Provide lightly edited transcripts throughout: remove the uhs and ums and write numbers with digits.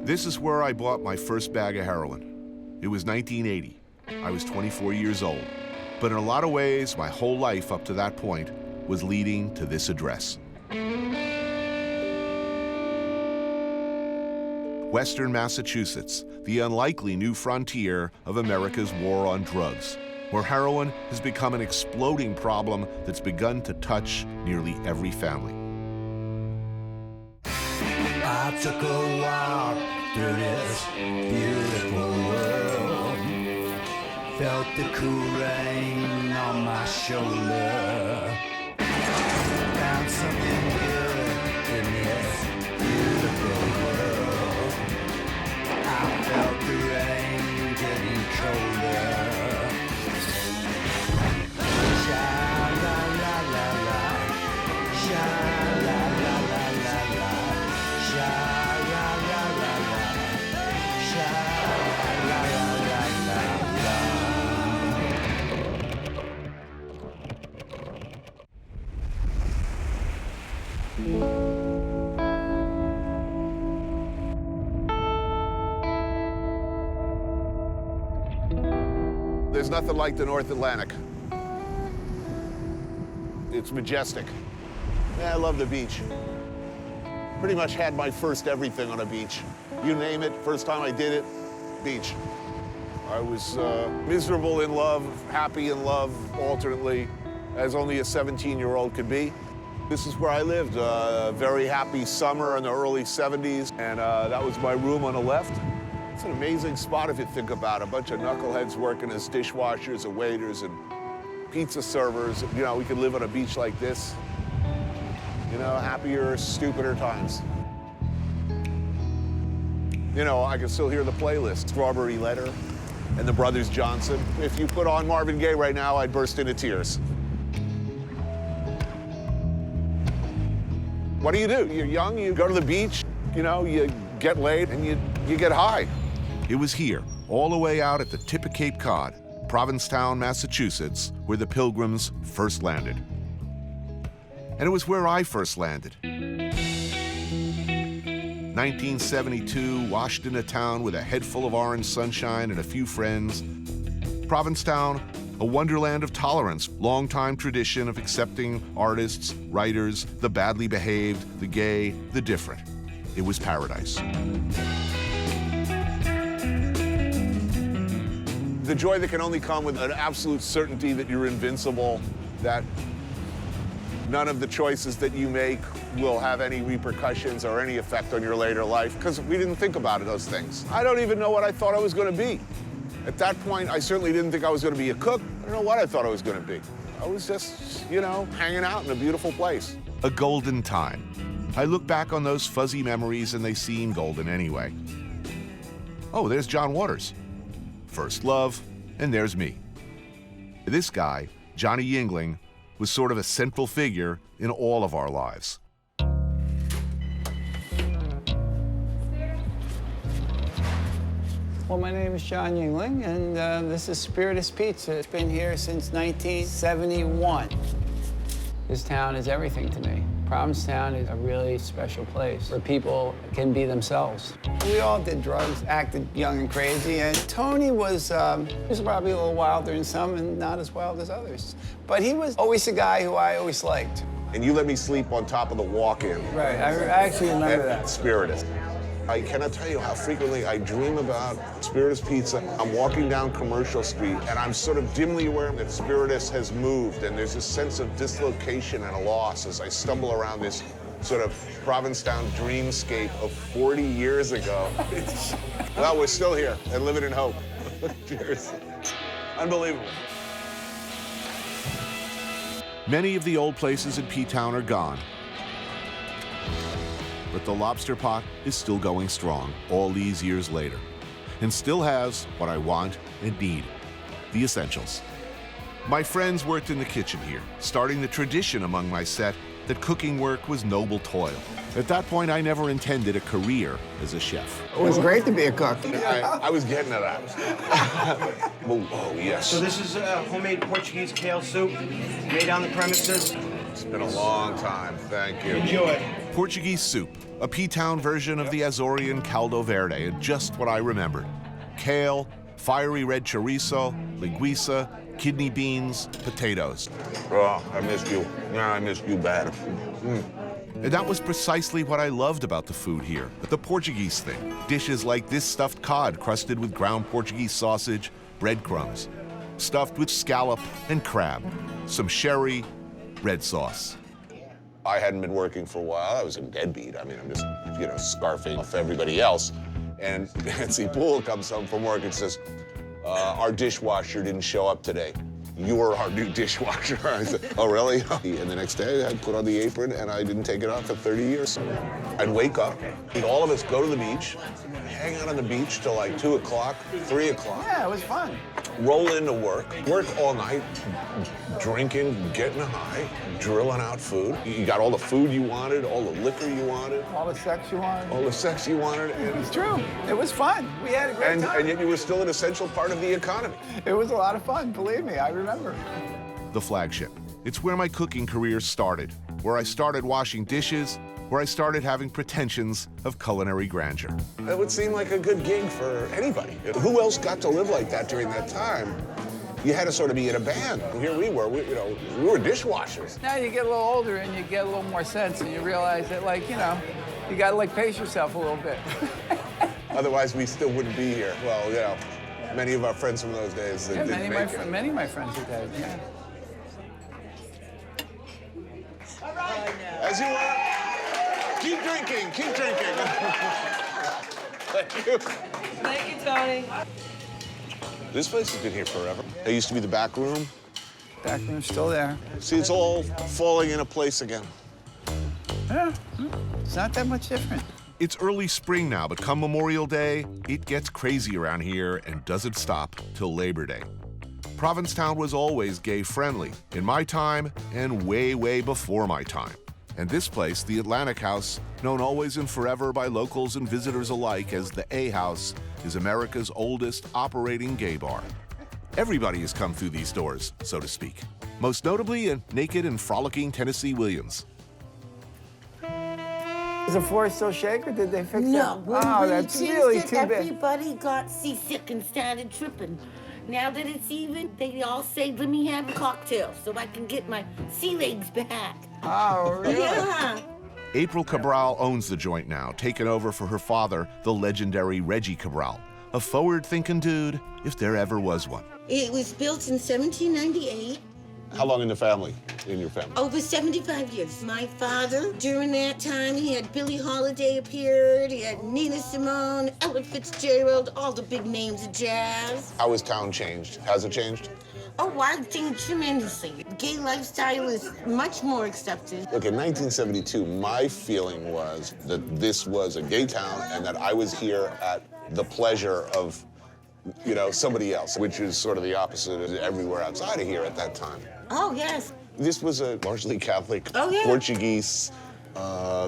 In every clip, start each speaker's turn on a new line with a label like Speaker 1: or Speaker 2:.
Speaker 1: This is where I bought my first bag of heroin. It was 1980. I was 24 years old. But in a lot of ways, my whole life up to that point was leading to this address. Western Massachusetts, the unlikely new frontier of America's war on drugs, where heroin has become an exploding problem that's begun to touch nearly every family.
Speaker 2: I took a walk through this beautiful world, felt the cool rain on my shoulder, found something good in this beautiful world. I felt the rain getting colder. Sha-la-la-la-la, sha-la-la-la-la-la, sha-la-la-la-la,
Speaker 1: There's nothing like the North Atlantic. It's majestic. Yeah, I love the beach. Pretty much had my first everything on a beach. You name it, first time I did it, beach. I was miserable in love, happy in love, alternately, as only a 17-year-old could be. This is where I lived. A very happy summer in the early 70s, and that was my room on the left. It's an amazing spot if you think about it. A bunch of knuckleheads working as dishwashers and waiters and pizza servers. You know, we could live on a beach like this. You know, happier, stupider times. You know, I can still hear the playlist. Strawberry Letter and the Brothers Johnson. If you put on Marvin Gaye right now, I'd burst into tears. What do? You're young, you go to the beach, you know, you get laid and you get high. It was here, all the way out at the tip of Cape Cod, Provincetown, Massachusetts, where the Pilgrims first landed. And it was where I first landed. 1972, washed into town with a head full of orange sunshine and a few friends. Provincetown, a wonderland of tolerance, long-time tradition of accepting artists, writers, the badly behaved, the gay, the different. It was paradise. The joy that can only come with an absolute certainty that you're invincible, that none of the choices that you make will have any repercussions or any effect on your later life, because we didn't think about those things. I don't even know what I thought I was going to be. At that point, I certainly didn't think I was going to be a cook. I don't know what I thought I was going to be. I was just, you know, hanging out in a beautiful place. A golden time. I look back on those fuzzy memories and they seem golden anyway. Oh, there's John Waters. First love, and there's me. This guy, Johnny Yingling, was sort of a central figure in all of our lives.
Speaker 3: Well, my name is John Yingling, and this is Spiritus Pizza. It's been here since 1971. This town is everything to me. Provincetown is a really special place where people can be themselves. We all did drugs, acted young and crazy, and Tony was probably a little wilder than some and not as wild as others. But he was always the guy who I always liked.
Speaker 1: And you let me sleep on top of the walk-in.
Speaker 3: Right, I actually remember that.
Speaker 1: Spiritus. I cannot tell you how frequently I dream about Spiritus Pizza. I'm walking down Commercial Street, and I'm sort of dimly aware that Spiritus has moved, and there's a sense of dislocation and a loss as I stumble around this sort of Provincetown dreamscape of 40 years ago. Well, we're still here and living in hope. Cheers. Unbelievable. Many of the old places in P-Town are gone. But the Lobster Pot is still going strong all these years later, and still has what I want and need, the essentials. My friends worked in the kitchen here, starting the tradition among my set that cooking work was noble toil. At that point, I never intended a career as a chef.
Speaker 3: It was great to be a cook.
Speaker 1: I was getting to that. Oh, yes.
Speaker 4: So this is homemade Portuguese kale soup, made on the premises.
Speaker 1: It's been a long time, thank you.
Speaker 4: Enjoy.
Speaker 1: Portuguese soup, a P-Town version of the Azorean caldo verde, and just what I remembered. Kale, fiery red chorizo, linguiça, kidney beans, potatoes.
Speaker 5: Oh, I missed you. Yeah, I missed you bad.
Speaker 1: And that was precisely what I loved about the food here, the Portuguese thing. Dishes like this stuffed cod crusted with ground Portuguese sausage, breadcrumbs, stuffed with scallop and crab, some sherry, red sauce.
Speaker 5: I hadn't been working for a while. I was a deadbeat. I mean, I'm just, scarfing off everybody else. And Nancy Poole comes home from work and says, our dishwasher didn't show up today. You're our new dishwasher. I said, oh, really? And the next day, I put on the apron, and I didn't take it off for 30 years. I'd wake up, and all of us go to the beach, hang out on the beach till like 2 o'clock, 3 o'clock.
Speaker 3: Yeah, it was fun.
Speaker 5: Roll into work all night, drinking, getting high, drilling out food. You got all the food you wanted, all the liquor you wanted.
Speaker 3: All the sex you wanted.
Speaker 5: All the sex you wanted.
Speaker 3: It was true. It was fun. We had a great time.
Speaker 5: And yet you were still an essential part of the economy.
Speaker 3: It was a lot of fun, believe me, I remember.
Speaker 1: The flagship. It's where my cooking career started, where I started washing dishes, where I started having pretensions of culinary grandeur.
Speaker 5: It would seem like a good gig for anybody. Who else got to live like that during that time? You had to sort of be in a band. And here we were, we were dishwashers.
Speaker 3: Now you get a little older and you get a little more sense and you realize that, you gotta, pace yourself a little bit.
Speaker 5: Otherwise, we still wouldn't be here. Well, many of our friends from those days that didn't make it.
Speaker 3: Many of my friends are dead, yeah.
Speaker 5: As you were. Keep drinking, keep drinking. Thank you.
Speaker 6: Thank you, Tony.
Speaker 5: This place has been here forever. It used to be the back room.
Speaker 3: Back room's still there.
Speaker 5: See, it's all falling into place again.
Speaker 3: Yeah, it's not that much different.
Speaker 1: It's early spring now, but come Memorial Day, it gets crazy around here and doesn't stop till Labor Day. Provincetown was always gay-friendly, in my time and way, way before my time. And this place, the Atlantic House, known always and forever by locals and visitors alike as the A House, is America's oldest operating gay bar. Everybody has come through these doors, so to speak. Most notably, a naked and frolicking Tennessee Williams.
Speaker 3: Is the floor still shake, or did they fix it?
Speaker 7: No, when
Speaker 3: that's
Speaker 7: we
Speaker 3: really
Speaker 7: changed it,
Speaker 3: too bad.
Speaker 7: everybody got seasick and started tripping. Now that it's even, they all say, let me have a cocktail so I can get my sea legs back.
Speaker 3: Oh, really?
Speaker 7: Yeah.
Speaker 1: April Cabral owns the joint now, taken over for her father, the legendary Reggie Cabral, a forward-thinking dude, if there ever was one.
Speaker 7: It was built in 1798.
Speaker 5: How long in the family, in your family?
Speaker 7: Over 75 years. My father, during that time, he had Billie Holiday appeared, he had Nina Simone, Ella Fitzgerald, all the big names of jazz.
Speaker 5: How has town changed? Has it changed?
Speaker 7: Oh, I think tremendously. Gay lifestyle is much more accepted.
Speaker 5: Look, in 1972, my feeling was that this was a gay town and that I was here at the pleasure of, somebody else, which is sort of the opposite of everywhere outside of here at that time.
Speaker 7: Oh, yes.
Speaker 5: This was a largely Catholic,
Speaker 7: Oh, yeah.
Speaker 5: Portuguese,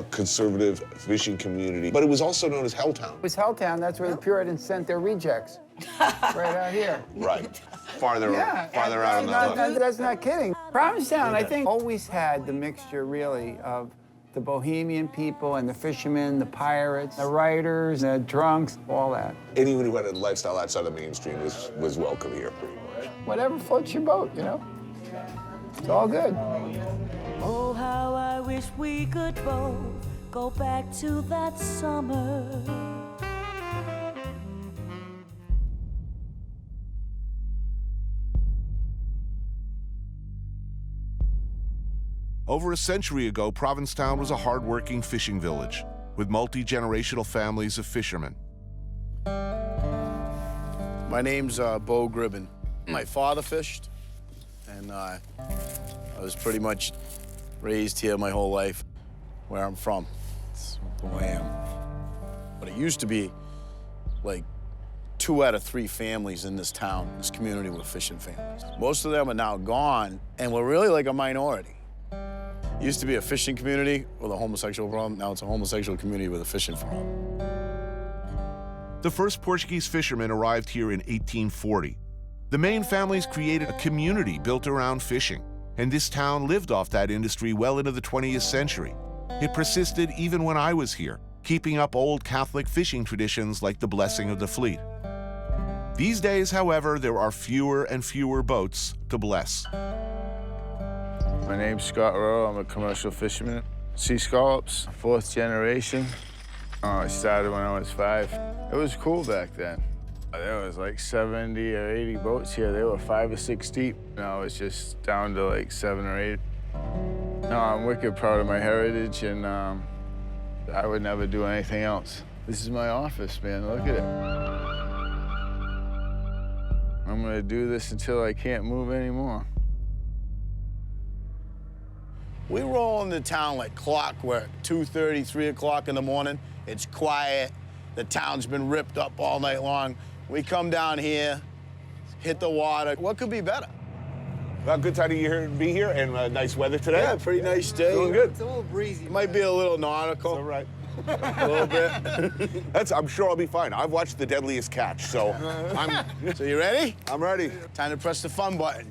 Speaker 5: conservative fishing community, but it was also known as Helltown.
Speaker 3: It was Helltown. That's where the Puritans sent their rejects. Right out here.
Speaker 5: Right. Farther out on the hook.
Speaker 3: That's not kidding. Provincetown, I think, always had the mixture, really, of the bohemian people and the fishermen, the pirates, the writers, the drunks, all that.
Speaker 5: Anyone who had a lifestyle outside the mainstream was welcome here, pretty much.
Speaker 3: Whatever floats your boat, It's all good.
Speaker 6: Oh, how I wish we could both go back to that summer.
Speaker 1: Over a century ago, Provincetown was a hard-working fishing village with multi-generational families of fishermen.
Speaker 8: My name's Bo Gribben. My father fished, and I was pretty much raised here my whole life, where I'm from. It's who I am. But it used to be like 2 out of 3 families in this town, this community, were fishing families. Most of them are now gone, and we're really like a minority. It used to be a fishing community with a homosexual problem. Now it's a homosexual community with a fishing problem.
Speaker 1: The first Portuguese fishermen arrived here in 1840. The Main families created a community built around fishing, and this town lived off that industry well into the 20th century. It persisted even when I was here, keeping up old Catholic fishing traditions like the blessing of the fleet. These days, however, there are fewer and fewer boats to bless.
Speaker 8: My name's Scott Rowe. I'm a commercial fisherman. Sea scallops, 4th generation. I started when I was 5. It was cool back then. There was like 70 or 80 boats here. They were 5 or 6 deep. Now it's just down to like 7 or 8. No, I'm wicked proud of my heritage, and I would never do anything else. This is my office, man. Look at it. I'm gonna do this until I can't move anymore. We roll into town like clockwork, 2:30, 3 o'clock in the morning. It's quiet. The town's been ripped up all night long. We come down here, hit the water. What could be better?
Speaker 1: Well, good time to be here, and nice weather today.
Speaker 8: Yeah, pretty nice day.
Speaker 1: Doing good.
Speaker 2: It's a little breezy.
Speaker 8: It might be a little nautical.
Speaker 1: All right.
Speaker 8: A little bit.
Speaker 1: I'm sure I'll be fine. I've watched The Deadliest Catch, so
Speaker 8: So you ready?
Speaker 1: I'm ready.
Speaker 8: Time to press the fun button.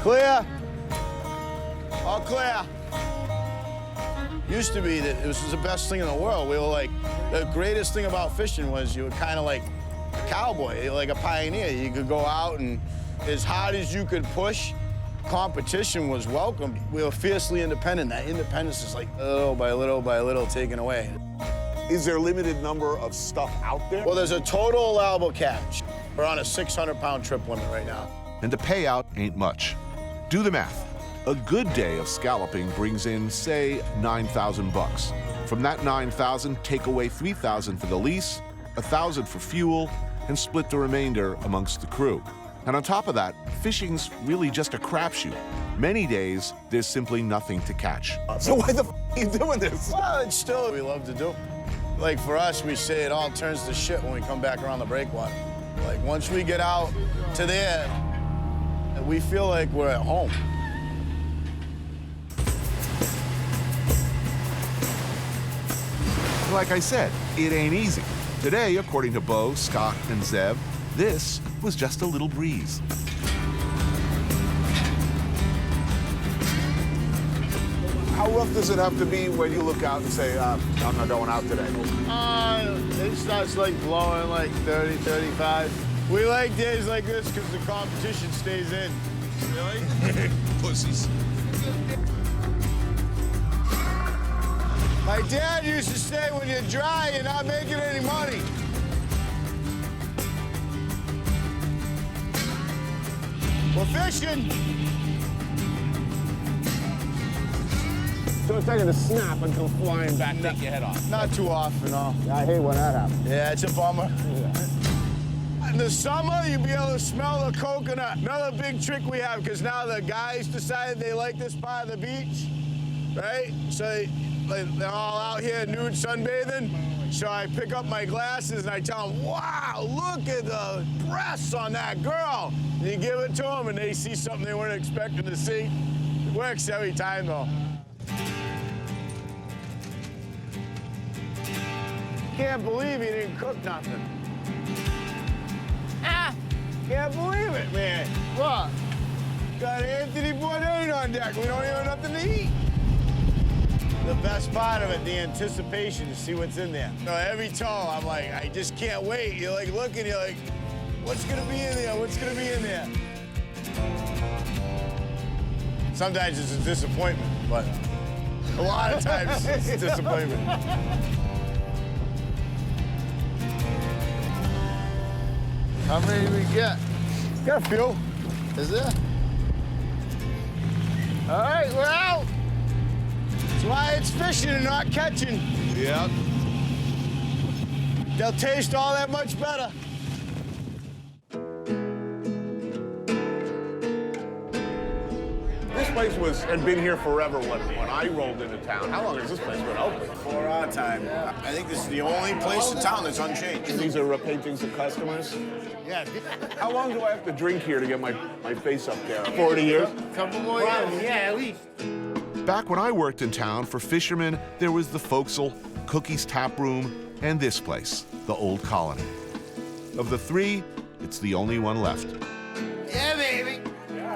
Speaker 8: Clear. All clear. Used to be that it was the best thing in the world. We were like, the greatest thing about fishing was you were kind of like a cowboy, like a pioneer. You could go out and as hard as you could push, competition was welcome. We were fiercely independent. That independence is like little by little by little taken away.
Speaker 1: Is there a limited number of stuff out there?
Speaker 8: Well, there's a total allowable catch. We're on a 600-pound trip limit right now.
Speaker 1: And the payout ain't much. Do the math. A good day of scalloping brings in, say, $9,000. From that $9,000, take away $3,000 for the lease, $1,000 for fuel, and split the remainder amongst the crew. And on top of that, fishing's really just a crapshoot. Many days, there's simply nothing to catch. So why the are you doing this?
Speaker 8: Well, it's still what we love to do. Like for us, we say it all turns to shit when we come back around the breakwater. Like once we get out to there, we feel like we're at home.
Speaker 1: Like I said, it ain't easy. Today, according to Bo, Scott, and Zeb, this was just a little breeze. How rough does it have to be when you look out and say, I'm not going out today?
Speaker 8: It starts like blowing like 30, 35. We like days like this because the competition stays in. Really?
Speaker 5: Pussies.
Speaker 8: My dad used to say, when you're dry, you're not making any money. We're fishing.
Speaker 1: So it's taking a snap and come flying back, take your head off.
Speaker 8: Not too often, no.
Speaker 1: I hate when that happens.
Speaker 8: Yeah, it's a bummer. In the summer, you'll be able to smell the coconut. Another big trick we have, because now the guys decided they like this part of the beach, right? So they're all out here nude sunbathing. So I pick up my glasses and I tell them, wow, look at the breasts on that girl. And you give it to them and they see something they weren't expecting to see. It works every time, though. Can't believe he didn't cook nothing. Can't believe it, man. What? Got Anthony Bourdain on deck. We don't even have nothing to eat. The best part of it, the anticipation to see what's in there. So every tow, I'm like, I just can't wait. You're like looking, you're like, what's gonna be in there? What's gonna be in there? Sometimes it's a disappointment, but a lot of times it's a disappointment. How many did we get? Got a few. Is there? All right, we're out. That's why it's fishing and not catching.
Speaker 1: Yeah.
Speaker 8: They'll taste all that much better.
Speaker 1: This place had been here forever when I rolled into town. How long has this place been open?
Speaker 8: For our time. I think this is the only place in town that's unchanged.
Speaker 1: These are paintings of customers?
Speaker 8: Yeah.
Speaker 1: How long do I have to drink here to get my face up there? 40 years?
Speaker 8: Couple more years.
Speaker 2: Yeah, at least.
Speaker 1: Back when I worked in town for fishermen, there was the Forecastle, Cookie's Tap Room, and this place, the Old Colony. Of the three, It's the only one left.
Speaker 2: Yeah, baby.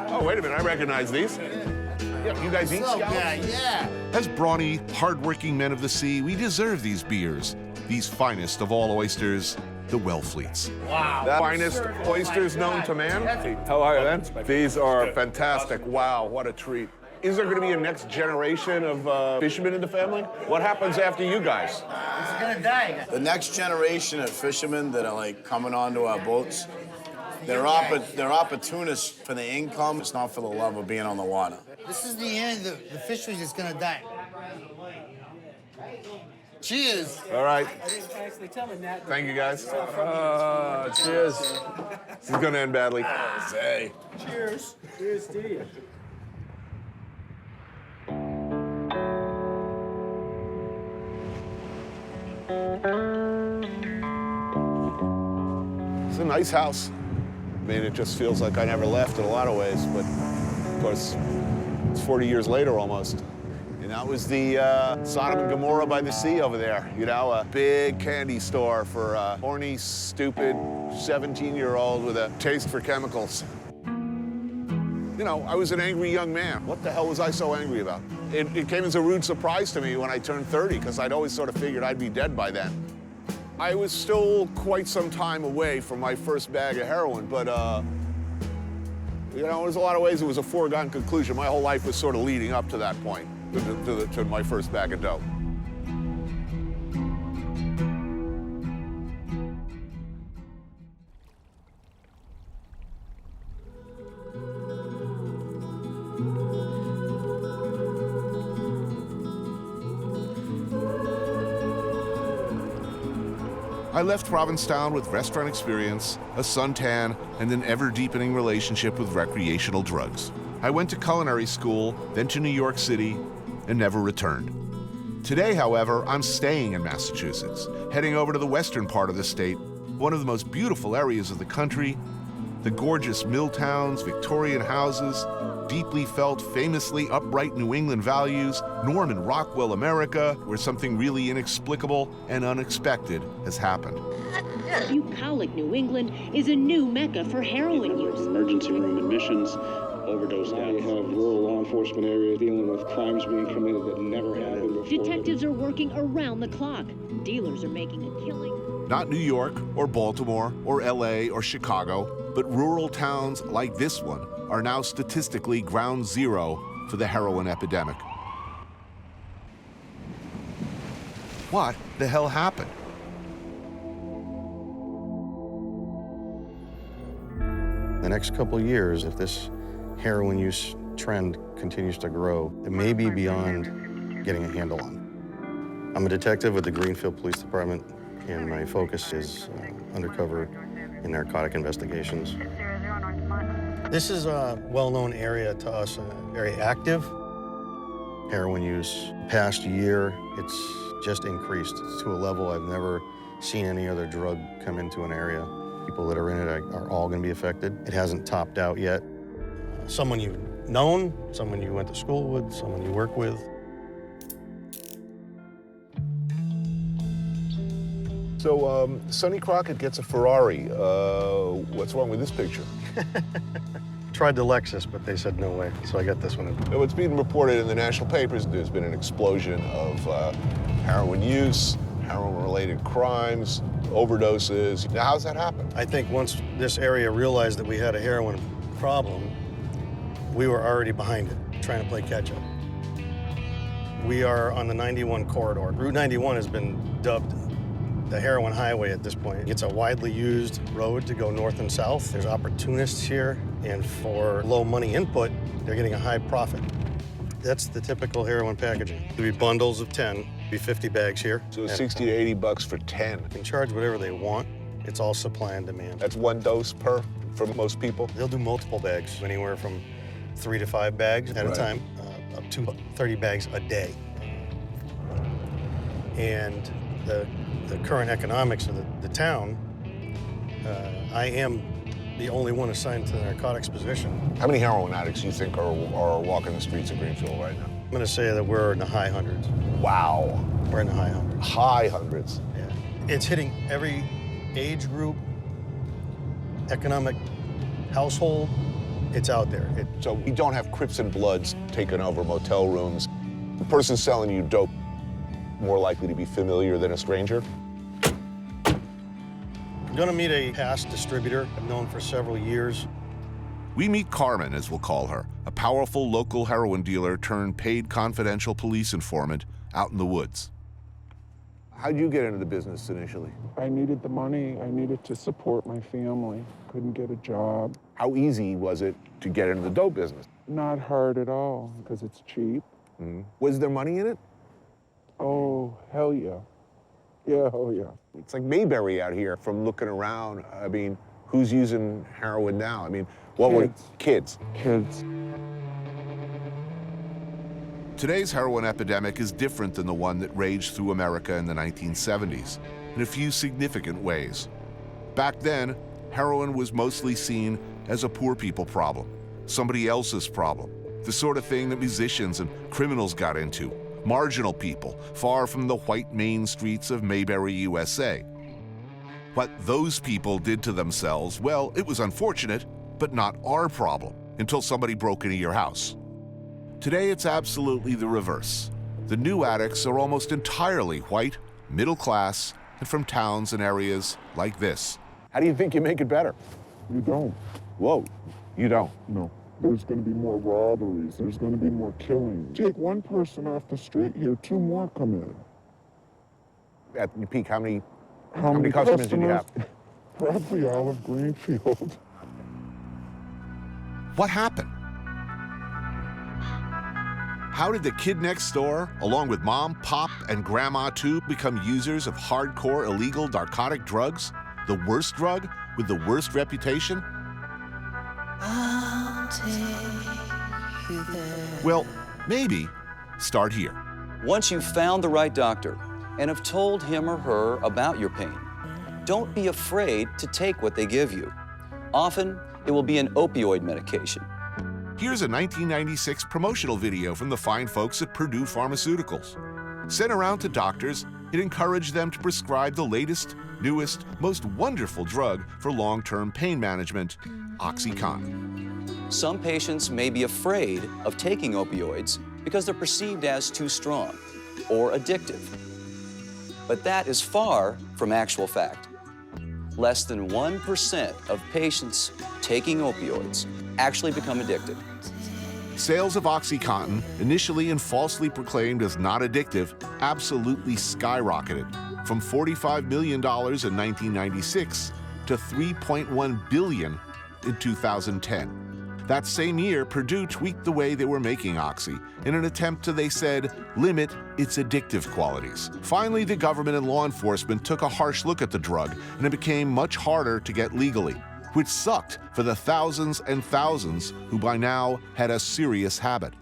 Speaker 1: Oh, wait a minute, I recognize these. Yeah, you guys eat scallops?
Speaker 2: Yeah.
Speaker 1: As brawny, hardworking men of the sea, we deserve these beers, these finest of all oysters, the Wellfleets.
Speaker 2: Wow.
Speaker 1: The finest oysters known to man. How are you, man? These are fantastic. Wow, what a treat. Is there going to be a next generation of fishermen in the family? What happens after you guys?
Speaker 2: It's gonna die.
Speaker 8: The next generation of fishermen that are like coming onto our boats, they're opportunists for the income. It's not for the love of being on the water.
Speaker 2: This is the end. The fisheries is gonna die. Cheers.
Speaker 1: All right. Thank you, guys. Cheers. This is going to end badly.
Speaker 8: Hey.
Speaker 2: Cheers. Cheers to you.
Speaker 1: It's a nice house. I mean, it just feels like I never left in a lot of ways, but of course, it's 40 years later almost. And that was the Sodom and Gomorrah by the sea over there. You know, a big candy store for a horny, stupid 17-year-old with a taste for chemicals. You know, I was an angry young man. What the hell was I so angry about? It came as a rude surprise to me when I turned 30, because I'd always sort of figured I'd be dead by then. I was still quite some time away from my first bag of heroin, but, you know, there's a lot of ways it was a foregone conclusion. My whole life was sort of leading up to that point, to my first bag of dope. I left Provincetown with restaurant experience, a suntan, and an ever-deepening relationship with recreational drugs. I went to culinary school, then to New York City, and never returned. Today, however, I'm staying in Massachusetts, heading over to the western part of the state, one of the most beautiful areas of the country, the gorgeous mill towns, Victorian houses, deeply felt, famously upright New England values, Norman Rockwell America, where something really inexplicable and unexpected has happened.
Speaker 9: Bucolic New England is a new mecca for heroin use.
Speaker 10: Emergency room admissions, overdose deaths. We have rural law enforcement areas dealing with crimes being committed that never happened before.
Speaker 9: Detectives are working around the clock. Dealers are making a killing.
Speaker 1: Not New York or Baltimore or LA or Chicago, but rural towns like this one are now statistically ground zero for the heroin epidemic. What the hell happened?
Speaker 11: The next couple of years, if this heroin use trend continues to grow, it may be beyond getting a handle on. I'm a detective with the Greenfield Police Department, and my focus is undercover in narcotic investigations. This is a well-known area to us, very active. Heroin use, past year, it's just increased to a level I've never seen any other drug come into an area. People that are in it are all gonna be affected. It hasn't topped out yet. Someone you've known, someone you went to school with, someone you work with.
Speaker 1: So, Sonny Crockett gets a Ferrari. What's wrong with this picture?
Speaker 11: Tried the Lexus, but they said no way, so I got this one.
Speaker 1: What's being reported in the national papers, there's been an explosion of heroin use, heroin-related crimes, overdoses. Now, how's that happen?
Speaker 11: I think once this area realized that we had a heroin problem, we were already behind it, trying to play catch-up. We are on the 91 corridor. Route 91 has been dubbed the heroin highway at this point. It's a widely used road to go north and south. There's opportunists here, and for low money input, they're getting a high profit. That's the typical heroin packaging. There'll be bundles of 10, be 50 bags here.
Speaker 1: So 60 to 80 bucks for 10.
Speaker 11: They can charge whatever they want. It's all supply and demand.
Speaker 1: That's one dose per for most people?
Speaker 11: They'll do multiple bags, anywhere from 3 to 5 bags at a time, up to 30 bags a day. And the current economics of the town, I am the only one assigned to the narcotics position.
Speaker 1: How many heroin addicts do you think are walking the streets of Greenfield right now?
Speaker 11: I'm gonna say that we're in the high hundreds.
Speaker 1: Wow.
Speaker 11: We're in the high hundreds.
Speaker 1: High hundreds.
Speaker 11: Yeah. It's hitting every age group, economic household, it's out there.
Speaker 5: So we don't have Crips and Bloods taking over motel rooms. The person selling you dope more likely to be familiar than a stranger.
Speaker 11: I'm gonna meet a past distributor I've known for several years.
Speaker 1: We meet Carmen, as we'll call her, a powerful local heroin dealer turned paid confidential police informant out in the woods. How'd you get into the business initially?
Speaker 12: I needed the money. I needed to support my family. Couldn't get a job.
Speaker 1: How easy was it to get into the dope business?
Speaker 12: Not hard at all, because it's cheap.
Speaker 1: Was there money in it?
Speaker 12: Oh, hell yeah. Yeah, oh yeah.
Speaker 1: It's like Mayberry out here from looking around. I mean, who's using heroin now? I mean, what were kids?
Speaker 12: Kids.
Speaker 1: Today's heroin epidemic is different than the one that raged through America in the 1970s in a few significant ways. Back then, heroin was mostly seen as a poor people problem, somebody else's problem, the sort of thing that musicians and criminals got into, marginal people far from the white main streets of Mayberry, USA. What those people did to themselves, well, it was unfortunate, but not our problem, until somebody broke into your house. Today, it's absolutely the reverse. The new addicts are almost entirely white, middle class, and from towns and areas like this. How do you think you make it better?
Speaker 12: You don't.
Speaker 1: Whoa, you don't?
Speaker 12: No. There's going to be more robberies. There's going to be more killings. Take one person off the street here, 2 more come in.
Speaker 1: At your peak, how many customers did you have?
Speaker 12: Probably all of Greenfield.
Speaker 1: What happened? How did the kid next door, along with mom, pop, and grandma too, become users of hardcore illegal narcotic drugs? The worst drug with the worst reputation?
Speaker 6: I'll take you there.
Speaker 1: Well, maybe start here.
Speaker 13: Once you've found the right doctor and have told him or her about your pain, don't be afraid to take what they give you. Often, it will be an opioid medication.
Speaker 1: Here's a 1996 promotional video from the fine folks at Purdue Pharmaceuticals. Sent around to doctors, it encouraged them to prescribe the latest, newest, most wonderful drug for long-term pain management, OxyContin.
Speaker 13: Some patients may be afraid of taking opioids because they're perceived as too strong or addictive. But that is far from actual fact. Less than 1% of patients taking opioids actually become addicted.
Speaker 1: Sales of OxyContin, initially and falsely proclaimed as not addictive, absolutely skyrocketed from $45 million in 1996 to $3.1 billion in 2010. That same year, Purdue tweaked the way they were making Oxy in an attempt to, they said, limit its addictive qualities. Finally, the government and law enforcement took a harsh look at the drug, and it became much harder to get legally, which sucked for the thousands and thousands who by now had a serious habit.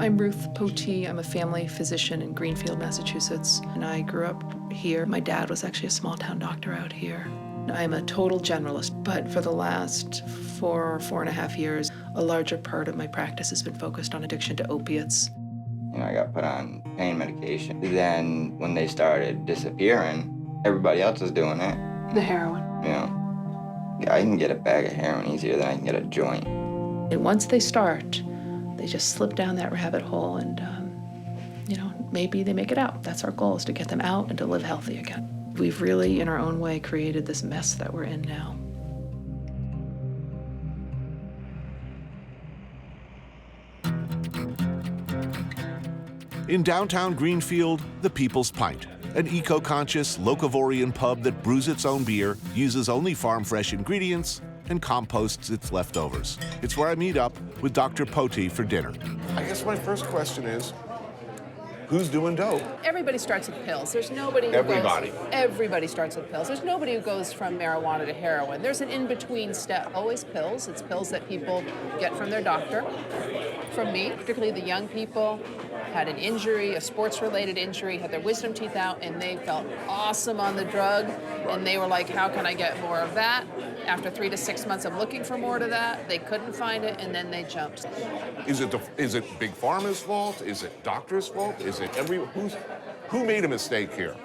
Speaker 14: I'm Ruth Potee. I'm a family physician in Greenfield, Massachusetts, and I grew up here. My dad was actually a small-town doctor out here. I'm a total generalist, but for the last 4.5 years, a larger part of my practice has been focused on addiction to opiates.
Speaker 15: You know, I got put on pain medication. Then when they started disappearing, everybody else was doing it.
Speaker 14: The heroin.
Speaker 15: You know, I can get a bag of heroin easier than I can get a joint.
Speaker 14: And once they start, they just slip down that rabbit hole and, you know, maybe they make it out. That's our goal, is to get them out and to live healthy again. We've really, in our own way, created this mess that we're in now.
Speaker 1: In downtown Greenfield, the People's Pint, an eco-conscious, locavorian pub that brews its own beer, uses only farm-fresh ingredients, and composts its leftovers. It's where I meet up with Dr. Potee for dinner. I guess my first question is, who's doing dope?
Speaker 16: Everybody starts with pills. There's nobody who
Speaker 1: Everybody.
Speaker 16: Everybody starts with pills. There's nobody who goes from marijuana to heroin. There's an in-between step. Always pills. It's pills that people get from their doctor. From me, particularly the young people, had an injury, a sports-related injury, had their wisdom teeth out, and they felt awesome on the drug. And they were like, how can I get more of that? After 3 to 6 months of looking for more of that, they couldn't find it, and then they jumped.
Speaker 1: Is it Big Pharma's fault? Is it doctor's fault? Is it who made a mistake here?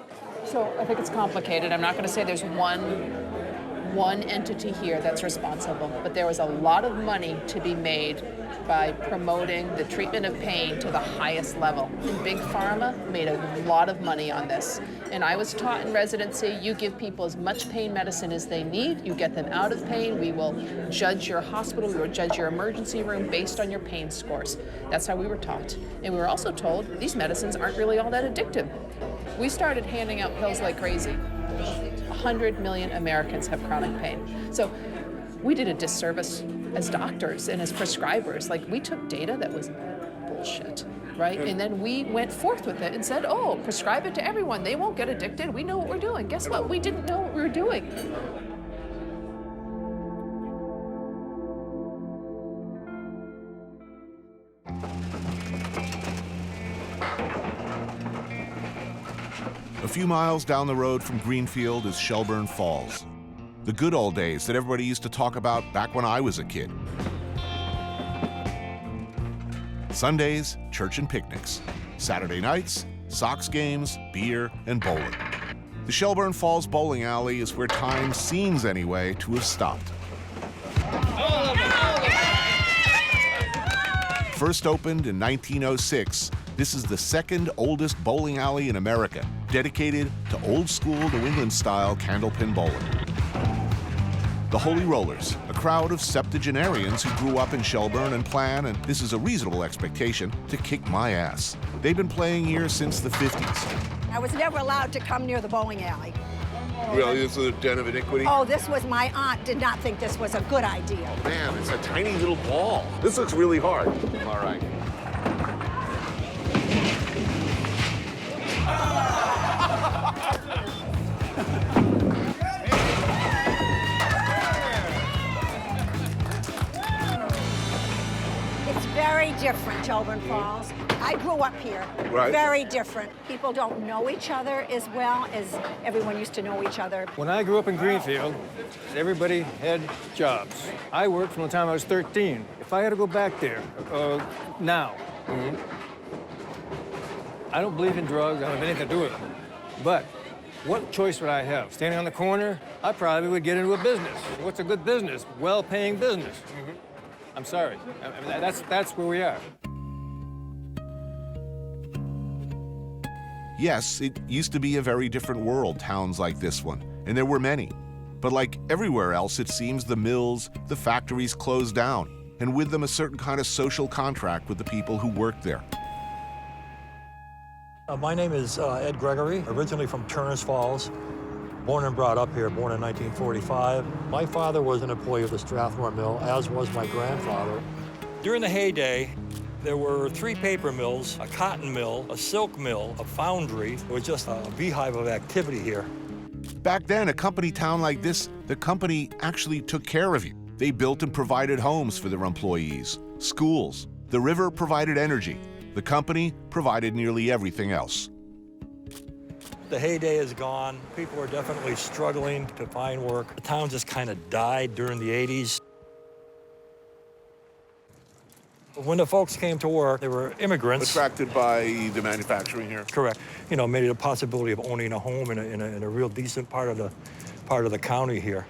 Speaker 16: So I think it's complicated. I'm not going to say there's one entity here that's responsible, but there was a lot of money to be made by promoting the treatment of pain to the highest level. And Big Pharma made a lot of money on this. And I was taught in residency, you give people as much pain medicine as they need, you get them out of pain, we will judge your hospital, we will judge your emergency room based on your pain scores. That's how we were taught. And we were also told these medicines aren't really all that addictive. We started handing out pills like crazy. 100 million Americans have chronic pain. So we did a disservice as doctors and as prescribers. Like, we took data that was bullshit, right? And then we went forth with it and said, oh, prescribe it to everyone. They won't get addicted. We know what we're doing. Guess what? We didn't know what we were doing.
Speaker 1: A few miles down the road from Greenfield is Shelburne Falls. The good old days that everybody used to talk about back when I was a kid. Sundays, church and picnics. Saturday nights, Sox games, beer, and bowling. The Shelburne Falls bowling alley is where time seems, anyway, to have stopped. First opened in 1906, this is the second oldest bowling alley in America, dedicated to old-school New England-style candlepin bowling. The Holy Rollers, a crowd of septuagenarians who grew up in Shelburne and plan, and this is a reasonable expectation, to kick my ass. They've been playing here since the 50s.
Speaker 17: I was never allowed to come near the bowling alley.
Speaker 1: Really, this is a den of iniquity?
Speaker 17: Oh, this was, my aunt did not think this was a good idea.
Speaker 1: Man, it's a tiny little ball. This looks really hard. All right.
Speaker 17: It's very different, Shelburne Falls. I grew up here.
Speaker 1: Right.
Speaker 17: Very different. People don't know each other as well as everyone used to know each other.
Speaker 18: When I grew up in Greenfield, everybody had jobs. I worked from the time I was 13. If I had to go back there now, I don't believe in drugs. I don't have anything to do with them. But what choice would I have? Standing on the corner? I probably would get into a business. What's a good business? Well-paying business. I'm sorry. I mean, that's where we are.
Speaker 1: Yes, it used to be a very different world, towns like this one, and there were many. But like everywhere else, it seems the mills, the factories closed down, and with them a certain kind of social contract with the people who worked there.
Speaker 19: My name is Ed Gregory, originally from Turners Falls, born and brought up here, born in 1945. My father was an employee of the Strathmore Mill, as was my grandfather. During the heyday, there were 3 paper mills, a cotton mill, a silk mill, a foundry. It was just a beehive of activity here.
Speaker 1: Back then, a company town like this, the company actually took care of you. They built and provided homes for their employees, schools. The river provided energy. The company provided nearly everything else.
Speaker 19: The heyday is gone. People are definitely struggling to find work. The town just kind of died during the 80s. When the folks came to work, they were immigrants.
Speaker 1: Attracted by the manufacturing here?
Speaker 19: Correct. You know, made it a possibility of owning a home in a real decent part of the county here.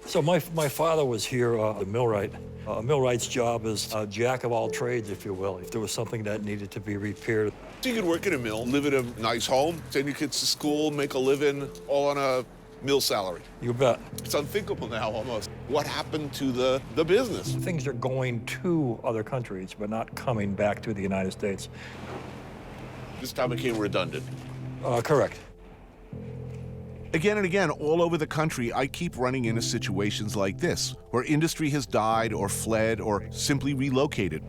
Speaker 19: So my father was here, a millwright. A millwright's job is a jack of all trades, if you will, if there was something that needed to be repaired.
Speaker 1: So you could work in a mill, live in a nice home, send your kids to school, make a living, all on a mill salary.
Speaker 19: You bet.
Speaker 1: It's unthinkable now, almost. What happened to the business?
Speaker 19: Things are going to other countries, but not coming back to the United States.
Speaker 1: This time became redundant.
Speaker 19: Correct.
Speaker 1: Again and again, all over the country, I keep running into situations like this, where industry has died or fled or simply relocated.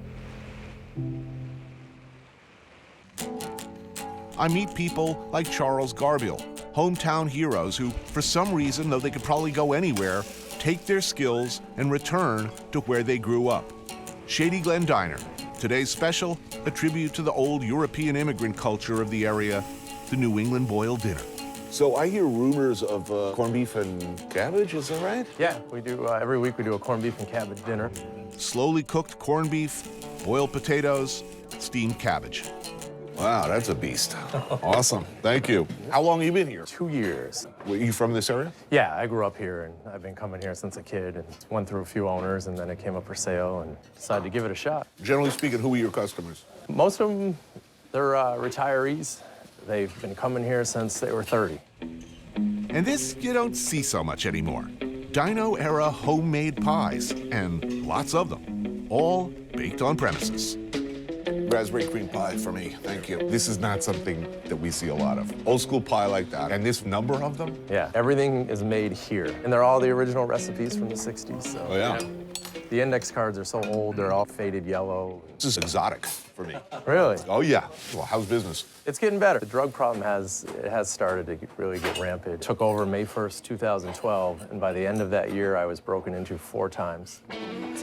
Speaker 1: I meet people like Charles Garbiel, hometown heroes who, for some reason, though they could probably go anywhere, take their skills and return to where they grew up. Shady Glen Diner. Today's special, a tribute to the old European immigrant culture of the area, the New England boiled dinner. So I hear rumors of corned beef and cabbage, is that right?
Speaker 20: Yeah, we do, every week we do a corned beef and cabbage dinner.
Speaker 1: slowly cooked corned beef, boiled potatoes, steamed cabbage. Wow, that's a beast. Awesome, thank you. How long have you been here?
Speaker 20: 2 years.
Speaker 1: Were you from this area?
Speaker 20: Yeah, I grew up here, and I've been coming here since a kid, and went through a few owners, and then it came up for sale, and decided to give it a shot.
Speaker 1: Generally speaking, who are your customers?
Speaker 20: Most of them, they're retirees. They've been coming here since they were 30.
Speaker 1: And this you don't see so much anymore. Dino-era homemade pies, and lots of them, all baked on premises. Raspberry cream pie for me, thank you. This is not something that we see a lot of. Old school pie like that, and this number of them?
Speaker 20: Yeah, everything is made here. And they're all the original recipes from the 60s, so.
Speaker 1: Oh, yeah.
Speaker 20: You know, the index cards are so old, they're all faded yellow.
Speaker 1: This is exotic for me.
Speaker 20: Really?
Speaker 1: Oh, yeah. Well, how's business?
Speaker 20: It's getting better. The drug problem has started to really get rampant. Took over May 1st, 2012, and by the end of that year, I was broken into 4 times.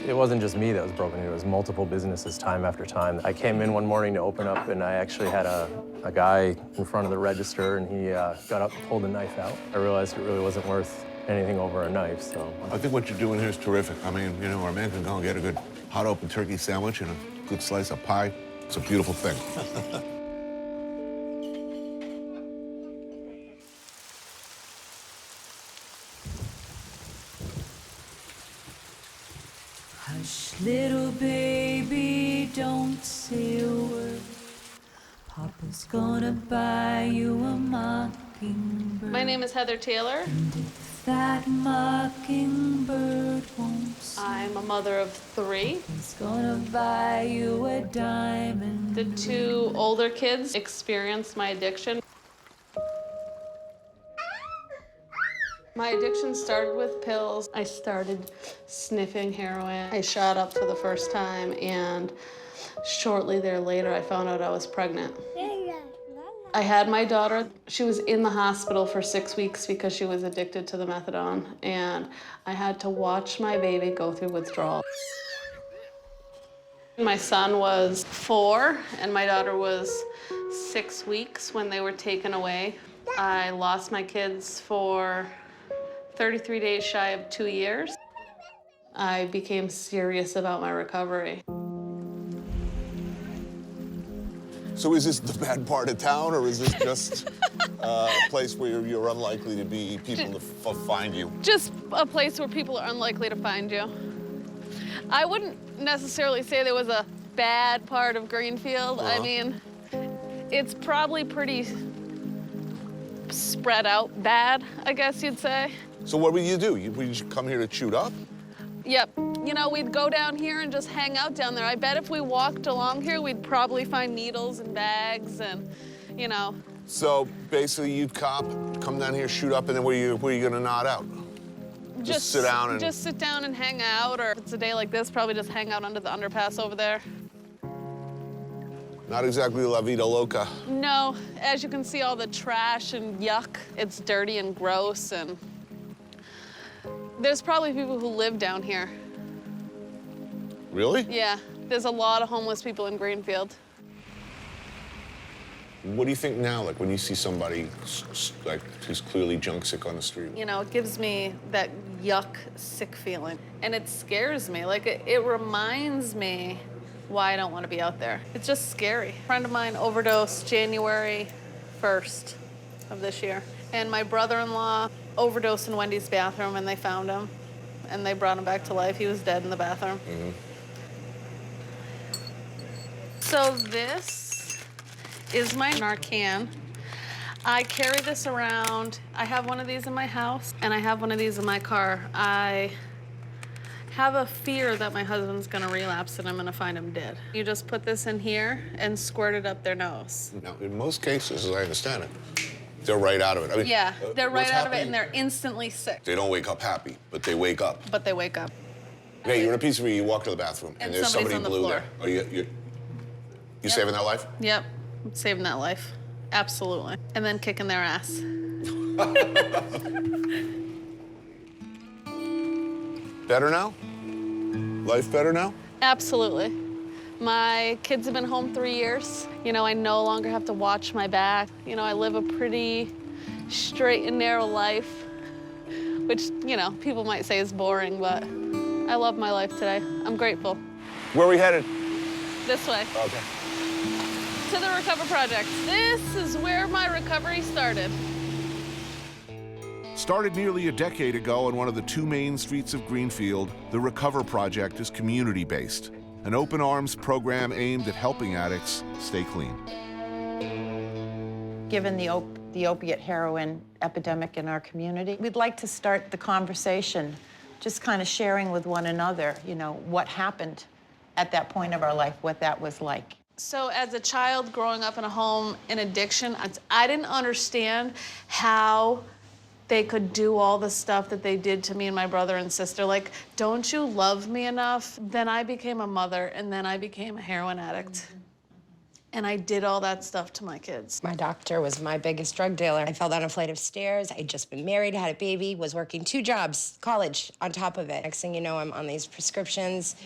Speaker 20: It wasn't just me that was broken into, it was multiple businesses time after time. I came in one morning to open up, and I actually had a guy in front of the register, and he got up and pulled a knife out. I realized it really wasn't worth anything over a knife, so.
Speaker 1: I think what you're doing here is terrific. I mean, you know, our man can go and get a good hot open turkey sandwich and a good slice of pie. It's a beautiful thing.
Speaker 6: Hush, little baby, don't say a word. Papa's gonna buy you a mockingbird.
Speaker 21: My name is Heather Taylor.
Speaker 6: And if that mockingbird won't sing,
Speaker 21: I'm a mother of 3.
Speaker 6: he's gonna buy you a diamond.
Speaker 21: The 2 older kids experienced my addiction. My addiction started with pills. I started sniffing heroin. I shot up for the first time, and shortly thereafter, I found out I was pregnant. I had my daughter. She was in the hospital for 6 weeks because she was addicted to the methadone, and I had to watch my baby go through withdrawal. My son was 4, and my daughter was 6 weeks when they were taken away. I lost my kids for 33 days shy of 2 years. I became serious about my recovery.
Speaker 5: So is this the bad part of town, or is this just a place where you're unlikely to be people to find you?
Speaker 21: Just a place where people are unlikely to find you. I wouldn't necessarily say there was a bad part of Greenfield. I mean, it's probably pretty spread out bad, I guess you'd say.
Speaker 5: So what would you do? Would you come here to shoot up?
Speaker 21: Yep. You know, we'd go down here and just hang out down there. I bet if we walked along here, we'd probably find needles and bags and, you know.
Speaker 5: So basically you'd come down here, shoot up, and then where are you gonna nod out? Just sit down and...
Speaker 21: Just sit down and hang out, or if it's a day like this, probably just hang out under the underpass over there.
Speaker 5: Not exactly La Vida Loca.
Speaker 21: No, as you can see, all the trash and yuck. It's dirty and gross, and there's probably people who live down here.
Speaker 5: Really?
Speaker 21: Yeah, there's a lot of homeless people in Greenfield.
Speaker 5: What do you think now, like when you see somebody like who's clearly junk sick on the street?
Speaker 21: You know, it gives me that yuck, sick feeling, and it scares me. Like, it reminds me why I don't want to be out there. It's just scary. A friend of mine overdosed January 1st of this year, and my brother-in-law overdosed in Wendy's bathroom, and they found him, and they brought him back to life. He was dead in the bathroom.
Speaker 5: Mm-hmm.
Speaker 21: So this is my Narcan. I carry this around. I have one of these in my house, and I have one of these in my car. I have a fear that my husband's gonna relapse and I'm gonna find him dead. You just put this in here and squirt it up their nose.
Speaker 5: Now, in most cases, as I understand it, they're right out of it. I mean,
Speaker 21: Yeah, they're right
Speaker 5: what's
Speaker 21: out of it,
Speaker 5: happening?
Speaker 21: and they're instantly sick.
Speaker 5: They don't wake up happy, but they wake up.
Speaker 21: But they wake up.
Speaker 5: Hey, you're in a piece where you walk to the bathroom, and there's
Speaker 21: somebody's
Speaker 5: somebody
Speaker 21: on the
Speaker 5: blue
Speaker 21: floor.
Speaker 5: there. Oh, you saving their life?
Speaker 21: Yep, I'm saving that life. Absolutely. And then kicking their ass.
Speaker 5: Better now? Life better now?
Speaker 21: Absolutely. My kids have been home 3 years. You know, I no longer have to watch my back. You know, I live a pretty straight and narrow life, which, you know, people might say is boring, but I love my life today. I'm grateful.
Speaker 5: Where are we headed?
Speaker 21: This way.
Speaker 5: Okay.
Speaker 21: To the Recover Project. This is where my recovery started.
Speaker 1: Started nearly a decade ago on one of the two main streets of Greenfield, the Recover Project is community-based, an open arms program aimed at helping addicts stay clean.
Speaker 4: Given the opiate heroin epidemic in our community, we'd like to start the conversation, just kind of sharing with one another, you know, what happened at that point of our life, what that was like.
Speaker 21: So as a child growing up in a home in addiction, I didn't understand how they could do all the stuff that they did to me and my brother and sister. Like, don't you love me enough? Then I became a mother, and then I became a heroin addict. And I did all that stuff to my kids.
Speaker 22: My doctor was my biggest drug dealer. I fell down a flight of stairs. I'd just been married, had a baby, was working 2 jobs, college on top of it. Next thing you know, I'm on these prescriptions.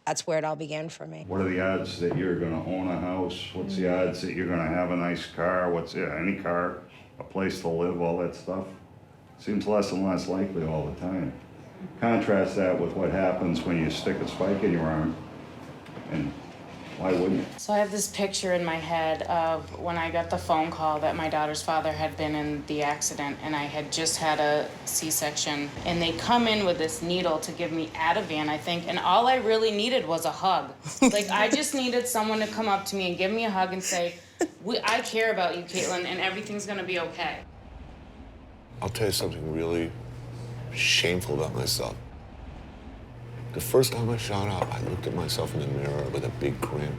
Speaker 22: That's where it all began for me.
Speaker 23: What are the odds that you're gonna own a house? What's the odds that you're gonna have a nice car? Any car, a place to live, all that stuff? Seems less and less likely all the time. Contrast that with what happens when you stick a spike in your arm, and why wouldn't you?
Speaker 24: So I have this picture in my head of when I got the phone call that my daughter's father had been in the accident and I had just had a C-section. And they come in with this needle to give me Ativan, I think, and all I really needed was a hug. Like, I just needed someone to come up to me and give me a hug and say, I care about you, Caitlin, and everything's gonna be okay.
Speaker 5: I'll tell you something really shameful about myself. The first time I shot up, I looked at myself in the mirror with a big grin.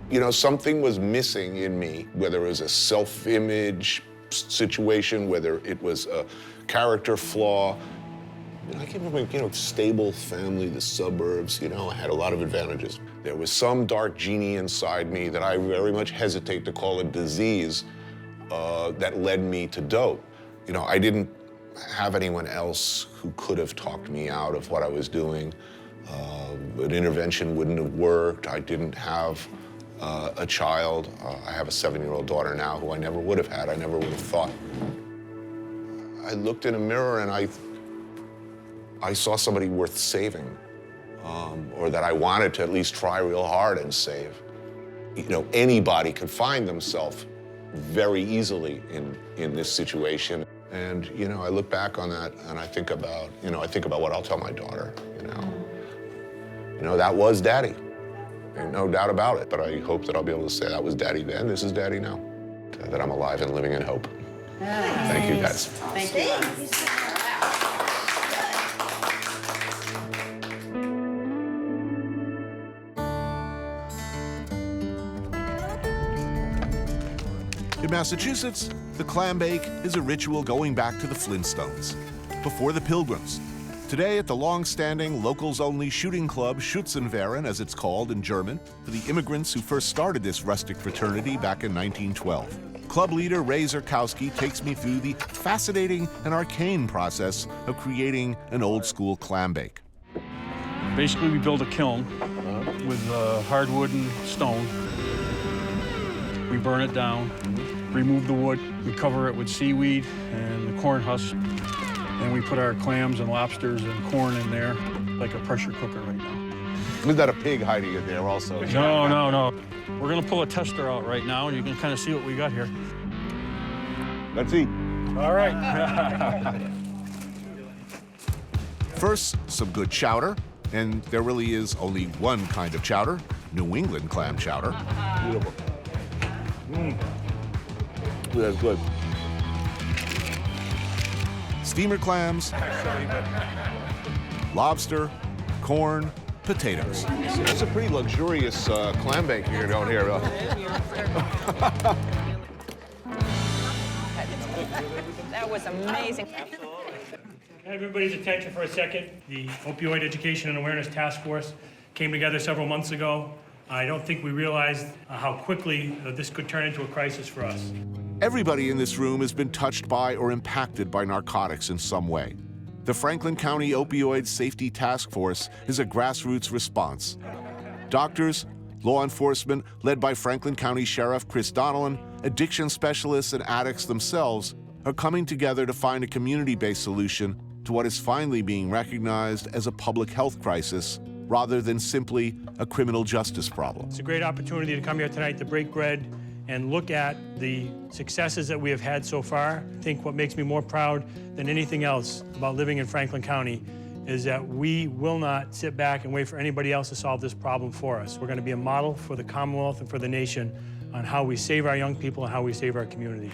Speaker 5: You know, something was missing in me, whether it was a self-image situation, whether it was a character flaw. I came from a, stable family, the suburbs, I had a lot of advantages. There was some dark genie inside me that I very much hesitate to call a disease that led me to dope. I didn't have anyone else who could have talked me out of what I was doing. An intervention wouldn't have worked. I didn't have a child. I have a 7-year-old daughter now who I never would have had. I never would have thought. I looked in a mirror and I saw somebody worth saving, or that I wanted to at least try real hard and save. Anybody could find themselves very easily in this situation. And, I look back on that and I think about, what I'll tell my daughter, that was Daddy. Ain't no doubt about it. But I hope that I'll be able to say that was Daddy then, this is Daddy now. That I'm alive and living in hope.
Speaker 4: Nice.
Speaker 5: Thank you, guys.
Speaker 4: Thank you.
Speaker 1: In Massachusetts, the clam bake is a ritual going back to the Flintstones, before the Pilgrims. Today at the long-standing, locals-only shooting club Schützenverein, as it's called in German, for the immigrants who first started this rustic fraternity back in 1912. Club leader Ray Zerkowski takes me through the fascinating and arcane process of creating an old-school clam bake.
Speaker 25: Basically, we build a kiln with hardwood and stone. We burn it down, remove the wood, we cover it with seaweed and the corn husk, and we put our clams and lobsters and corn in there like a pressure cooker right now.
Speaker 5: Is that a pig hiding in there also?
Speaker 25: No. We're gonna pull a tester out right now, and you can kind of see what we got here.
Speaker 5: Let's eat.
Speaker 25: All right.
Speaker 1: First, some good chowder, and there really is only one kind of chowder, New England clam chowder.
Speaker 5: Beautiful. That's good.
Speaker 1: Steamer clams, lobster, corn, potatoes.
Speaker 5: It's a pretty luxurious clam bake you're doing here.
Speaker 4: That was amazing.
Speaker 26: Everybody's attention for a second. The Opioid Education and Awareness Task Force came together several months ago. I don't think we realized how quickly this could turn into a crisis for us.
Speaker 1: Everybody in this room has been touched by or impacted by narcotics in some way. The Franklin County Opioid Safety Task Force is a grassroots response. Doctors, law enforcement, led by Franklin County Sheriff Chris Donnellan, addiction specialists, and addicts themselves are coming together to find a community-based solution to what is finally being recognized as a public health crisis rather than simply a criminal justice problem.
Speaker 26: It's a great opportunity to come here tonight to break bread and look at the successes that we have had so far. I think what makes me more proud than anything else about living in Franklin County is that we will not sit back and wait for anybody else to solve this problem for us. We're going to be a model for the Commonwealth and for the nation on how we save our young people and how we save our community.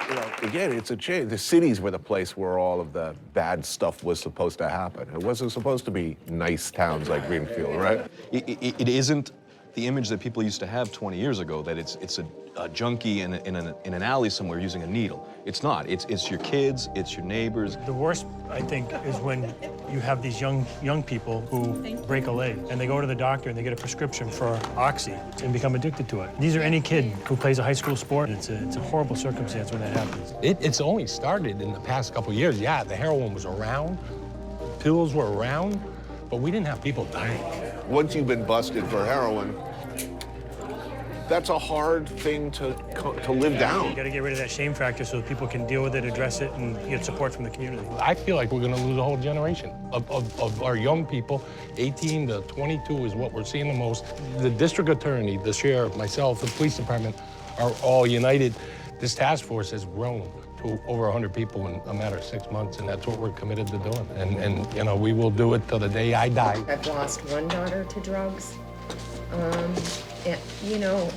Speaker 5: You know, again, it's a change. The cities were the place where all of the bad stuff was supposed to happen. It wasn't supposed to be nice towns like Greenfield, right?
Speaker 2: It isn't the image that people used to have 20 years ago, that it's a junkie in an alley somewhere using a needle. It's not. It's your kids, it's your neighbors.
Speaker 26: The worst, I think, is when you have these young people who break a leg and they go to the doctor and they get a prescription for Oxy and become addicted to it. These are any kid who plays a high school sport. It's a horrible circumstance when that happens.
Speaker 3: It's only started in the past couple years. Yeah, the heroin was around, pills were around, but we didn't have people dying.
Speaker 1: Once you've been busted for heroin, that's a hard thing to live down.
Speaker 26: You got to get rid of that shame factor so that people can deal with it, address it, and get support from the community.
Speaker 3: I feel like we're going to lose a whole generation of our young people. 18 to 22 is what we're seeing the most. The district attorney, the sheriff, myself, the police department are all united. This task force has grown to over 100 people in a matter of 6 months, and that's what we're committed to doing. And you know, we will do it till the day I die.
Speaker 22: I've lost one daughter to drugs. And, you know,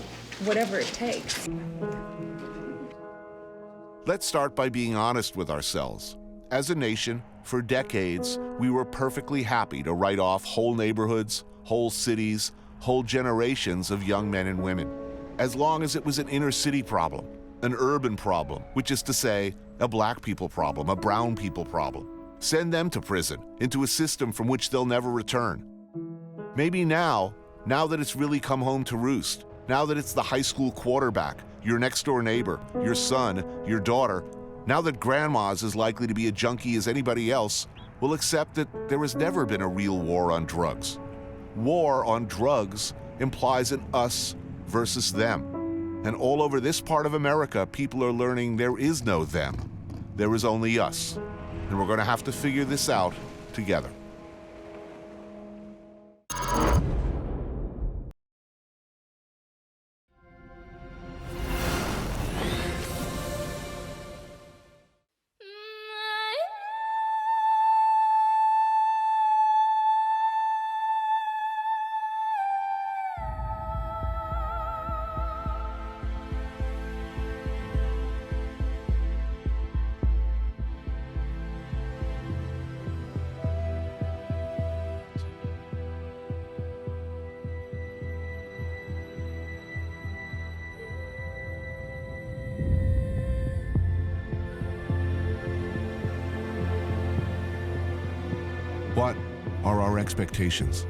Speaker 22: whatever it takes.
Speaker 1: Let's start by being honest with ourselves. As a nation, for decades, we were perfectly happy to write off whole neighborhoods, whole cities, whole generations of young men and women, as long as it was an inner city problem, an urban problem, which is to say, a black people problem, a brown people problem. Send them to prison, into a system from which they'll never return. Maybe now that it's really come home to roost, now that it's the high school quarterback, your next door neighbor, your son, your daughter, now that grandma's as likely to be a junkie as anybody else, we'll accept that there has never been a real war on drugs. War on drugs implies an us versus them. And all over this part of America, people are learning there is no them. There is only us. And we're going to have to figure this out together. What are our expectations?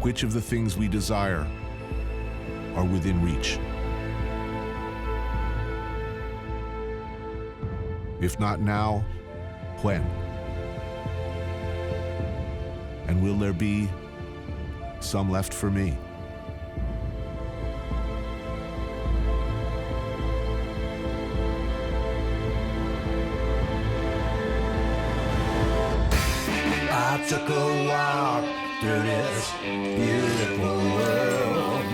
Speaker 1: Which of the things we desire are within reach? If not now, when? And will there be some left for me?
Speaker 7: I took a walk through this beautiful world.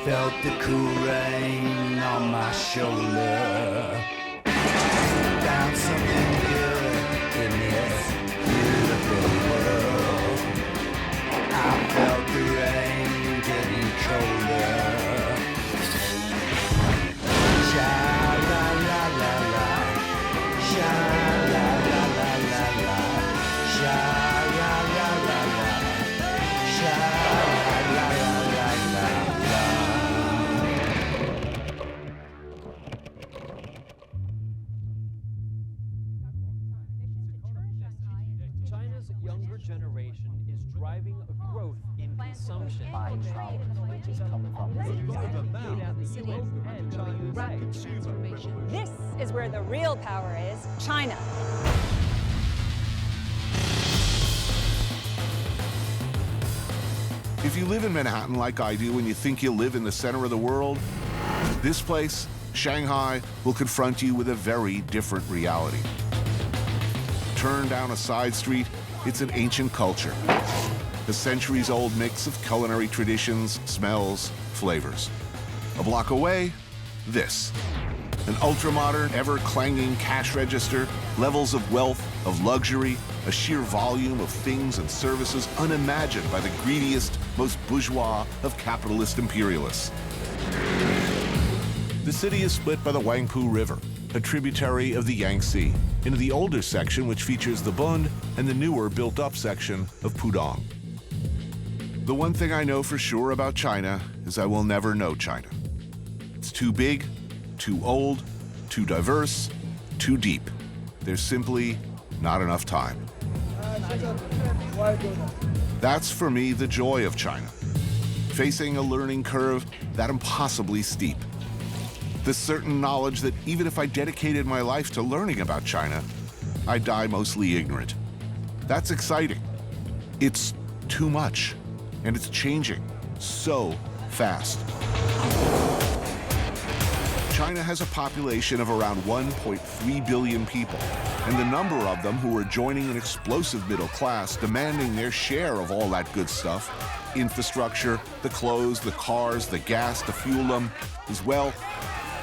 Speaker 7: Felt the cool rain on my shoulder. Found something good in this beautiful world. I felt the rain getting colder. Sha la la la la, sha la la la la la, sha la la la la, sha la la la la la.
Speaker 8: China's younger generation is driving a growth in consumption. Buying power, which is coming from
Speaker 9: This is where the real power is, China.
Speaker 1: If you live in Manhattan like I do and you think you live in the center of the world, this place Shanghai will confront you with a very different reality. Turn down a side street, it's an ancient culture. A centuries-old mix of culinary traditions, smells, flavors. A block away, this. An ultra-modern, ever-clanging cash register, levels of wealth, of luxury, a sheer volume of things and services unimagined by the greediest, most bourgeois of capitalist imperialists. The city is split by the Huangpu River, a tributary of the Yangtze, into the older section which features the Bund and the newer built-up section of Pudong. The one thing I know for sure about China is I will never know China. It's too big, too old, too diverse, too deep. There's simply not enough time. That's for me the joy of China. Facing a learning curve that impossibly steep. The certain knowledge that even if I dedicated my life to learning about China, I'd die mostly ignorant. That's exciting. It's too much, and it's changing so fast. China has a population of around 1.3 billion people, and the number of them who are joining an explosive middle class demanding their share of all that good stuff, infrastructure, the clothes, the cars, the gas to fuel them, as well,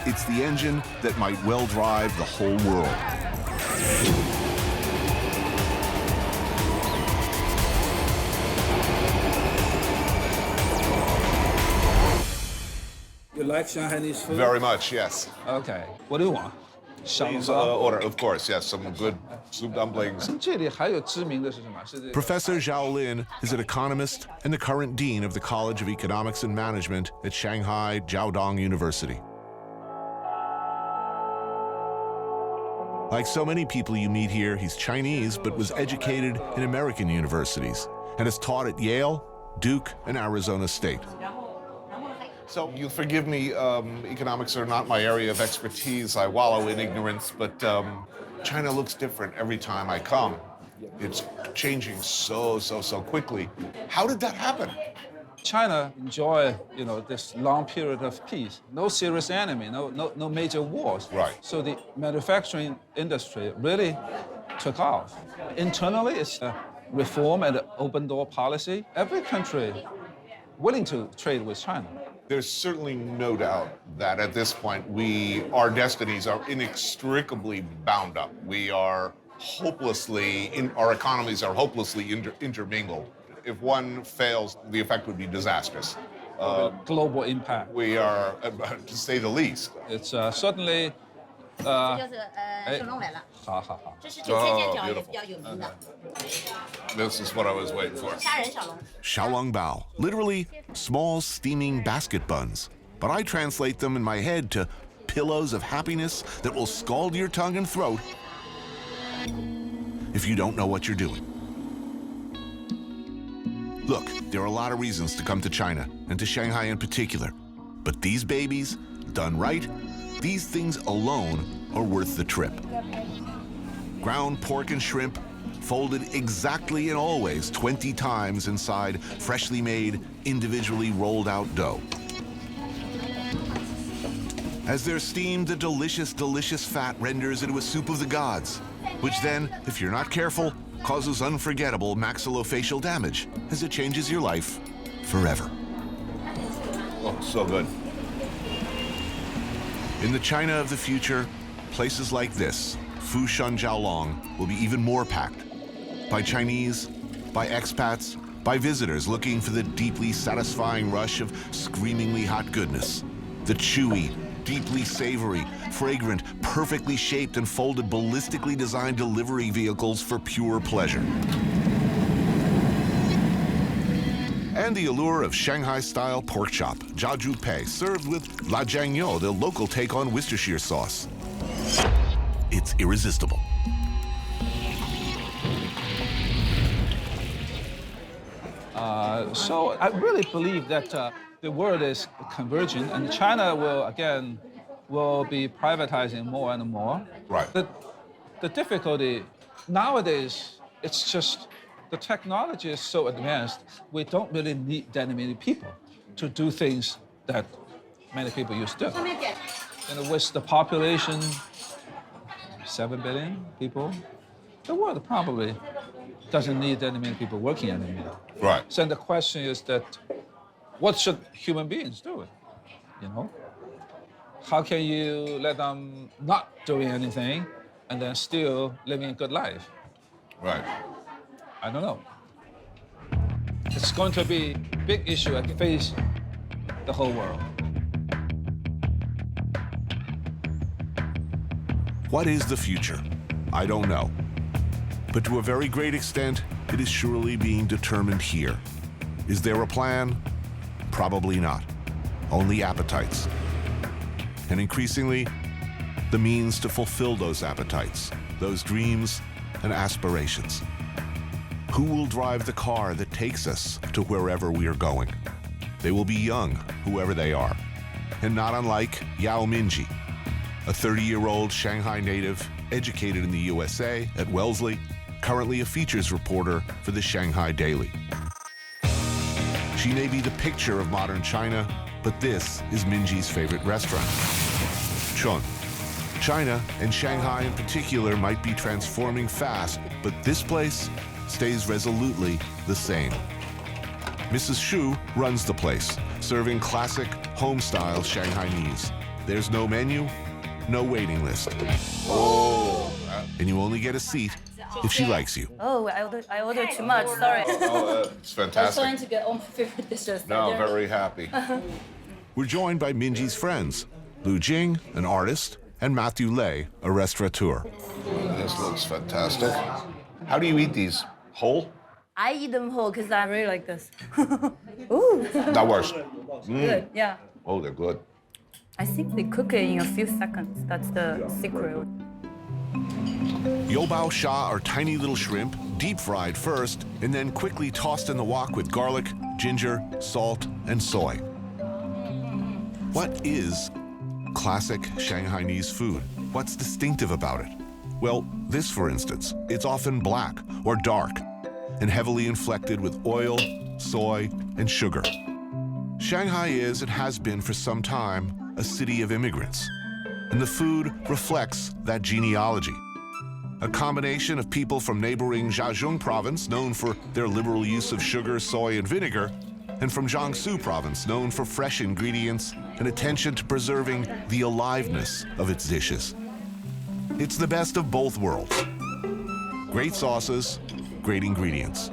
Speaker 1: it's the engine that might well drive the whole world.
Speaker 10: You like Chinese food?
Speaker 1: Very much, yes.
Speaker 10: Okay. What do you want?
Speaker 1: Please order, of course, yes, some good soup dumplings.
Speaker 10: 这里还有知名的是什么？是这个
Speaker 1: Professor Zhao Lin is an economist and the current dean of the College of Economics and Management at Shanghai Jiaodong University. Like so many people you meet here, he's Chinese, but was educated in American universities and has taught at Yale, Duke, and Arizona State. So you'll forgive me, economics are not my area of expertise. I wallow in ignorance, but China looks different every time I come. It's changing so quickly. How did that happen?
Speaker 10: China enjoy, this long period of peace. No serious enemy, no major wars.
Speaker 1: Right.
Speaker 10: So the manufacturing industry really took off. Internally, it's a reform and open door policy. Every country willing to trade with China.
Speaker 1: There's certainly no doubt that at this point, our destinies are inextricably bound up. We are our economies are hopelessly intermingled. If one fails, the effect would be disastrous.
Speaker 10: Global impact.
Speaker 1: We are, to say the least.
Speaker 10: It's certainly. 好好好。
Speaker 1: This is what I was waiting for. Xiaolongbao, literally small steaming basket buns. But I translate them in my head to pillows of happiness that will scald your tongue and throat if you don't know what you're doing. Look, there are a lot of reasons to come to China, and to Shanghai in particular. But these babies, done right, these things alone are worth the trip. Ground pork and shrimp, folded exactly and always 20 times inside freshly made, individually rolled out dough. As they're steamed, the delicious fat renders into a soup of the gods, which then, if you're not careful, causes unforgettable maxillofacial damage as it changes your life forever. Oh, so good. In the China of the future, places like this, Fushan Jiaolong, will be even more packed by Chinese, by expats, by visitors looking for the deeply satisfying rush of screamingly hot goodness. The chewy, deeply savory, fragrant, perfectly shaped and folded, ballistically designed delivery vehicles for pure pleasure. And the allure of Shanghai-style pork chop, jiaozhu pei, served with la jiangyo, the local take on Worcestershire sauce. It's irresistible.
Speaker 10: So I really believe that the world is converging, and China will be privatizing more and more.
Speaker 1: Right.
Speaker 10: The difficulty nowadays, it's just the technology is so advanced, we don't really need that many people to do things that many people used to. And with the population, 7 billion people, the world probably doesn't need that many people working anymore.
Speaker 5: Right.
Speaker 10: So the question is that, what should human beings do? You know? How can you let them not doing anything and then still living a good life?
Speaker 5: Right.
Speaker 10: I don't know. It's going to be a big issue that can face the whole world.
Speaker 1: What is the future? I don't know. But to a very great extent, it is surely being determined here. Is there a plan? Probably not. Only appetites. And increasingly, the means to fulfill those appetites, those dreams and aspirations. Who will drive the car that takes us to wherever we are going? They will be young, whoever they are, and not unlike Yao Mingji, a 30-year-old Shanghai native educated in the USA at Wellesley, currently a features reporter for the Shanghai Daily. She may be the picture of modern China, but this is Mingji's favorite restaurant, Chun. China, and Shanghai in particular, might be transforming fast, but this place stays resolutely the same. Mrs. Xu runs the place, serving classic, home-style Shanghainese. There's no menu, no waiting list. Oh! And you only get a seat if she likes you.
Speaker 11: Oh, I ordered too much, sorry.
Speaker 5: It's fantastic.
Speaker 11: I was trying to get all my favorite dishes.
Speaker 5: No, I'm very happy.
Speaker 1: We're joined by Mingji's friends, Lu Jing, an artist, and Matthew Lei, a restaurateur.
Speaker 5: This looks fantastic. How do you eat these? Whole?
Speaker 11: I eat them whole because I really like this. Ooh.
Speaker 5: That works.
Speaker 11: Good, yeah.
Speaker 5: Oh, they're good.
Speaker 11: I think they cook it in a few seconds. That's the secret.
Speaker 1: Youbao sha are tiny little shrimp, deep fried first, and then quickly tossed in the wok with garlic, ginger, salt, and soy. What is classic Shanghainese food? What's distinctive about it? Well, this, for instance, it's often black or dark and heavily inflected with oil, soy, and sugar. Shanghai is and has been for some time a city of immigrants, and the food reflects that genealogy. A combination of people from neighboring Zhejiang province, known for their liberal use of sugar, soy, and vinegar, and from Jiangsu province, known for fresh ingredients and attention to preserving the aliveness of its dishes. It's the best of both worlds. Great sauces, great ingredients.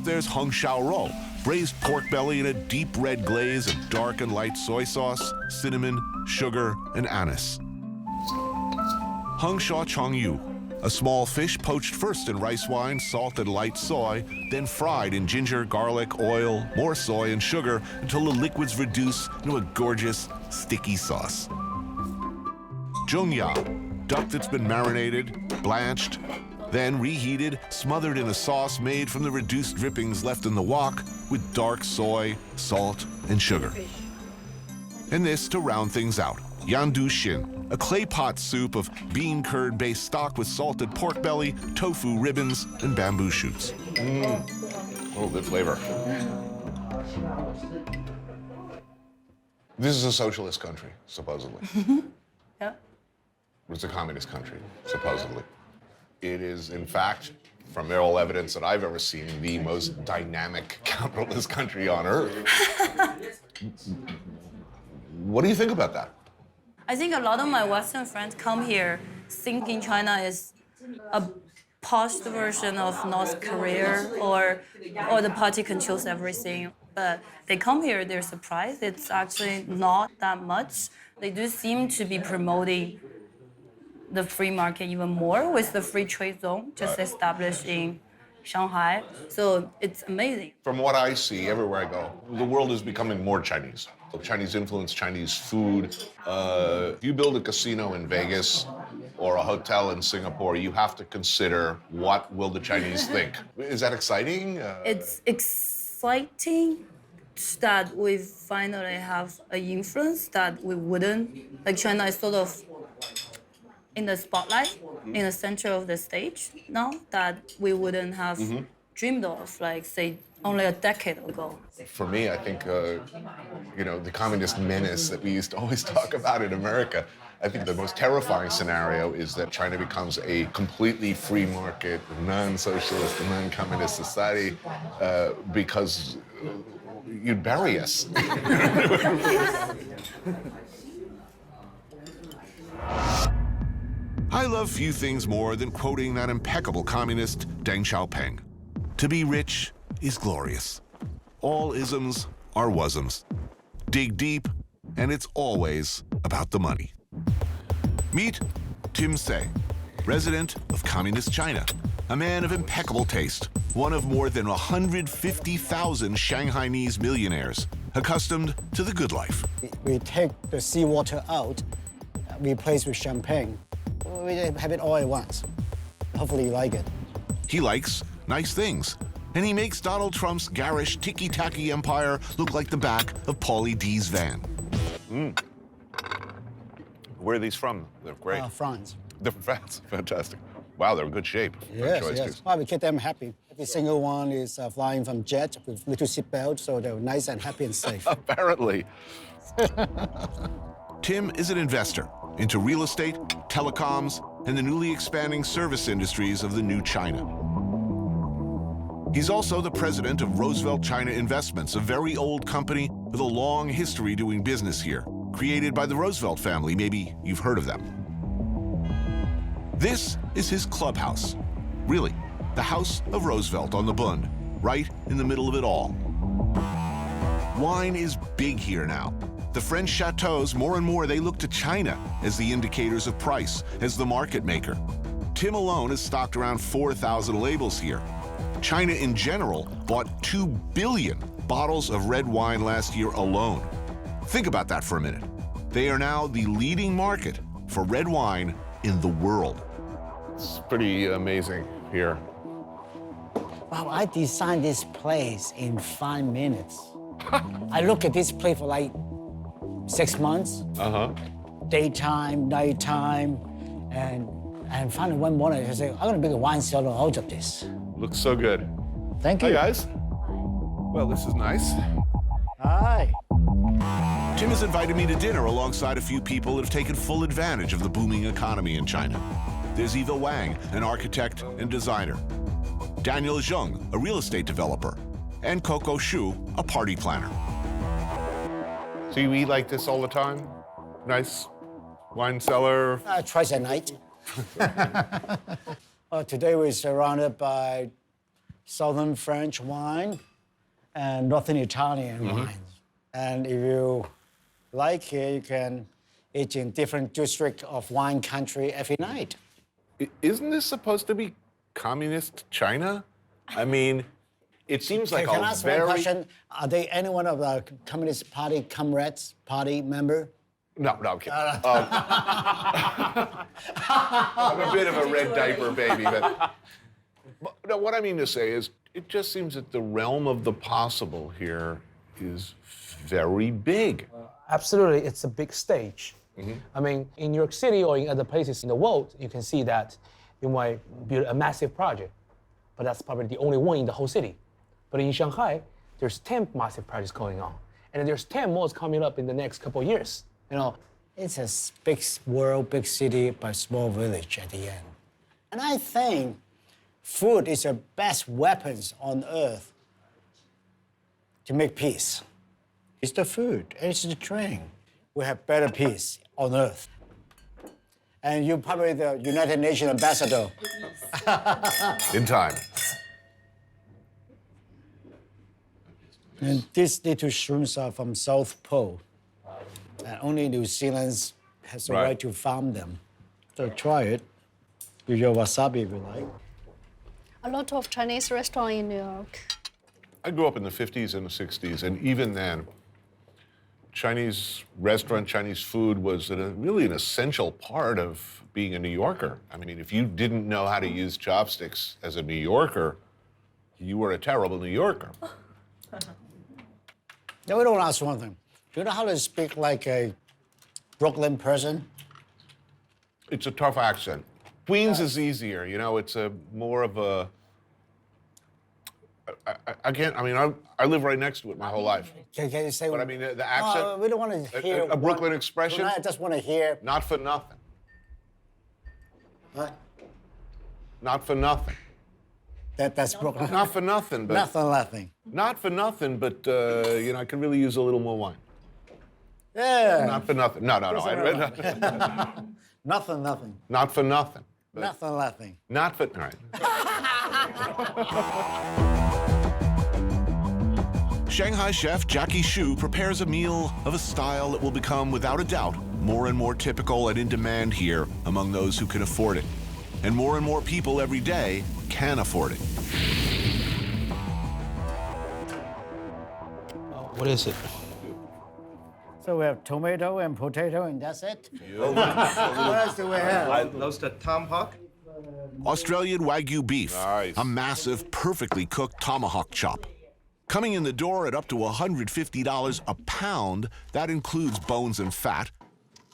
Speaker 1: There's Hung Shao Rou, braised pork belly in a deep red glaze of dark and light soy sauce, cinnamon, sugar, and anise. Hung Shao Chong Yu, a small fish poached first in rice wine, salt, and light soy, then fried in ginger, garlic, oil, more soy, and sugar until the liquids reduce into a gorgeous, sticky sauce. Zhong Ya, duck that's been marinated, blanched, then reheated, smothered in a sauce made from the reduced drippings left in the wok with dark soy, salt, and sugar. And this to round things out, Yandu Xin, a clay pot soup of bean curd-based stock with salted pork belly, tofu ribbons, and bamboo shoots.
Speaker 5: Oh, good flavor. This is a socialist country, supposedly.
Speaker 11: Yeah.
Speaker 5: It's a communist country, supposedly. It is, in fact, from all evidence that I've ever seen, the most dynamic capitalist country on earth. What do you think about that?
Speaker 11: I think a lot of my Western friends come here thinking China is a posh version of North Korea or the party controls everything. But they come here, they're surprised. It's actually not that much. They do seem to be promoting the free market even more with the free trade zone just established in Shanghai. So it's amazing.
Speaker 5: From what I see everywhere I go, the world is becoming more Chinese. Chinese influence, Chinese food. If you build a casino in Vegas or a hotel in Singapore, you have to consider what will the Chinese think. Is that exciting?
Speaker 11: It's exciting that we finally have an influence that we wouldn't. Like China is sort of in the spotlight, in the center of the stage now, that we wouldn't have dreamed of, like, say, only a decade ago.
Speaker 1: For me, I think, the communist menace that we used to always talk about in America, I think the most terrifying scenario is that China becomes a completely free market, non-socialist, non-communist society because you'd bury us. I love few things more than quoting that impeccable communist Deng Xiaoping. To be rich is glorious. All isms are wasms. Dig deep, and it's always about the money. Meet Tim Say, resident of Communist China, a man of impeccable taste, one of more than 150,000 Shanghainese millionaires, accustomed to the good life.
Speaker 12: We take the seawater out, replace with champagne. We have it all at once. Hopefully you like it.
Speaker 1: He likes nice things, and he makes Donald Trump's garish ticky-tacky empire look like the back of Paulie D's van. Where are these from? They're great.
Speaker 12: France.
Speaker 1: They're from France. Fantastic. Wow, they're in good shape. Good choice,
Speaker 12: Yes.
Speaker 1: too.
Speaker 12: Well, we keep them happy. Every single one is flying from jet with little seatbelt, so they're nice and happy and safe.
Speaker 1: Apparently. Tim is an investor into real estate, telecoms, and the newly expanding service industries of the new China. He's also the president of Roosevelt China Investments, a very old company with a long history doing business here, created by the Roosevelt family. Maybe you've heard of them. This is his clubhouse. Really, the House of Roosevelt on the Bund, right in the middle of it all. Wine is big here now. The French chateaus, more and more, they look to China as the indicators of price, as the market maker. Tim alone has stocked around 4,000 labels here. China in general bought 2 billion bottles of red wine last year alone. Think about that for a minute. They are now the leading market for red wine in the world. It's pretty amazing here.
Speaker 12: Wow, I designed this place in 5 minutes. I look at this place for like 6 months. Daytime, nighttime, and finally one morning I say, I'm gonna make a wine cellar out of this.
Speaker 1: Looks so good.
Speaker 12: Thank you.
Speaker 1: Hi, guys. Well, this is nice.
Speaker 12: Hi.
Speaker 1: Tim has invited me to dinner alongside a few people that have taken full advantage of the booming economy in China. There's Eva Wang, an architect and designer. Daniel Zheng, a real estate developer. And Coco Shu, a party planner. So you eat like this all the time? Nice wine cellar?
Speaker 12: Twice a night. Today we're surrounded by Southern French wine and Northern Italian wines. And if you like it, you can eat in different districts of wine country every night.
Speaker 1: Isn't this supposed to be communist China? I mean, it seems like
Speaker 12: Can I
Speaker 1: a
Speaker 12: ask one question? Are they any one of the Communist Party comrades, party member?
Speaker 1: No, I'm kidding. I'm a bit of a red diaper baby, but no, what I mean to say is, it just seems that the realm of the possible here is very big.
Speaker 13: Absolutely, it's a big stage. I mean, in New York City or in other places in the world, you can see that you might build a massive project, but that's probably the only one in the whole city. But in Shanghai, there's 10 massive projects going on, and there's 10 more coming up in the next couple of years. You know,
Speaker 12: it's a big world, big city, but small village at the end. And I think food is the best weapons on earth to make peace. It's the food, it's the drink. We have better peace on earth. And you're probably the United Nations ambassador.
Speaker 1: In time.
Speaker 12: And these little shrooms are from South Pole. And only New Zealand has the right to farm them. So try it. With your wasabi if you like.
Speaker 14: A lot of Chinese restaurants in New York.
Speaker 1: I grew up in the 50s and the 60s, and even then, Chinese restaurant, Chinese food was really an essential part of being a New Yorker. I mean, if you didn't know how to use chopsticks as a New Yorker, you were a terrible New Yorker.
Speaker 12: Now, we don't ask one thing. Do you know how to speak like a Brooklyn person?
Speaker 1: It's a tough accent. Queens is easier, you know, it's a more of a I can't. I mean, I live right next to it my whole life.
Speaker 12: Can you say?
Speaker 1: But I mean, the accent.
Speaker 12: No, we don't want to hear
Speaker 1: a Brooklyn expression.
Speaker 12: Tonight I just want to hear.
Speaker 1: Not for nothing.
Speaker 12: What?
Speaker 1: Not for nothing.
Speaker 12: That's Brooklyn.
Speaker 1: Not for nothing, but
Speaker 12: Nothing.
Speaker 1: Not for nothing, but you know, I could really use a little more wine.
Speaker 12: Yeah.
Speaker 1: Not for nothing. No.
Speaker 12: Nothing.
Speaker 1: Not for nothing.
Speaker 12: Nothing.
Speaker 1: Not for. All right.
Speaker 15: Shanghai chef Jackie Shu prepares a meal of a style that will become, without a doubt, more and more typical and in demand here among those who can afford it. And more people every day can afford it.
Speaker 13: What is it?
Speaker 12: So we have tomato and potato, and that's it. What else do we have?
Speaker 15: Roasted tomahawk. Australian Wagyu beef, a massive, perfectly cooked tomahawk chop. Coming in the door at up to $150 a pound, that includes bones and fat.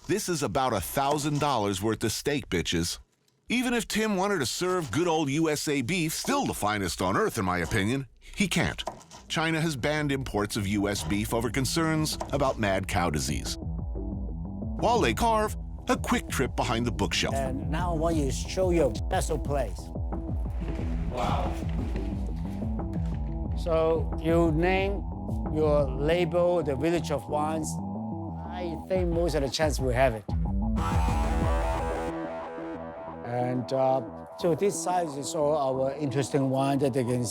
Speaker 15: This is about $1,000 worth of steak, bitches. Even if Tim wanted to serve good old USA beef, still the finest on earth in my opinion, he can't. China has banned imports of US beef over concerns about mad cow disease. While they carve, a quick trip behind the bookshelf.
Speaker 12: And now I want you to show your special place.
Speaker 15: Wow.
Speaker 12: So you name your label, the Village of Wines. I think most of the chance we have it. And so this size is all our interesting wine that they can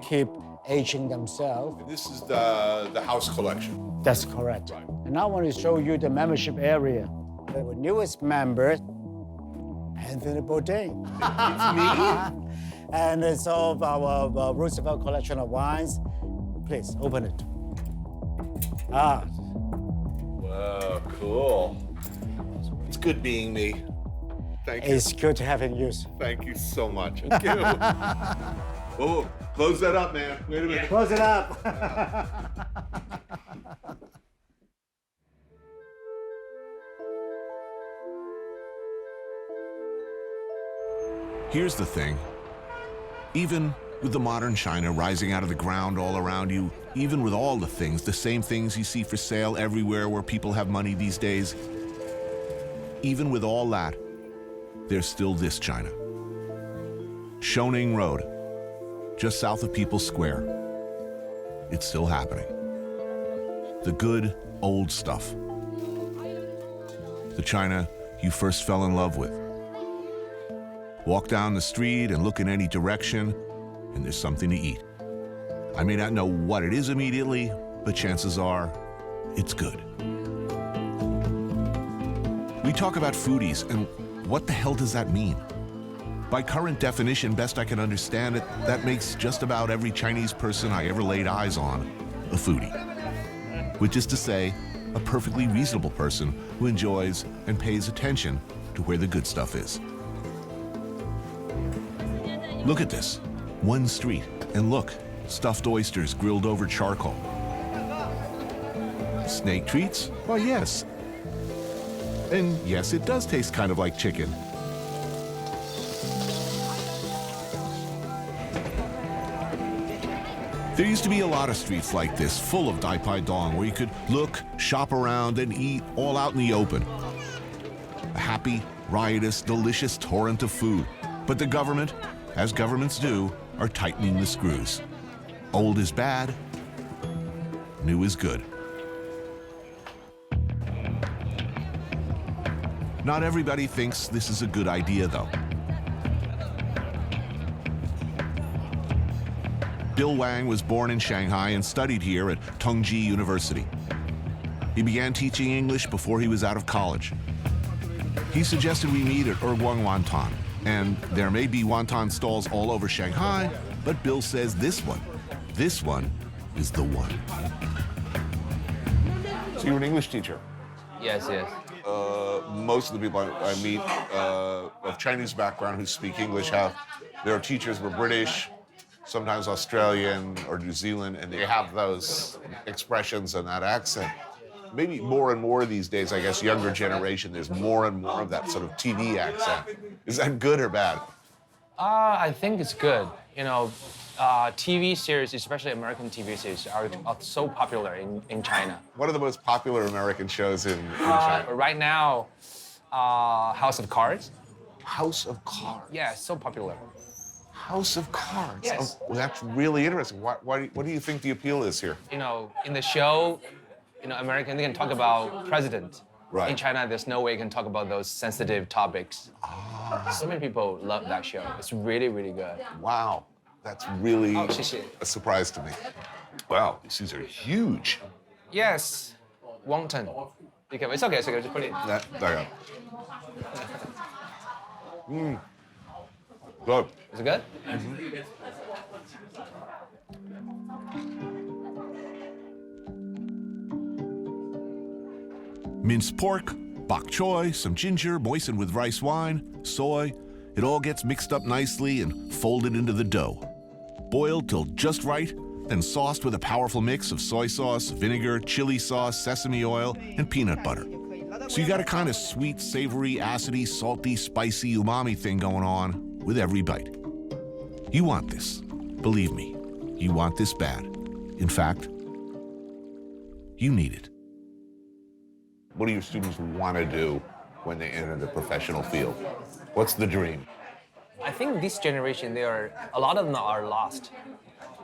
Speaker 12: keep aging themselves.
Speaker 1: This is the house collection.
Speaker 12: That's correct. Right. And I want to show you the membership area. Our newest member, Anthony Bourdain.
Speaker 1: It's me?
Speaker 12: And it's all of our Roosevelt collection of wines. Please, open it. Ah.
Speaker 1: Wow, cool. It's good being me. Thank you.
Speaker 12: It's good having you.
Speaker 1: Thank you so much. Thank you. Oh, close that up, man. Wait a minute.
Speaker 12: Close it up.
Speaker 15: Here's the thing. Even with the modern China rising out of the ground all around you, even with all the things, the same things you see for sale everywhere where people have money these days, even with all that, there's still this China. Shoning Road, just south of People's Square. It's still happening. The good, old stuff. The China you first fell in love with. Walk down the street and look in any direction, and there's something to eat. I may not know what it is immediately, but chances are, it's good. We talk about foodies, and what the hell does that mean? By current definition, best I can understand it, that makes just about every Chinese person I ever laid eyes on a foodie. Which is to say, a perfectly reasonable person who enjoys and pays attention to where the good stuff is. Look at this, one street, and look, stuffed oysters grilled over charcoal. Snake treats? Why, yes. And yes, it does taste kind of like chicken. There used to be a lot of streets like this, full of Dai Pai Dong, where you could look, shop around, and eat all out in the open. A happy, riotous, delicious torrent of food. But the government, as governments do, are tightening the screws. Old is bad, new is good. Not everybody thinks this is a good idea, though. Bill Wang was born in Shanghai and studied here at Tongji University. He began teaching English before he was out of college. He suggested we meet at Erguang Wonton, and there may be wonton stalls all over Shanghai, but Bill says this one is the one.
Speaker 1: So you're an English teacher?
Speaker 16: Yes.
Speaker 1: Most of the people I meet of Chinese background who speak English their teachers were British, sometimes Australian or New Zealand, and they have those expressions and that accent. Maybe more and more these days, I guess, younger generation, there's more and more of that sort of TV accent. Is that good or bad?
Speaker 16: I think it's good. You know,
Speaker 6: TV series, especially American TV series, are so popular in China.
Speaker 1: What are the most popular American shows in China?
Speaker 6: Right now, House of Cards.
Speaker 1: House of Cards?
Speaker 6: Yeah, so popular.
Speaker 1: House of Cards?
Speaker 6: Yes.
Speaker 1: Oh, well, that's really interesting. What do you think the appeal is here?
Speaker 6: You know, in the show, American, they can talk about president.
Speaker 1: Right.
Speaker 6: In China, there's no way you can talk about those sensitive topics. So many people love that show. It's really, really good.
Speaker 1: Wow. That's really
Speaker 6: a
Speaker 1: surprise to me. Wow, these are huge.
Speaker 6: Yes, wonton. It's okay, just put it in.
Speaker 1: There you go. Good.
Speaker 6: Is it good?
Speaker 15: Minced pork, bok choy, some ginger moistened with rice wine, soy. It all gets mixed up nicely and folded into the dough. Boiled till just right, then sauced with a powerful mix of soy sauce, vinegar, chili sauce, sesame oil, and peanut butter. So you got a kind of sweet, savory, acidy, salty, spicy, umami thing going on with every bite. You want this. Believe me, you want this bad. In fact, you need it.
Speaker 1: What do your students want to do when they enter the professional field? What's the dream?
Speaker 6: I think this generation, a lot of them are lost.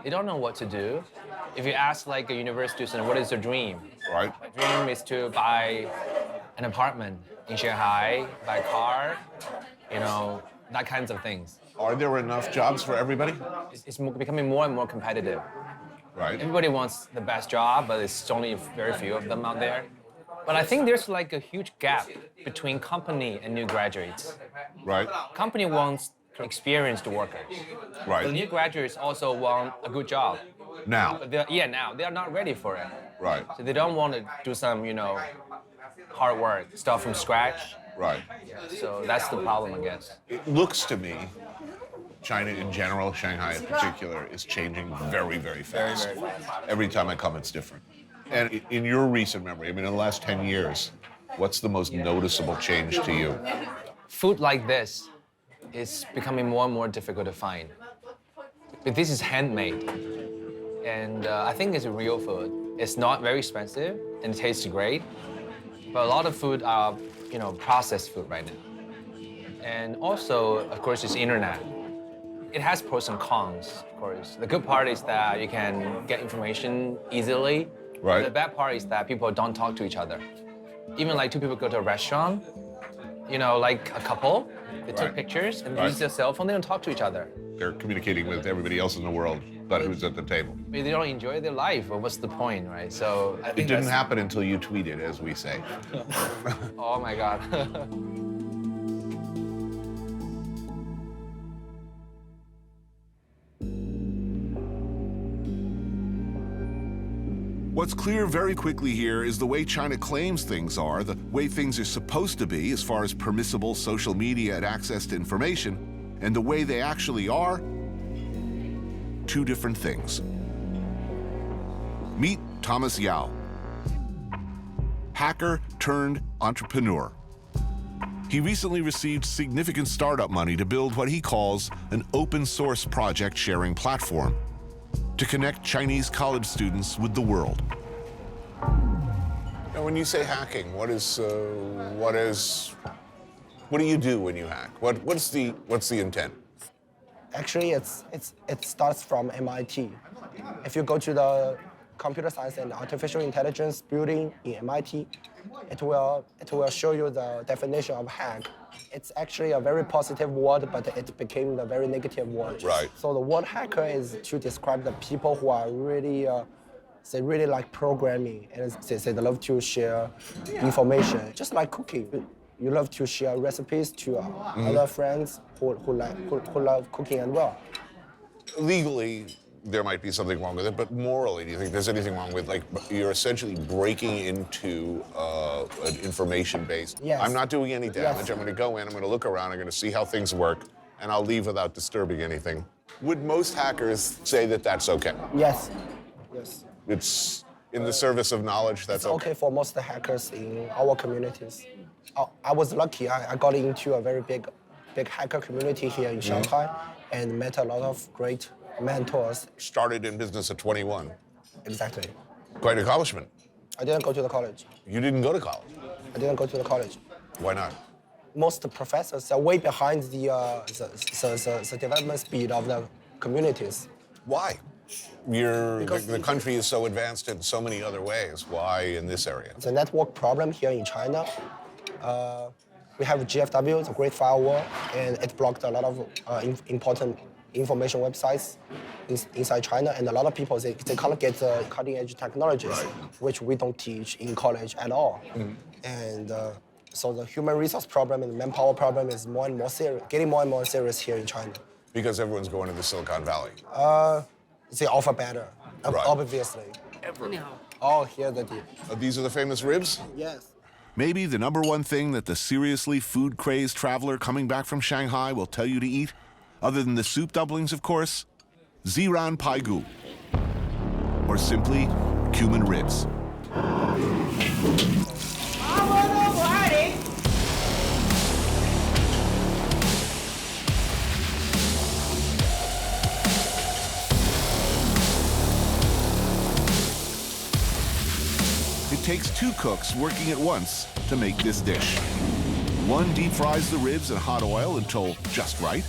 Speaker 6: They don't know what to do. If you ask like a university student, what is your dream?
Speaker 1: Right.
Speaker 6: My dream is to buy an apartment in Shanghai, buy a car, that kinds of things.
Speaker 1: Are there enough jobs for everybody?
Speaker 6: It's becoming more and more competitive.
Speaker 1: Right.
Speaker 6: Everybody wants the best job, but it's only very few of them out there. But I think there's like a huge gap between company and new graduates.
Speaker 1: Right.
Speaker 6: Company wants experienced workers.
Speaker 1: Right.
Speaker 6: The new graduates also want a good job.
Speaker 1: Now.
Speaker 6: But now. They are not ready for it.
Speaker 1: Right.
Speaker 6: So they don't want to do some, hard work, start from scratch.
Speaker 1: Right.
Speaker 6: So that's the problem, I guess.
Speaker 1: It looks to me, China in general, Shanghai in particular, is changing very, very fast.
Speaker 6: Very, very fast.
Speaker 1: Every time I come, it's different. And in your recent memory, in the last 10 years, what's the most noticeable change to you?
Speaker 6: Food like this is becoming more and more difficult to find. But this is handmade. And I think it's real food. It's not very expensive and it tastes great. But a lot of food are, processed food right now. And also, of course, it's internet. It has pros and cons, of course. The good part is that you can get information easily.
Speaker 1: Right.
Speaker 6: The bad part is that people don't talk to each other. Even like two people go to a restaurant, like a couple, they take pictures and use their cell phone, they don't talk to each other.
Speaker 1: They're communicating with everybody else in the world, but who's at the table.
Speaker 6: Maybe they don't enjoy their life, or what's the point, right? So I think
Speaker 1: it didn't happen until you tweeted, as we say.
Speaker 6: Oh my God.
Speaker 15: What's clear very quickly here is the way China claims things are, the way things are supposed to be as far as permissible social media and access to information, and the way they actually are, two different things. Meet Thomas Yao, hacker turned entrepreneur. He recently received significant startup money to build what he calls an open source project sharing platform to connect Chinese college students with the world.
Speaker 1: Now, when you say hacking, what do you do when you hack? What's the intent?
Speaker 16: Actually, it starts from MIT. If you go to the computer science and artificial intelligence building in MIT, it will show you the definition of hack. It's actually a very positive word, but it became a very negative word.
Speaker 1: Right.
Speaker 16: So the word hacker is to describe the people who are really, they really like programming, and they love to share information, just like cooking. You love to share recipes to other friends who love cooking as well.
Speaker 1: Legally, there might be something wrong with it, but morally, do you think there's anything wrong with, you're essentially breaking into an information base?
Speaker 16: Yes.
Speaker 1: I'm not doing any damage.
Speaker 16: Yes.
Speaker 1: I'm going to go in, I'm going to look around, I'm going to see how things work, and I'll leave without disturbing anything. Would most hackers say that that's okay?
Speaker 16: Yes. Yes.
Speaker 1: It's in the service of knowledge, that's
Speaker 16: It's okay for most hackers in our communities. I was lucky. I got into a very big hacker community here in Shanghai and met a lot of great mentors.
Speaker 5: Started in business at 21.
Speaker 16: Exactly.
Speaker 5: Quite an accomplishment.
Speaker 16: I didn't go to the college.
Speaker 5: You didn't go to college?
Speaker 16: I didn't go to the college.
Speaker 5: Why not?
Speaker 16: Most professors are way behind the development speed of the communities.
Speaker 5: Why? The country is so advanced in so many other ways. Why in this area?
Speaker 16: The network problem here in China. We have GFW, the Great Firewall, and it blocked a lot of important information websites inside China, and a lot of people, they can't get cutting-edge technologies, which we don't teach in college at all. And so the human resource problem and the manpower problem is more and more serious, getting more and more serious here in China.
Speaker 5: Because everyone's going to the Silicon Valley.
Speaker 16: They offer better, obviously. Oh, here's the deal.
Speaker 5: These are the famous ribs?
Speaker 16: Yes.
Speaker 15: Maybe the #1 thing that the seriously food-crazed traveler coming back from Shanghai will tell you to eat, other than the soup dumplings, of course, Ziran Paigu, or simply cumin ribs. It takes 2 cooks working at once to make this dish. One deep fries the ribs in hot oil until just right.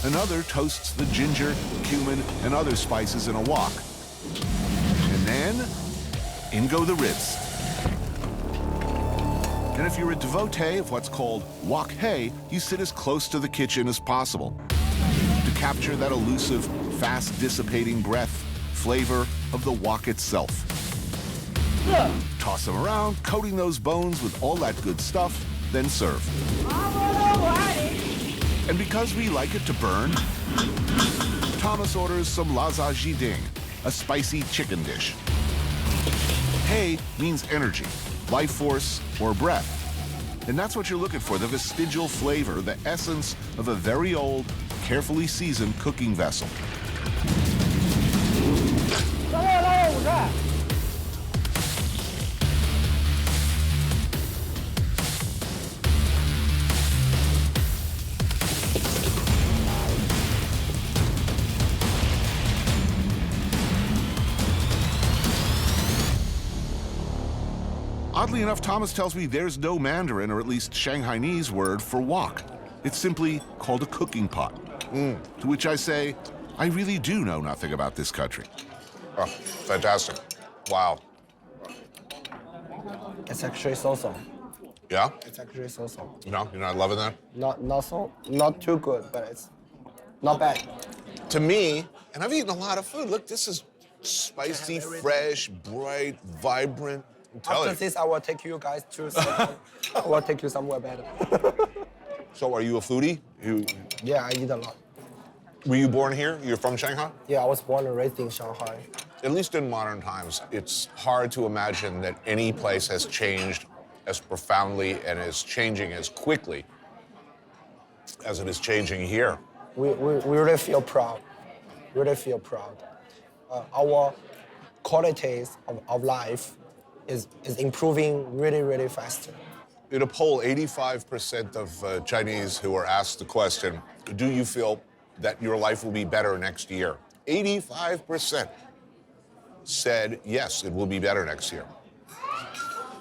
Speaker 15: Another toasts the ginger, cumin, and other spices in a wok. And then, in go the ribs. And if you're a devotee of what's called wok hei, you sit as close to the kitchen as possible to capture that elusive, fast-dissipating breath, flavor of the wok itself. Toss them around, coating those bones with all that good stuff, then serve. And because we like it to burn, Thomas orders some laza jiding, a spicy chicken dish. Hei means energy, life force, or breath. And that's what you're looking for, the vestigial flavor, the essence of a very old, carefully seasoned cooking vessel. Oddly enough, Thomas tells me there's no Mandarin, or at least Shanghainese, word for wok. It's simply called a cooking pot. To which I say, I really do know nothing about this country.
Speaker 5: Oh, fantastic. Wow.
Speaker 16: It's actually so-so.
Speaker 5: Yeah?
Speaker 16: It's actually so-so.
Speaker 5: No, you're not loving that?
Speaker 16: Not too good, but it's not bad.
Speaker 5: To me, and I've eaten a lot of food, look, this is spicy, fresh, bright, vibrant.
Speaker 16: After this, I will take you guys to I will take you somewhere better.
Speaker 5: So are you a foodie?
Speaker 16: Yeah, I eat a lot.
Speaker 5: Were you born here? You're from Shanghai?
Speaker 16: Yeah, I was born and raised in Shanghai.
Speaker 5: At least in modern times, it's hard to imagine that any place has changed as profoundly and is changing as quickly as it is changing here.
Speaker 16: We really feel proud. Really feel proud. Our qualities of life is improving really, really fast.
Speaker 5: In a poll, 85% of Chinese who were asked the question, do you feel that your life will be better next year? 85% said, yes, it will be better next year.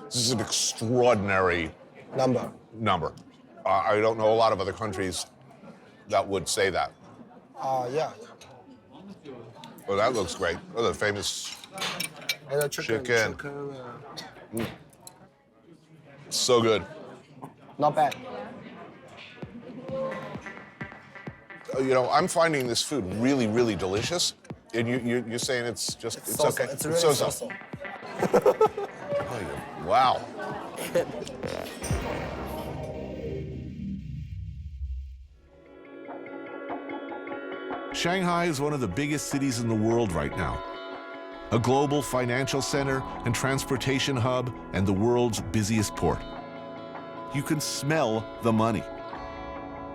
Speaker 5: This is an extraordinary
Speaker 16: number.
Speaker 5: I don't know a lot of other countries that would say that.
Speaker 16: Yeah.
Speaker 5: Well, that looks great. Oh, the famous chicken. So good.
Speaker 16: Not bad.
Speaker 5: You know, I'm finding this food really, really delicious. And you're saying it's okay.
Speaker 16: It's really so-so.
Speaker 5: Wow.
Speaker 15: Shanghai is one of the biggest cities in the world right now. A global financial center and transportation hub and the world's busiest port. You can smell the money.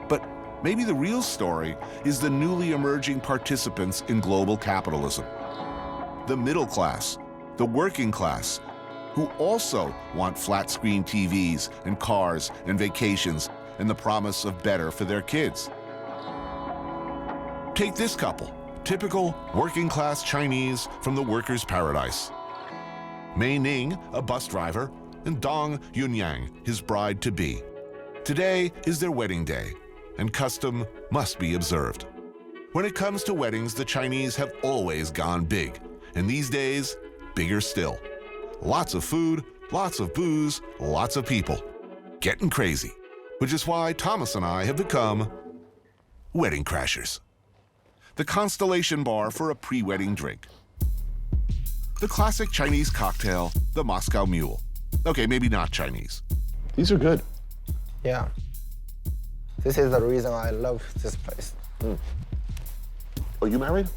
Speaker 15: But maybe the real story is the newly emerging participants in global capitalism. The middle class, the working class, who also want flat-screen TVs and cars and vacations and the promise of better for their kids. Take this couple, Typical working-class Chinese from the workers' paradise. Mei Ning, a bus driver, and Dong Yunyang, his bride-to-be. Today is their wedding day, and custom must be observed. When it comes to weddings, the Chinese have always gone big, and these days, bigger still. Lots of food, lots of booze, lots of people. Getting crazy, which is why Thomas and I have become wedding crashers. The Constellation Bar for a pre-wedding drink. The classic Chinese cocktail, the Moscow Mule. Okay, maybe not Chinese.
Speaker 2: These are good.
Speaker 16: Yeah. This is the reason I love this place.
Speaker 5: Are you married?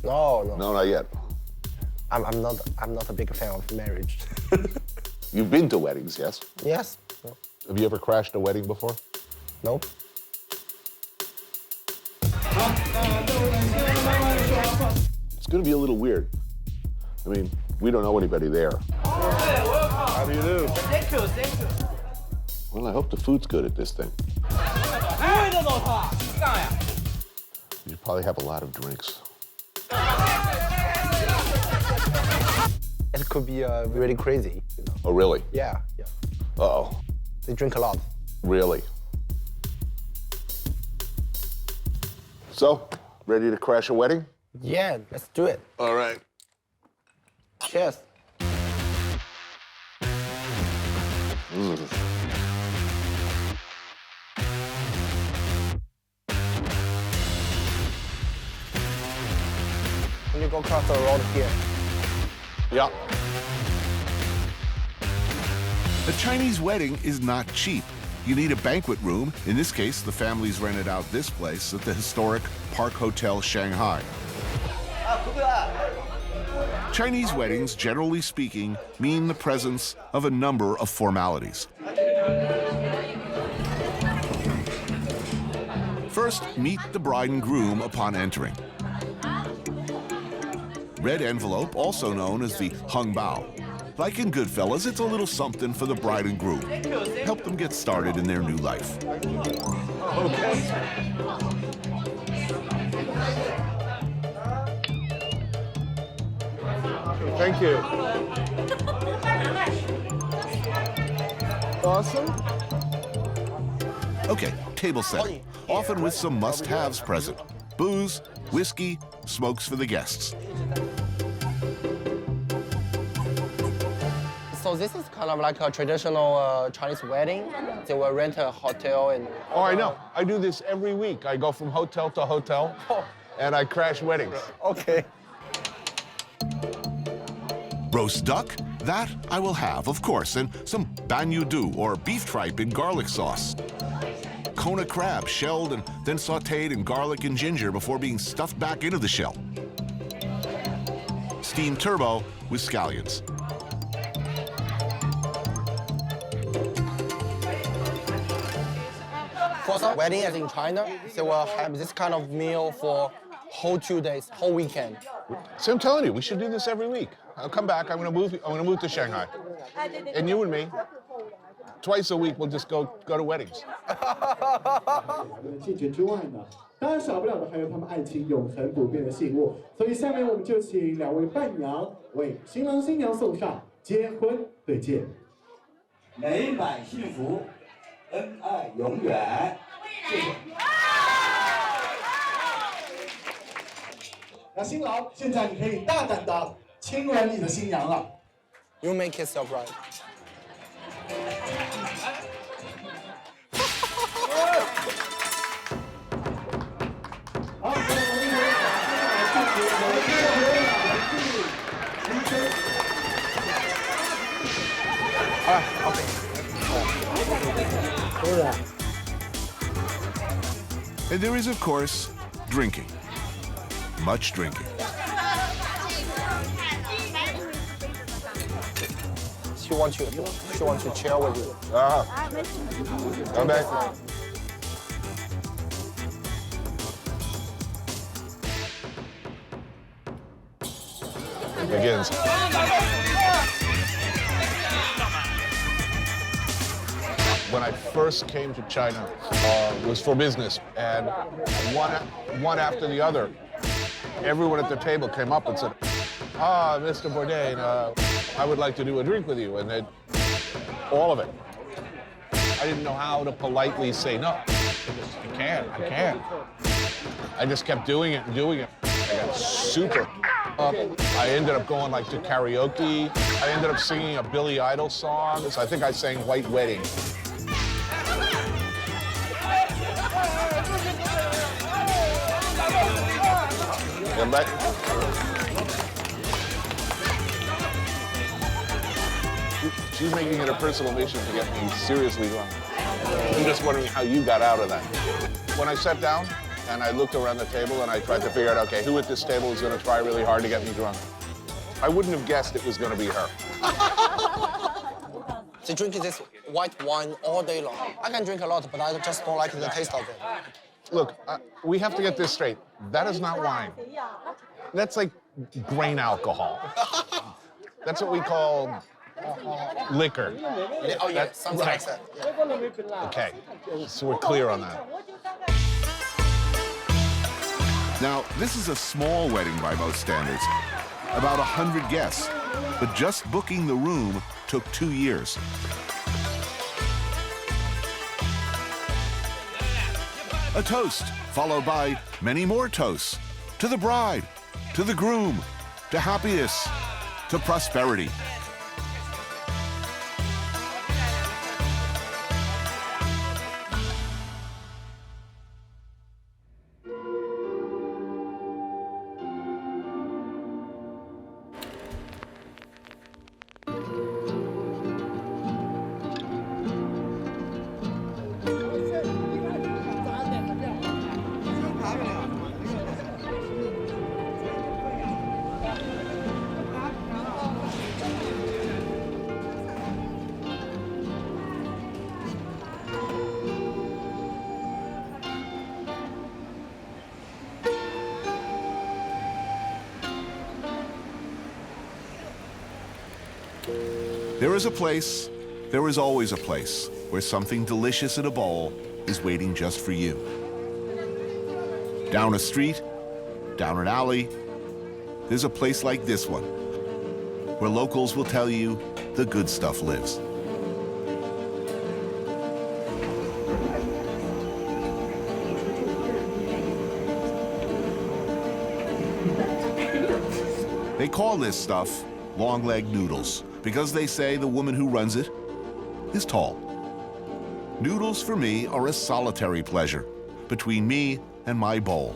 Speaker 16: No, no.
Speaker 5: No, not yet.
Speaker 16: I'm not a big fan of marriage.
Speaker 5: You've been to weddings, yes?
Speaker 16: Yes.
Speaker 5: Have you ever crashed a wedding before?
Speaker 16: Nope.
Speaker 5: It's gonna be a little weird. I mean, we don't know anybody there. How do you do? Well, I hope the food's good at this thing. You probably have a lot of drinks.
Speaker 16: It could be really crazy. You know?
Speaker 5: Oh, really?
Speaker 16: Yeah, yeah.
Speaker 5: Uh-oh.
Speaker 16: They drink a lot.
Speaker 5: Really? So, ready to crash a wedding?
Speaker 16: Yeah, let's do it.
Speaker 5: All right.
Speaker 16: Cheers. When you go across the road here.
Speaker 5: Yeah.
Speaker 15: A Chinese wedding is not cheap. You need a banquet room. In this case, the families rented out this place at the historic Park Hotel Shanghai. Chinese weddings, generally speaking, mean the presence of a number of formalities. First, meet the bride and groom upon entering. Red envelope, also known as the hung bao. Like in Goodfellas, it's a little something for the bride and groom. Help them get started in their new life.
Speaker 5: Thank you. Awesome.
Speaker 15: Okay, table setting, often with some must-haves present. Booze, whiskey, smokes for the guests.
Speaker 16: So this is kind of like a traditional Chinese wedding. They will rent a hotel and...
Speaker 5: Oh, I know. I do this every week. I go from hotel to hotel, and I crash weddings.
Speaker 16: Okay.
Speaker 15: Roast duck? That I will have, of course, and some banyu du, or beef tripe in garlic sauce. Kona crab, shelled and then sautéed in garlic and ginger before being stuffed back into the shell. Steamed turbo with scallions.
Speaker 16: For some wedding as in China, they will have this kind of meal for whole 2 days, whole weekend.
Speaker 5: So I'm telling you, we should do this every week. I'll come back. I'm gonna move to Shanghai, and you and me, twice a week, we'll just go to weddings.
Speaker 17: 禁止之外呢，当然少不了的还有他们爱情永恒不变的信物。所以下面我们就请2位伴娘为新郎新娘送上结婚对戒。
Speaker 18: 美满幸福，恩爱永远。谢谢。
Speaker 17: 那新郎，现在你可以大胆的亲吻你的新娘了。
Speaker 16: You may kiss your bride.
Speaker 15: And there is, of course, drinking. Much drinking.
Speaker 16: She wants to chill with you.
Speaker 5: Come back. It begins. When I first came to China, was for business, and one after the other, everyone at the table came up and said, "Ah, Mr. Bourdain, I would like to do a drink with you," and they, all of it. I didn't know how to politely say no. I can't. I just kept doing it and doing it. I got super up. I ended up going like to karaoke. I ended up singing a Billy Idol song. So I think I sang White Wedding. She's making it a personal mission to get me seriously drunk. I'm just wondering how you got out of that. When I sat down and I looked around the table and I tried to figure out, okay, who at this table is going to try really hard to get me drunk? I wouldn't have guessed it was going to be her.
Speaker 16: She drinks this white wine all day long. I can drink a lot, but I just don't like the taste of it.
Speaker 5: Look, we have to get this straight. That is not wine. That's like grain alcohol. That's what we call liquor.
Speaker 16: Oh, yeah, something like that. Yeah.
Speaker 5: Okay, so we're clear on that.
Speaker 15: Now, this is a small wedding by most standards, about 100 guests, but just booking the room took 2 years. A toast, followed by many more toasts, to the bride, to the groom, to happiness, to prosperity. There is a place, there is always a place, where something delicious in a bowl is waiting just for you. Down a street, down an alley, there's a place like this one, where locals will tell you the good stuff lives. They call this stuff long leg noodles, because they say the woman who runs it is tall. Noodles for me are a solitary pleasure between me and my bowl.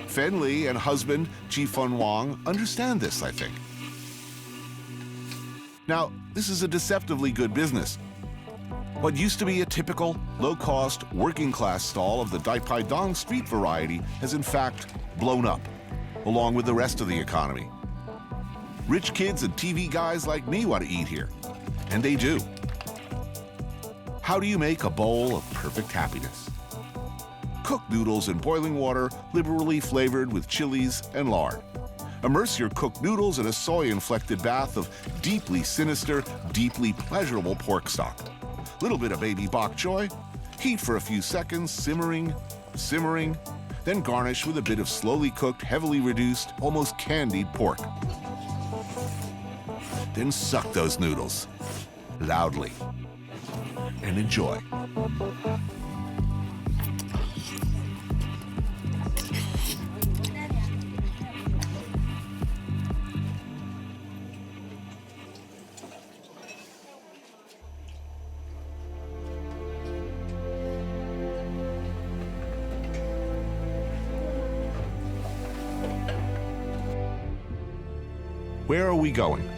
Speaker 15: Fen Li and husband Chi Fun Wang understand this, I think. Now, this is a deceptively good business. What used to be a typical, low-cost, working-class stall of the Dai Pai Dong street variety has in fact blown up, along with the rest of the economy. Rich kids and TV guys like me want to eat here, and they do. How do you make a bowl of perfect happiness? Cook noodles in boiling water, liberally flavored with chilies and lard. Immerse your cooked noodles in a soy-inflected bath of deeply sinister, deeply pleasurable pork stock. Little bit of baby bok choy, heat for a few seconds, simmering, then garnish with a bit of slowly cooked, heavily reduced, almost candied pork. Then suck those noodles loudly and enjoy. Where are we going?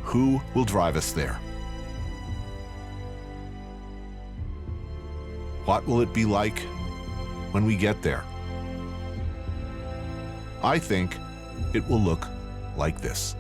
Speaker 15: Who will drive us there? What will it be like when we get there? I think it will look like this.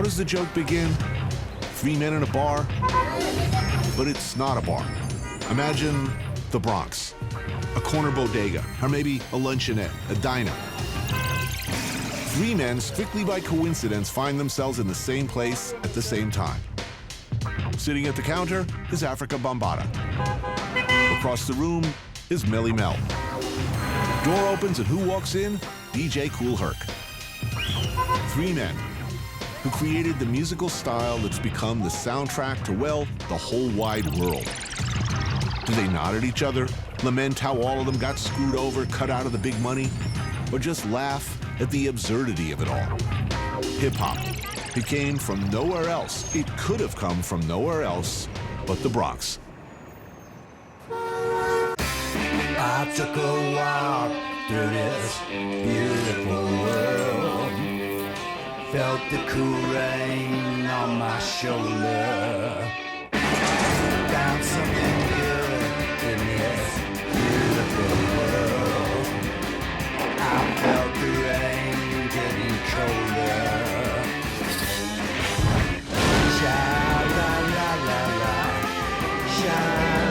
Speaker 15: does the joke begin? Three men in a bar? But it's not a bar. Imagine the Bronx, a corner bodega, or maybe a luncheonette, a diner. Three men, strictly by coincidence, find themselves in the same place at the same time. Sitting at the counter is Africa Bambaataa. Across the room is Melly Mel. Door opens and who walks in? DJ Kool Herc. Three men who created the musical style that's become the soundtrack to, well, the whole wide world. Do they nod at each other, lament how all of them got screwed over, cut out of the big money, or just laugh at the absurdity of it all? Hip-hop. It came from nowhere else. It could have come from nowhere else but the Bronx.
Speaker 7: I took a walk through this beautiful world. Felt the cool rain on my shoulder. Found something good in this beautiful world. I felt the rain getting colder. Sha la la la la, sha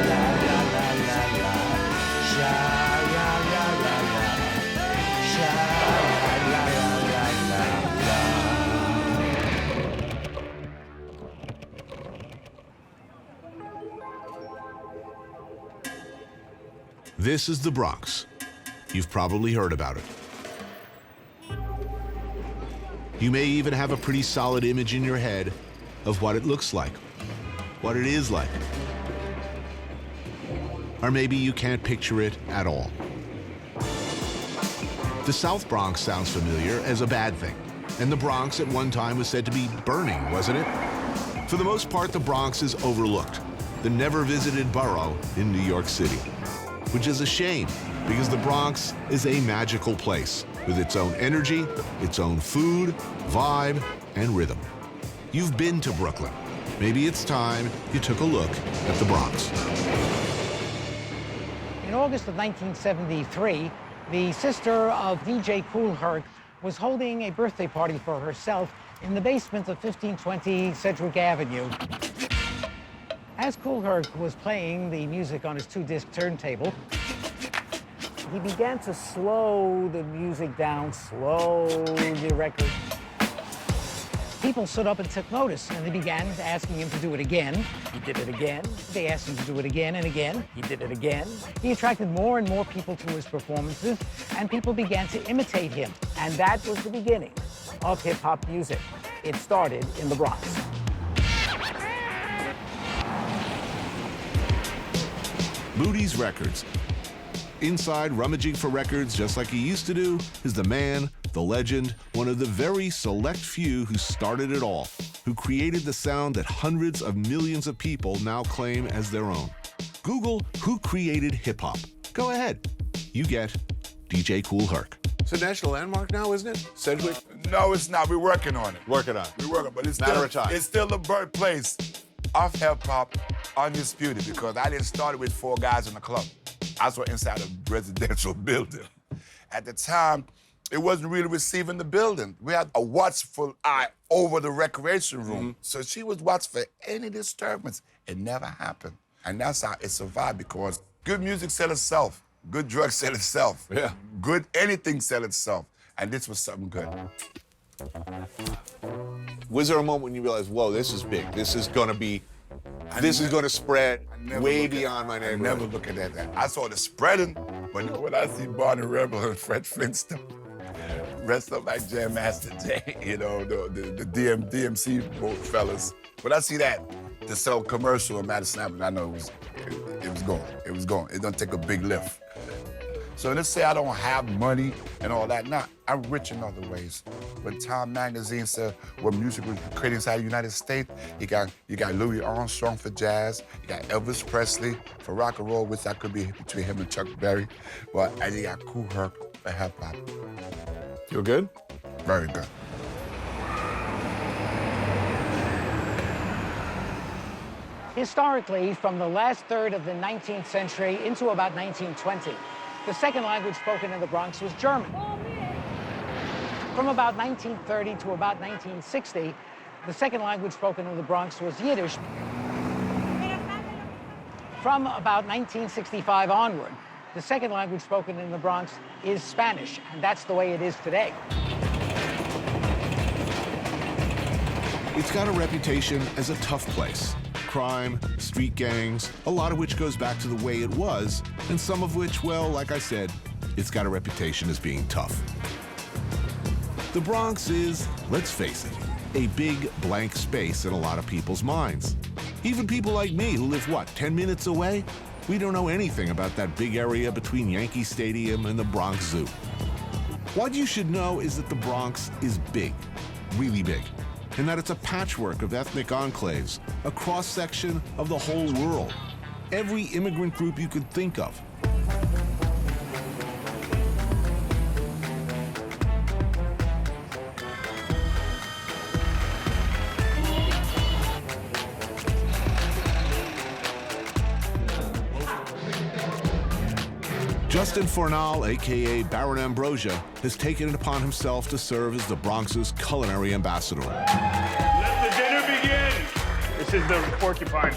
Speaker 7: la la la la la, sha la la la la, sha la la la la.
Speaker 15: This is the Bronx. You've probably heard about it. You may even have a pretty solid image in your head of what it looks like, what it is like. Or maybe you can't picture it at all. The South Bronx sounds familiar as a bad thing, and the Bronx at one time was said to be burning, wasn't it? For the most part, the Bronx is overlooked, the never-visited borough in New York City, which is a shame because the Bronx is a magical place with its own energy, its own food, vibe, and rhythm. You've been to Brooklyn. Maybe it's time you took a look at the Bronx.
Speaker 19: In August of 1973, the sister of DJ Kool Herc was holding a birthday party for herself in the basement of 1520 Sedgwick Avenue. As Kool Herc was playing the music on his 2-disc turntable, he began to slow the music down, slow the record. People stood up and took notice, and they began asking him to do it again. He did it again. They asked him to do it again and again. He did it again. He attracted more and more people to his performances, and people began to imitate him. And that was the beginning of hip-hop music. It started in the Bronx.
Speaker 15: Moody's Records. Inside, rummaging for records just like he used to do, is the man, the legend, one of the very select few who started it all, who created the sound that hundreds of millions of people now claim as their own. Google who created hip-hop. Go ahead. You get DJ Kool Herc.
Speaker 5: It's a national landmark now, isn't it? Sedgwick?
Speaker 20: No, it's not. We're working on it.
Speaker 5: Working on it.
Speaker 20: We're working, but it's
Speaker 5: Matter
Speaker 20: still,
Speaker 5: of time.
Speaker 20: it's still the birthplace of hip-hop, undisputed, because I didn't start it with 4 guys in a club. I was inside a residential building. At the time, it wasn't really receiving the building. We had a watchful eye over the recreation room. So she was watching for any disturbance. It never happened. And that's how it survived, because good music sells itself. Good drugs sell itself.
Speaker 5: Yeah.
Speaker 20: Good anything sell itself. And this was something good.
Speaker 5: Was there a moment when you realized, whoa, this is big. This is going to be, this is going to spread way beyond my neighborhood?
Speaker 20: I never look at that. I saw the spreading, but when I see Barney Rebel and Fred Flintstone, rest up like Jam Master Jay, you know, the DMC fellas. When I see that, to sell commercial in Madison Avenue, I know it was going. It was going. It don't take a big lift. So let's say I don't have money and all that. Nah, I'm rich in other ways. When Time magazine said what music was created inside the United States, you got Louis Armstrong for jazz, you got Elvis Presley for rock and roll, which I could be between him and Chuck Berry, and you got Kool Herc for hip hop.
Speaker 5: Feel good?
Speaker 20: Very good.
Speaker 19: Historically, from the last third of the 19th century into about 1920, the second language spoken in the Bronx was German. From about 1930 to about 1960, The second language spoken in the Bronx was Yiddish. From about 1965 onward, the second language spoken in the Bronx is Spanish, and that's the way it is today.
Speaker 15: It's got a reputation as a tough place. Crime, street gangs, a lot of which goes back to the way it was, and some of which, well, like I said, it's got a reputation as being tough. The Bronx is, let's face it, a big blank space in a lot of people's minds. Even people like me who live, what, 10 minutes away? We don't know anything about that big area between Yankee Stadium and the Bronx Zoo. What you should know is that the Bronx is big, really big, and that it's a patchwork of ethnic enclaves, a cross-section of the whole world. Every immigrant group you could think of. Justin Fornal, a.k.a. Baron Ambrosia, has taken it upon himself to serve as the Bronx's culinary ambassador.
Speaker 4: Let the dinner begin! This is the porcupine.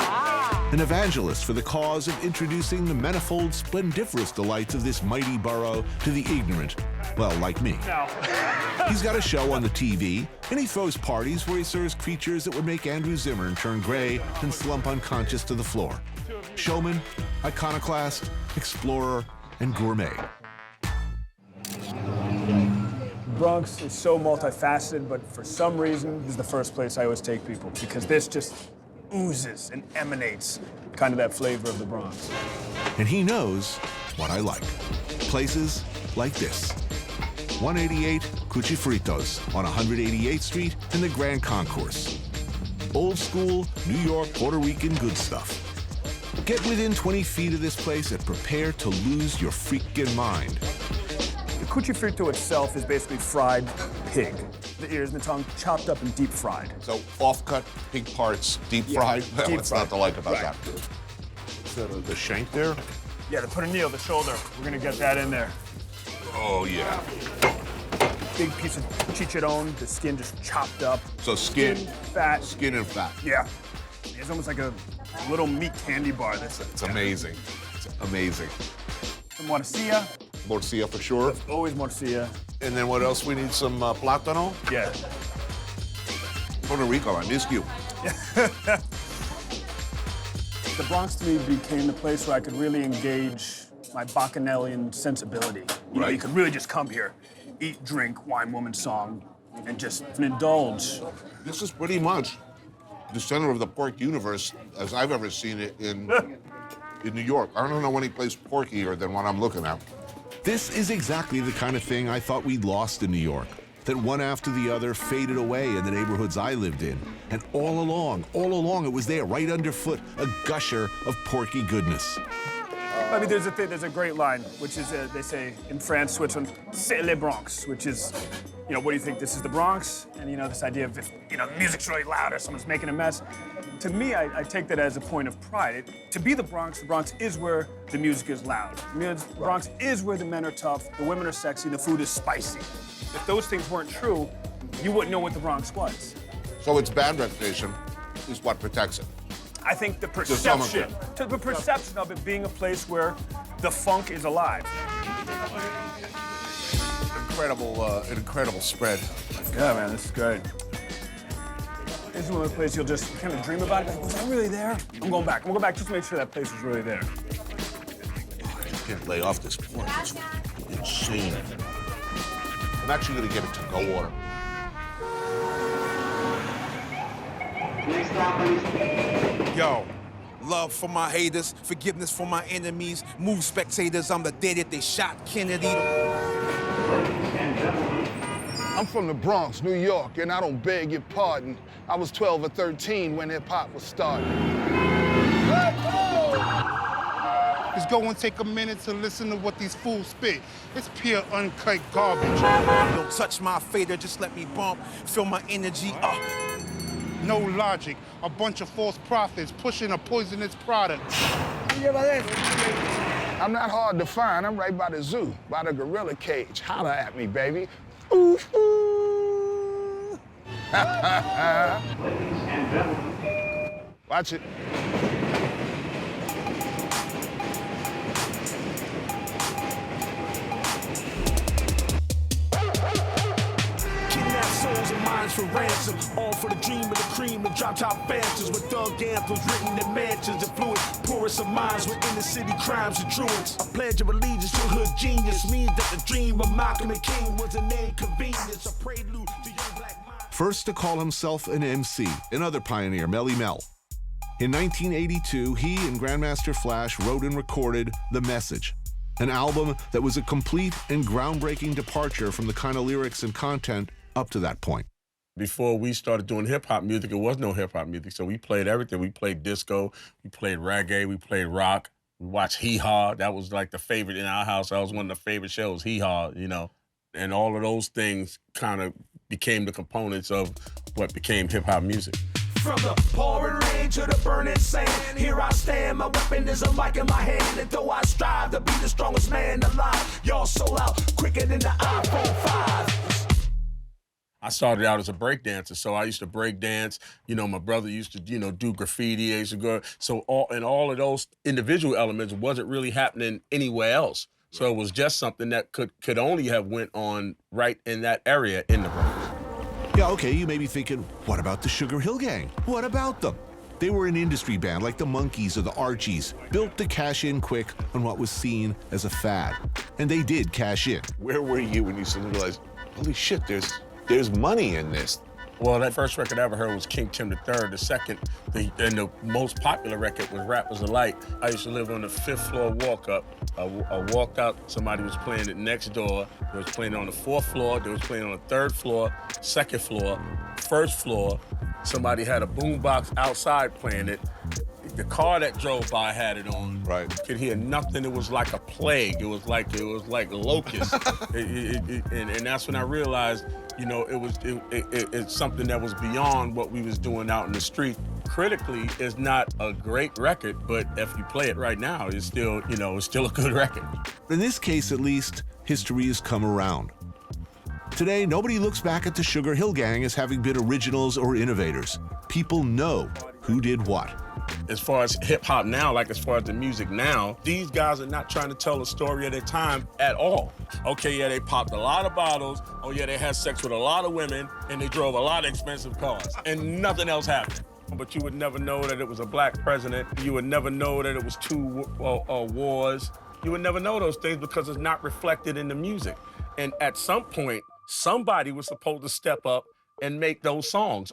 Speaker 15: An evangelist for the cause of introducing the manifold, splendiferous delights of this mighty borough to the ignorant, well, like me.
Speaker 4: No.
Speaker 15: He's got a show on the TV, and he throws parties where he serves creatures that would make Andrew Zimmern turn gray and slump unconscious to the floor. Showman, iconoclast, explorer, and gourmet.
Speaker 4: Bronx is so multifaceted, but for some reason, this is the first place I always take people, because this just oozes and emanates kind of that flavor of the Bronx.
Speaker 15: And he knows what I like. Places like this. 188 Cuchifritos on 188th Street in the Grand Concourse. Old school, New York, Puerto Rican good stuff. Get within 20 feet of this place and prepare to lose your freaking mind.
Speaker 4: The cuchifrito itself is basically fried pig. The ears and the tongue chopped up and deep fried.
Speaker 5: So off-cut pig parts, deep fried?
Speaker 4: Deep
Speaker 5: What's
Speaker 4: fried.
Speaker 5: not to like about
Speaker 4: Right.
Speaker 5: that? So the shank there?
Speaker 4: Yeah, the peroneal, the shoulder. We're gonna get that in there.
Speaker 5: Oh, yeah.
Speaker 4: Big piece of chicharron, the skin just chopped up.
Speaker 5: So skin,
Speaker 4: fat.
Speaker 5: Skin and fat.
Speaker 4: Yeah. It's almost like a little meat candy bar.
Speaker 5: It's amazing. It's amazing.
Speaker 4: Some morcilla.
Speaker 5: Morcilla for sure.
Speaker 4: Always morcilla.
Speaker 5: And then what else? We need some plátano?
Speaker 4: Yeah.
Speaker 5: Puerto Rico, I missed you.
Speaker 4: The Bronx to me became the place where I could really engage my Bacchanalian sensibility. You know, you could really just come here, eat, drink, wine, woman, song, and just indulge.
Speaker 5: This is pretty much the center of the pork universe as I've ever seen it in New York. I don't know any place porkier than what I'm looking at.
Speaker 15: This is exactly the kind of thing I thought we'd lost in New York, that one after the other faded away in the neighborhoods I lived in. And all along, it was there, right underfoot, a gusher of porky goodness.
Speaker 4: I mean, there's a great line, which is, they say in France, Switzerland, c'est le Bronx, which is, you know, what do you think, this is the Bronx? And, you know, this idea of if, you know, the music's really loud or someone's making a mess. To me, I take that as a point of pride. To be the Bronx is where the music is loud. The Bronx is where the men are tough, the women are sexy, the food is spicy. If those things weren't true, you wouldn't know what the Bronx was.
Speaker 5: So its bad reputation is what protects it.
Speaker 4: I think the
Speaker 5: some of
Speaker 4: perception of it being a place where the funk is alive.
Speaker 5: An incredible spread.
Speaker 4: Yeah, man, this is great. This is one of the places you'll just kind of dream about it. Like, was I really there? I'm going back. I'm going to go back just to make sure that place was really there.
Speaker 5: I just can't lay off this pork. It's insane. I'm actually going to get it to go order.
Speaker 21: Yo, love for my haters, forgiveness for my enemies, move spectators, I'm the day that they shot Kennedy.
Speaker 23: I'm from the Bronx, New York, and I don't beg your pardon. I was 12 or 13 when hip-hop was starting.
Speaker 24: Just go and take a minute to listen to what these fools spit. It's pure uncut garbage.
Speaker 21: Don't touch my fader, just let me bump, feel my energy up.
Speaker 24: No logic, a bunch of false prophets pushing a poisonous product.
Speaker 23: I'm not hard to find. I'm right by the zoo, by the gorilla cage. Holla at me, baby. Ooh, ooh. Watch it.
Speaker 3: Kidnap souls and minds for ransom. All for the dream of the cream, the drop top phantoms with thug anthems written in mansions. Influent poorest of minds with inner city crimes and truants. A pledge of allegiance to hood genius means that the dream of Malcolm and King was an inconvenience. A prelude to young black minds.
Speaker 15: First to call himself an MC, another pioneer, Melly Mel. In 1982, he and Grandmaster Flash wrote and recorded The Message, an album that was a complete and groundbreaking departure from the kind of lyrics and content up to that point.
Speaker 8: Before we started doing hip-hop music, it was no hip-hop music, so we played everything. We played disco, we played reggae, we played rock, we watched Hee Haw. That was like the favorite in our house. That was one of the favorite shows, Hee Haw, you know. And all of those things kind of became the components of what became hip-hop music.
Speaker 3: From the pouring rain to the burning sand, here I stand, my weapon is a mic in my hand. And though I strive to be the strongest man alive, y'all sold out quicker than the iPhone 5.
Speaker 8: I started out as a break dancer, so I used to break dance. You know, my brother used to, do graffiti. I used to go. So all of those individual elements wasn't really happening anywhere else. So it was just something that could only have went on right in that area in the Bronx.
Speaker 15: Yeah, okay, you may be thinking, what about the Sugar Hill Gang? What about them? They were an industry band like the Monkees or the Archies, built to cash in quick on what was seen as a fad. And they did cash in.
Speaker 5: Where were you when you suddenly realized, holy shit, there's money in this?
Speaker 8: Well, that first record I ever heard was King Tim III. The second, and the most popular record was Rappers Alike. I used to live on the 5th floor walk-up. I walked out, somebody was playing it next door. They was playing it on the 4th floor. They was playing on the 3rd floor, 2nd floor, 1st floor. Somebody had a boombox outside playing it. The car that drove by had it on.
Speaker 5: Right.
Speaker 8: You could hear nothing. It was like a plague. It was like locusts. And that's when I realized, it's something that was beyond what we was doing out in the street. Critically, it's not a great record, but if you play it right now, it's still a good record.
Speaker 15: In this case, at least, history has come around. Today, nobody looks back at the Sugar Hill Gang as having been originals or innovators. People know who did what.
Speaker 8: As far as hip-hop now, as far as the music now, these guys are not trying to tell a story of their time at all. Okay, yeah, they popped a lot of bottles. Oh, yeah, they had sex with a lot of women, and they drove a lot of expensive cars, and nothing else happened. But you would never know that it was a black president. You would never know that it was 2 wars. You would never know those things because it's not reflected in the music. And at some point, somebody was supposed to step up and make those songs.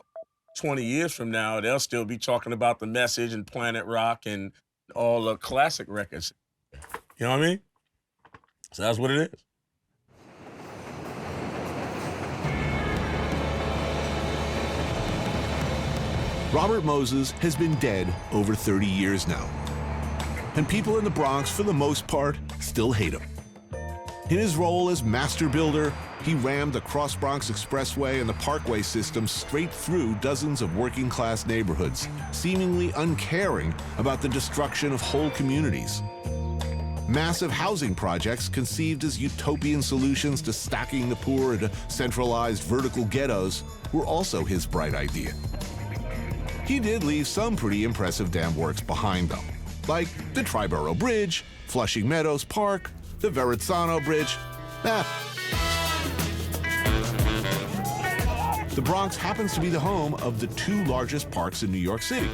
Speaker 8: 20 years from now, they'll still be talking about The Message and Planet Rock and all the classic records. You know what I mean? So that's what it is.
Speaker 15: Robert Moses has been dead over 30 years now. And people in the Bronx, for the most part, still hate him. In his role as master builder, he rammed the Cross Bronx Expressway and the Parkway system straight through dozens of working-class neighborhoods, seemingly uncaring about the destruction of whole communities. Massive housing projects conceived as utopian solutions to stacking the poor into centralized vertical ghettos were also his bright idea. He did leave some pretty impressive dam works behind, though, like the Triborough Bridge, Flushing Meadows Park, the Verrazzano Bridge. The Bronx happens to be the home of the 2 largest parks in New York City,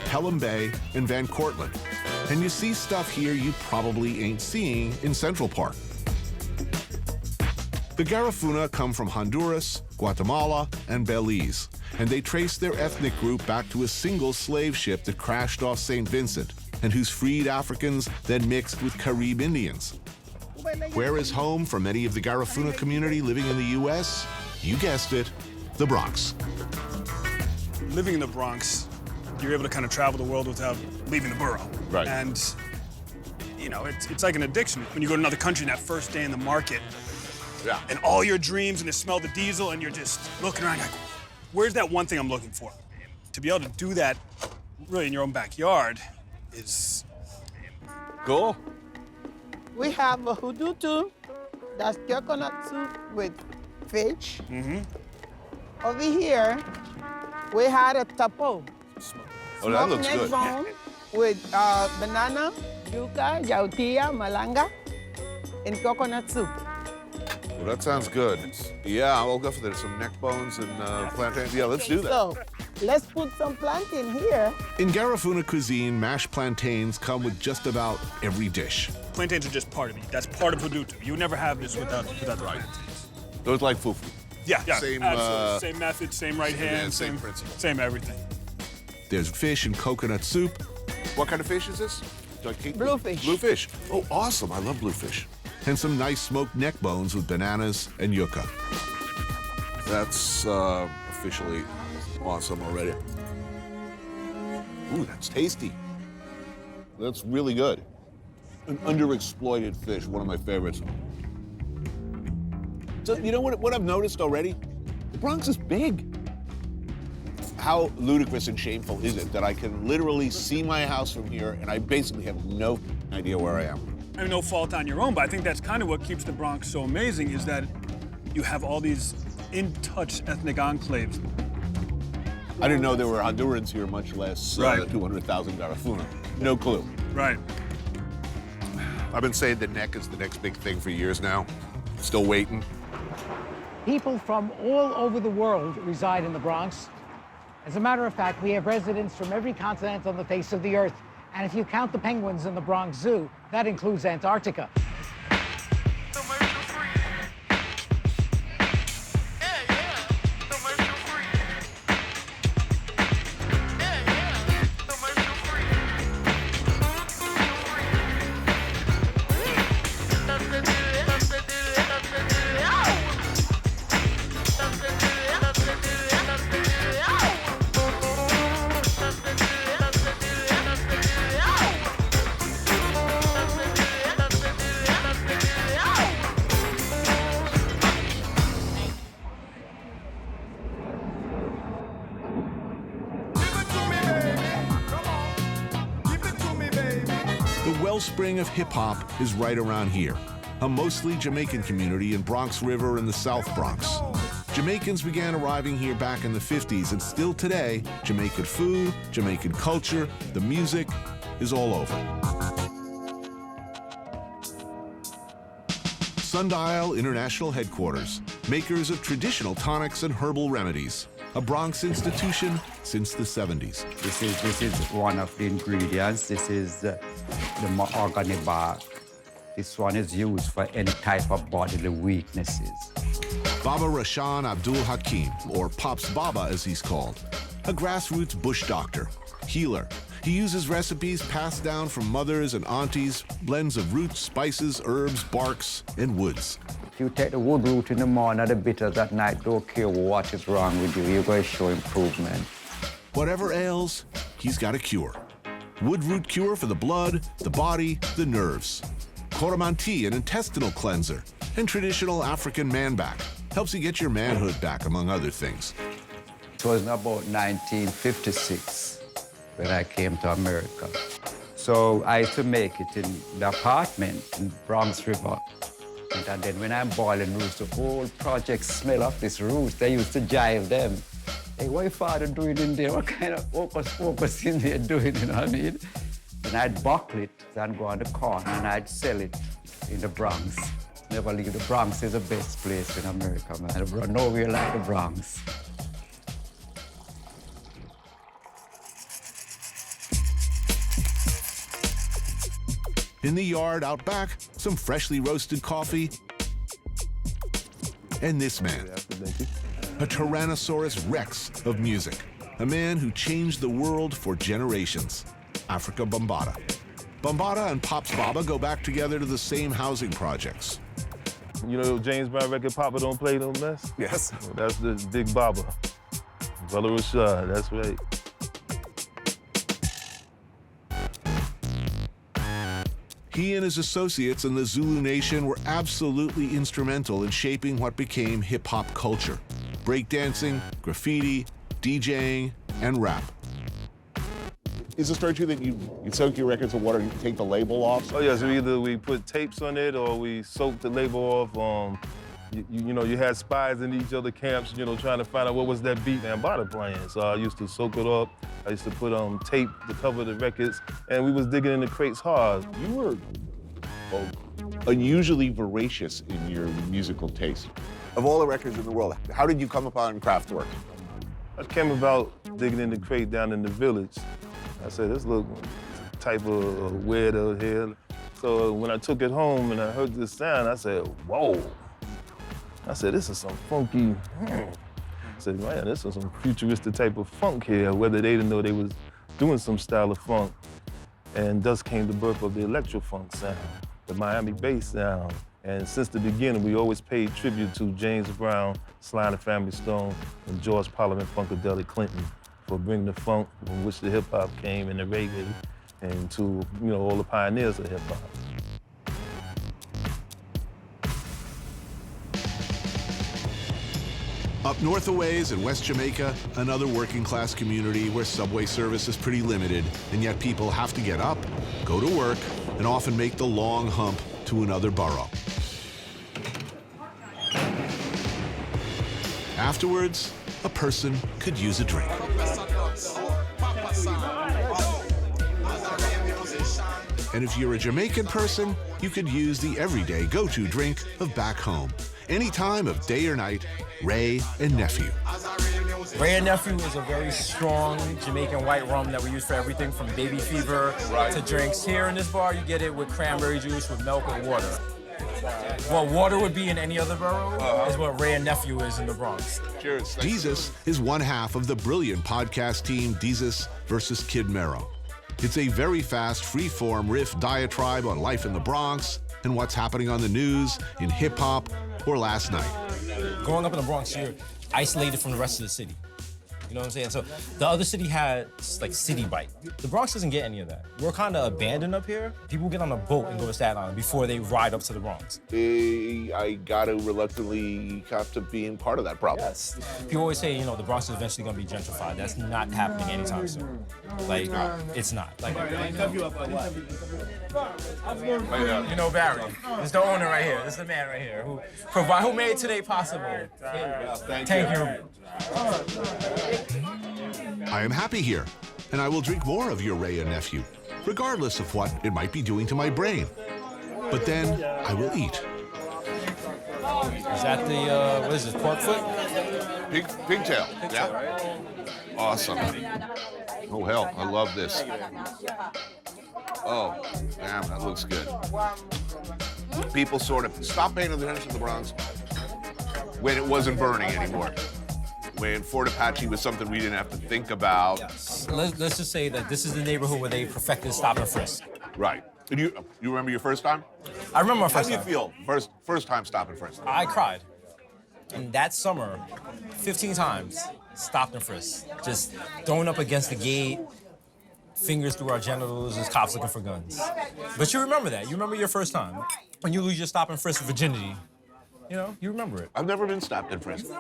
Speaker 15: Pelham Bay and Van Cortlandt. And you see stuff here you probably ain't seeing in Central Park. The Garifuna come from Honduras, Guatemala, and Belize, and they trace their ethnic group back to a single slave ship that crashed off St. Vincent and whose freed Africans then mixed with Carib Indians. Where is home for many of the Garifuna community living in the U.S.? You guessed it, the Bronx.
Speaker 4: Living in the Bronx, you're able to kind of travel the world without leaving the borough.
Speaker 5: Right.
Speaker 4: And, it's like an addiction. When you go to another country, that first day in the market,
Speaker 5: yeah,
Speaker 4: and all your dreams and the smell of the diesel, and you're just looking around like, where's that one thing I'm looking for? To be able to do that really in your own backyard is
Speaker 5: cool.
Speaker 9: We have a hudutu, that's coconut soup with fish.
Speaker 4: Mm-hmm.
Speaker 9: Over here, we had a tapo.
Speaker 1: Oh, that looks
Speaker 9: Smoked neck
Speaker 1: good.
Speaker 9: bone with banana, yuca, yautía, malanga, and coconut soup.
Speaker 1: Well, that sounds good. Yeah, I'll go for that. Some neck bones and plantains. Yeah, let's do that.
Speaker 9: So, let's put some plantain here.
Speaker 15: In Garifuna cuisine, mashed plantains come with just about every dish.
Speaker 4: Plantains are just part of it. That's part of Hudutu. You would never have this without the plantains.
Speaker 1: Those like fufu.
Speaker 4: Yeah,
Speaker 1: Same,
Speaker 4: absolutely. Same method, same right hand,
Speaker 1: same principle.
Speaker 4: Same everything.
Speaker 15: There's fish and coconut soup.
Speaker 1: What kind of fish is this?
Speaker 9: Bluefish.
Speaker 1: Bluefish. Oh, awesome. I love bluefish.
Speaker 15: And some nice smoked neck bones with bananas and yucca.
Speaker 1: That's officially awesome already. Ooh, that's tasty. That's really good. An underexploited fish, one of my favorites. So, you know what I've noticed already? The Bronx is big. How ludicrous and shameful is it that I can literally see my house from here and I basically have no idea where I am?
Speaker 4: I mean, no fault on your own, but I think that's kind of what keeps the Bronx so amazing is that you have all these in-touch ethnic enclaves.
Speaker 1: I didn't know there were Hondurans here, much less
Speaker 4: Right.
Speaker 1: 200,000 Garifuna. No clue.
Speaker 4: Right.
Speaker 1: I've been saying the neck is the next big thing for years now. Still waiting.
Speaker 19: People from all over the world reside in the Bronx. As a matter of fact, we have residents from every continent on the face of the earth. And if you count the penguins in the Bronx Zoo, that includes Antarctica.
Speaker 15: The wellspring of hip-hop is right around here, a mostly Jamaican community in Bronx River in the South Bronx. Jamaicans began arriving here back in the 50s, and still today, Jamaican food, Jamaican culture, the music is all over. Sundial International Headquarters, makers of traditional tonics and herbal remedies, a Bronx institution since the 70s.
Speaker 10: This is one of the ingredients. This is the mahogany bark. This one is used for any type of bodily weaknesses.
Speaker 15: Baba Rashan Abdul Hakim, or Pops Baba as he's called, a grassroots bush doctor, healer. He uses recipes passed down from mothers and aunties, blends of roots, spices, herbs, barks, and woods.
Speaker 10: If you take the wood root in the morning and the bitters at night, don't care what is wrong with you, you're going to show improvement.
Speaker 15: Whatever ails, he's got a cure. Wood root cure for the blood, the body, the nerves. Coromantee, an intestinal cleanser, and traditional African man back. Helps you get your manhood back, among other things.
Speaker 10: It was about 1956 when I came to America. So I used to make it in the apartment in Bronx River. And then when I'm boiling roots, the whole project smell of this roots. They used to jive them. Hey, what your father doing in there? What kind of focus in there doing, you know what I mean? And I'd buckle it and go on the corner and I'd sell it in the Bronx. Never leave. The Bronx is the best place in America, man. Nowhere like the Bronx.
Speaker 15: In the yard out back, some freshly roasted coffee. And this man, a Tyrannosaurus Rex of music, a man who changed the world for generations, Africa Bambaataa. Bambaataa and Pops Baba go back together to the same housing projects.
Speaker 11: You know James Brown record, Papa Don't Play No Mess?
Speaker 1: Yes.
Speaker 11: Well, that's the Big Baba. Brother Rashad, that's right.
Speaker 15: He and his associates in the Zulu Nation were absolutely instrumental in shaping what became hip-hop culture. Breakdancing, graffiti, DJing, and rap.
Speaker 1: Is it fair too that you soak your records in water and you take the label off?
Speaker 11: Oh yeah, so either we put tapes on it or we soak the label off. You know, you had spies in each other camps, you know, trying to find out what was that beat Bambaataa playing. So I used to soak it up. I used to put tape to cover the records, and we was digging in the crates hard.
Speaker 1: You were unusually voracious in your musical taste. Of all the records in the world, how did you come upon Kraftwerk?
Speaker 11: I came about digging in the crate down in the village. I said, this look type of weirdo here. So when I took it home and I heard this sound, I said, whoa. I said, this is some funky, I said, man, this is some futuristic type of funk here, whether they didn't know they was doing some style of funk. And thus came the birth of the electro funk sound, the Miami bass sound. And since the beginning, we always paid tribute to James Brown, Sly and the Family Stone, and George Parliament Funkadelic Clinton for bringing the funk from which the hip hop came and the reggae, and to, you know, all the pioneers of hip hop.
Speaker 15: Up north a ways in West Jamaica, another working class community where subway service is pretty limited, and yet people have to get up, go to work, and often make the long hump to another borough. Afterwards, a person could use a drink. And if you're a Jamaican person, you could use the everyday go-to drink of back home. Any time of day or night, Ray and Nephew.
Speaker 12: Ray and Nephew is a very strong Jamaican white rum that we use for everything from baby fever to drinks. Here in this bar, you get it with cranberry juice, with milk, or water. What water would be in any other borough is what Ray and Nephew is in the Bronx.
Speaker 1: Cheers.
Speaker 15: Deezus is one half of the brilliant podcast team Deezus versus Kid Mero. It's a very fast, free-form riff diatribe on life in the Bronx and what's happening on the news, in hip-hop, or last night.
Speaker 12: Growing up in the Bronx, you're isolated from the rest of the city. You know what I'm saying? So the other city had like city bite. The Bronx doesn't get any of that. We're kind of abandoned up here. People get on a boat and go to Staten Island before they ride up to the Bronx.
Speaker 1: I gotta reluctantly have to being part of that problem.
Speaker 12: Yes. People always say, you know, the Bronx is eventually gonna be gentrified. That's not happening anytime soon. Like, it's not. Like, you know Barry. It's the owner right here. It's the man right here who made today possible. Thank you.
Speaker 15: I am happy here, and I will drink more of your Ray and Nephew, regardless of what it might be doing to my brain. But then I will eat.
Speaker 12: Is that the, what is this, pork foot?
Speaker 1: Pigtail, yeah.
Speaker 12: Right?
Speaker 1: Awesome. Oh, hell, I love this. Oh, damn, that looks good. People sort of stopped paying attention to the Bronx when it wasn't burning anymore. When Fort Apache was something we didn't have to think about.
Speaker 12: Yes. Let's just say that this is the neighborhood where they perfected stop and frisk.
Speaker 1: Right. And you remember your first time?
Speaker 12: I remember my first time.
Speaker 1: How do you feel first time stop and frisk?
Speaker 12: I cried. And that summer, 15 times, stopped and frisked. Just throwing up against the gate, fingers through our genitals as cops looking for guns. But you remember that. You remember your first time. When you lose your stop and frisk virginity. You know, you remember it.
Speaker 1: I've never been stopped and frisked.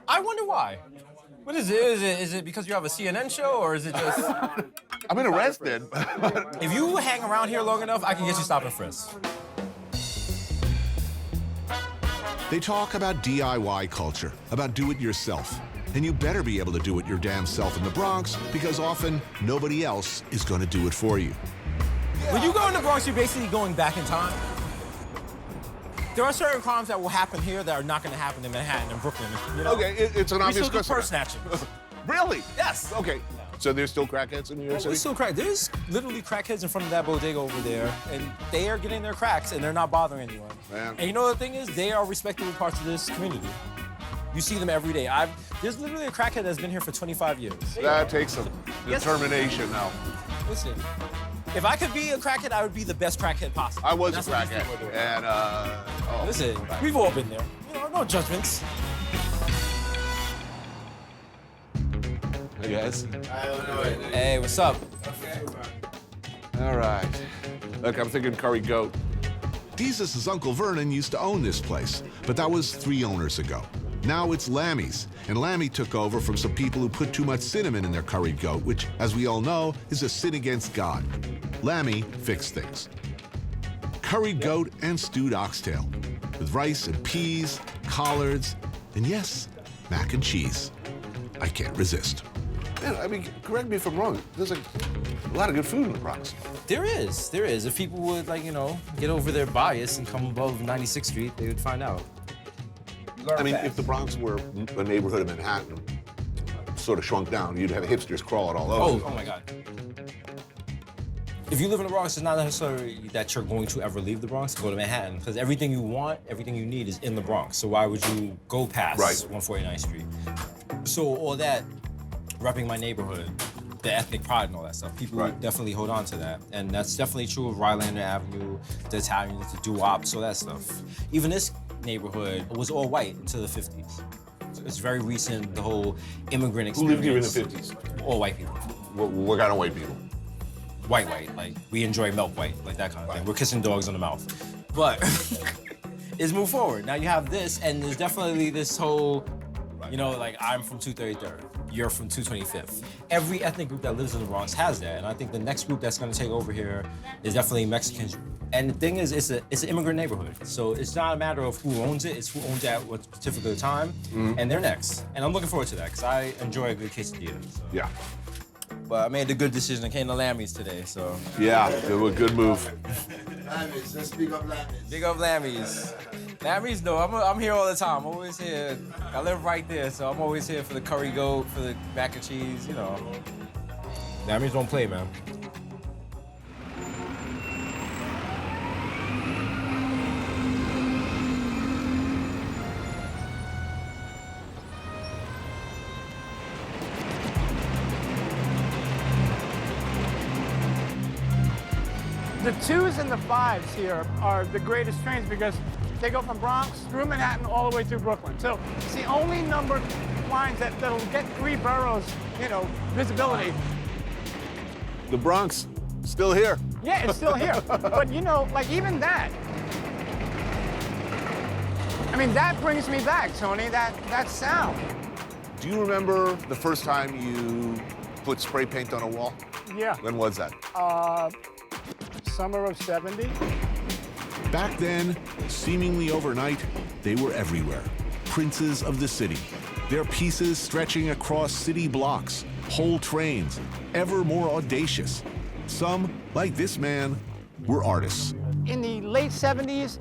Speaker 12: I wonder why. What is it? Is it because you have a CNN show, or is it just...
Speaker 1: I've been arrested.
Speaker 12: If you hang around here long enough, I can get you stopped and frisked.
Speaker 15: They talk about DIY culture, about do-it-yourself. And you better be able to do it your damn self in the Bronx, because often nobody else is going to do it for you.
Speaker 12: When you go in the Bronx, you're basically going back in time. There are certain crimes that will happen here that are not going to happen in Manhattan and Brooklyn. You know?
Speaker 1: Okay, it's an obvious
Speaker 12: question.
Speaker 1: question.
Speaker 12: Purse snatching.
Speaker 1: Really?
Speaker 12: Yes.
Speaker 1: Okay. So there's still crackheads in New York City?
Speaker 12: There's still There's literally crackheads in front of that bodega over there, and they are getting their cracks, and they're not bothering anyone.
Speaker 1: Man.
Speaker 12: And you know the thing is, they are respectable parts of this community. You see them every day. There's literally a crackhead that's been here for 25 years.
Speaker 1: That takes some determination now.
Speaker 12: Listen, if I could be a crackhead, I would be the best crackhead possible.
Speaker 1: I was a crackhead, and
Speaker 12: Listen, we've all been there. You know, no judgments.
Speaker 1: Hey guys.
Speaker 12: Hey, what's up?
Speaker 1: All right. Look, I'm thinking curry goat.
Speaker 15: Deezus' Uncle Vernon used to own this place, but that was 3 owners ago. Now it's Lammy's, and Lammy took over from some people who put too much cinnamon in their curried goat, which, as we all know, is a sin against God. Lammy fixed things. Curried goat and stewed oxtail, with rice and peas, collards, and yes, mac and cheese. I can't resist.
Speaker 1: Man, I mean, correct me if I'm wrong. There's a lot of good food in the Bronx.
Speaker 12: There is. If people would, like, get over their bias and come above 96th Street, they would find out.
Speaker 1: I mean, if the Bronx were a neighborhood of Manhattan, sort of shrunk down, you'd have hipsters crawling all over.
Speaker 12: Oh my God. If you live in the Bronx, it's not necessarily that you're going to ever leave the Bronx to go to Manhattan, because everything you want, everything you need is in the Bronx. So why would you go past 149th Street? So all that, repping my neighborhood, the ethnic pride and all that stuff, people definitely hold on to that. And that's definitely true of Rylander Avenue, the Italians, the doo-wops, all that stuff. Even this neighborhood was all white until the 50s. So it's very recent, the whole immigrant experience.
Speaker 1: Who lived here in the 50s?
Speaker 12: All white people.
Speaker 1: What kind of white people?
Speaker 12: White, like we enjoy milk white, like that kind of thing. We're kissing dogs on the mouth. But it's moved forward. Now you have this, and there's definitely this whole, like I'm from 233rd, you're from 225th. Every ethnic group that lives in the Bronx has that, and I think the next group that's gonna take over here is definitely Mexicans. And the thing is, it's an immigrant neighborhood, so it's not a matter of who owns it, it's who owns it at what particular time, and they're next. And I'm looking forward to that, because I enjoy a good quesadilla. So.
Speaker 1: Yeah.
Speaker 12: But I made the good decision. I came to Lammy's today, so.
Speaker 1: Yeah, it was a good move.
Speaker 7: Lammy's, let's big up Lammy's.
Speaker 12: Big up Lammy's. Lammy's, no, I'm here all the time. I'm always here. I live right there, so I'm always here for the curry goat, for the mac and cheese, Lammy's don't play, man.
Speaker 4: The 2s and the 5s here are the greatest trains because they go from Bronx through Manhattan all the way through Brooklyn. So it's the only numbered lines that'll get 3 boroughs, visibility.
Speaker 1: The Bronx, still here.
Speaker 4: Yeah, it's still here. But like even that, I mean, that brings me back, Tony, that sound.
Speaker 1: Do you remember the first time you put spray paint on a wall?
Speaker 4: Yeah.
Speaker 1: When was that?
Speaker 4: Summer of '70.
Speaker 15: Back then, seemingly overnight, they were everywhere. Princes of the city. Their pieces stretching across city blocks, whole trains, ever more audacious. Some, like this man, were artists.
Speaker 4: In the late '70s,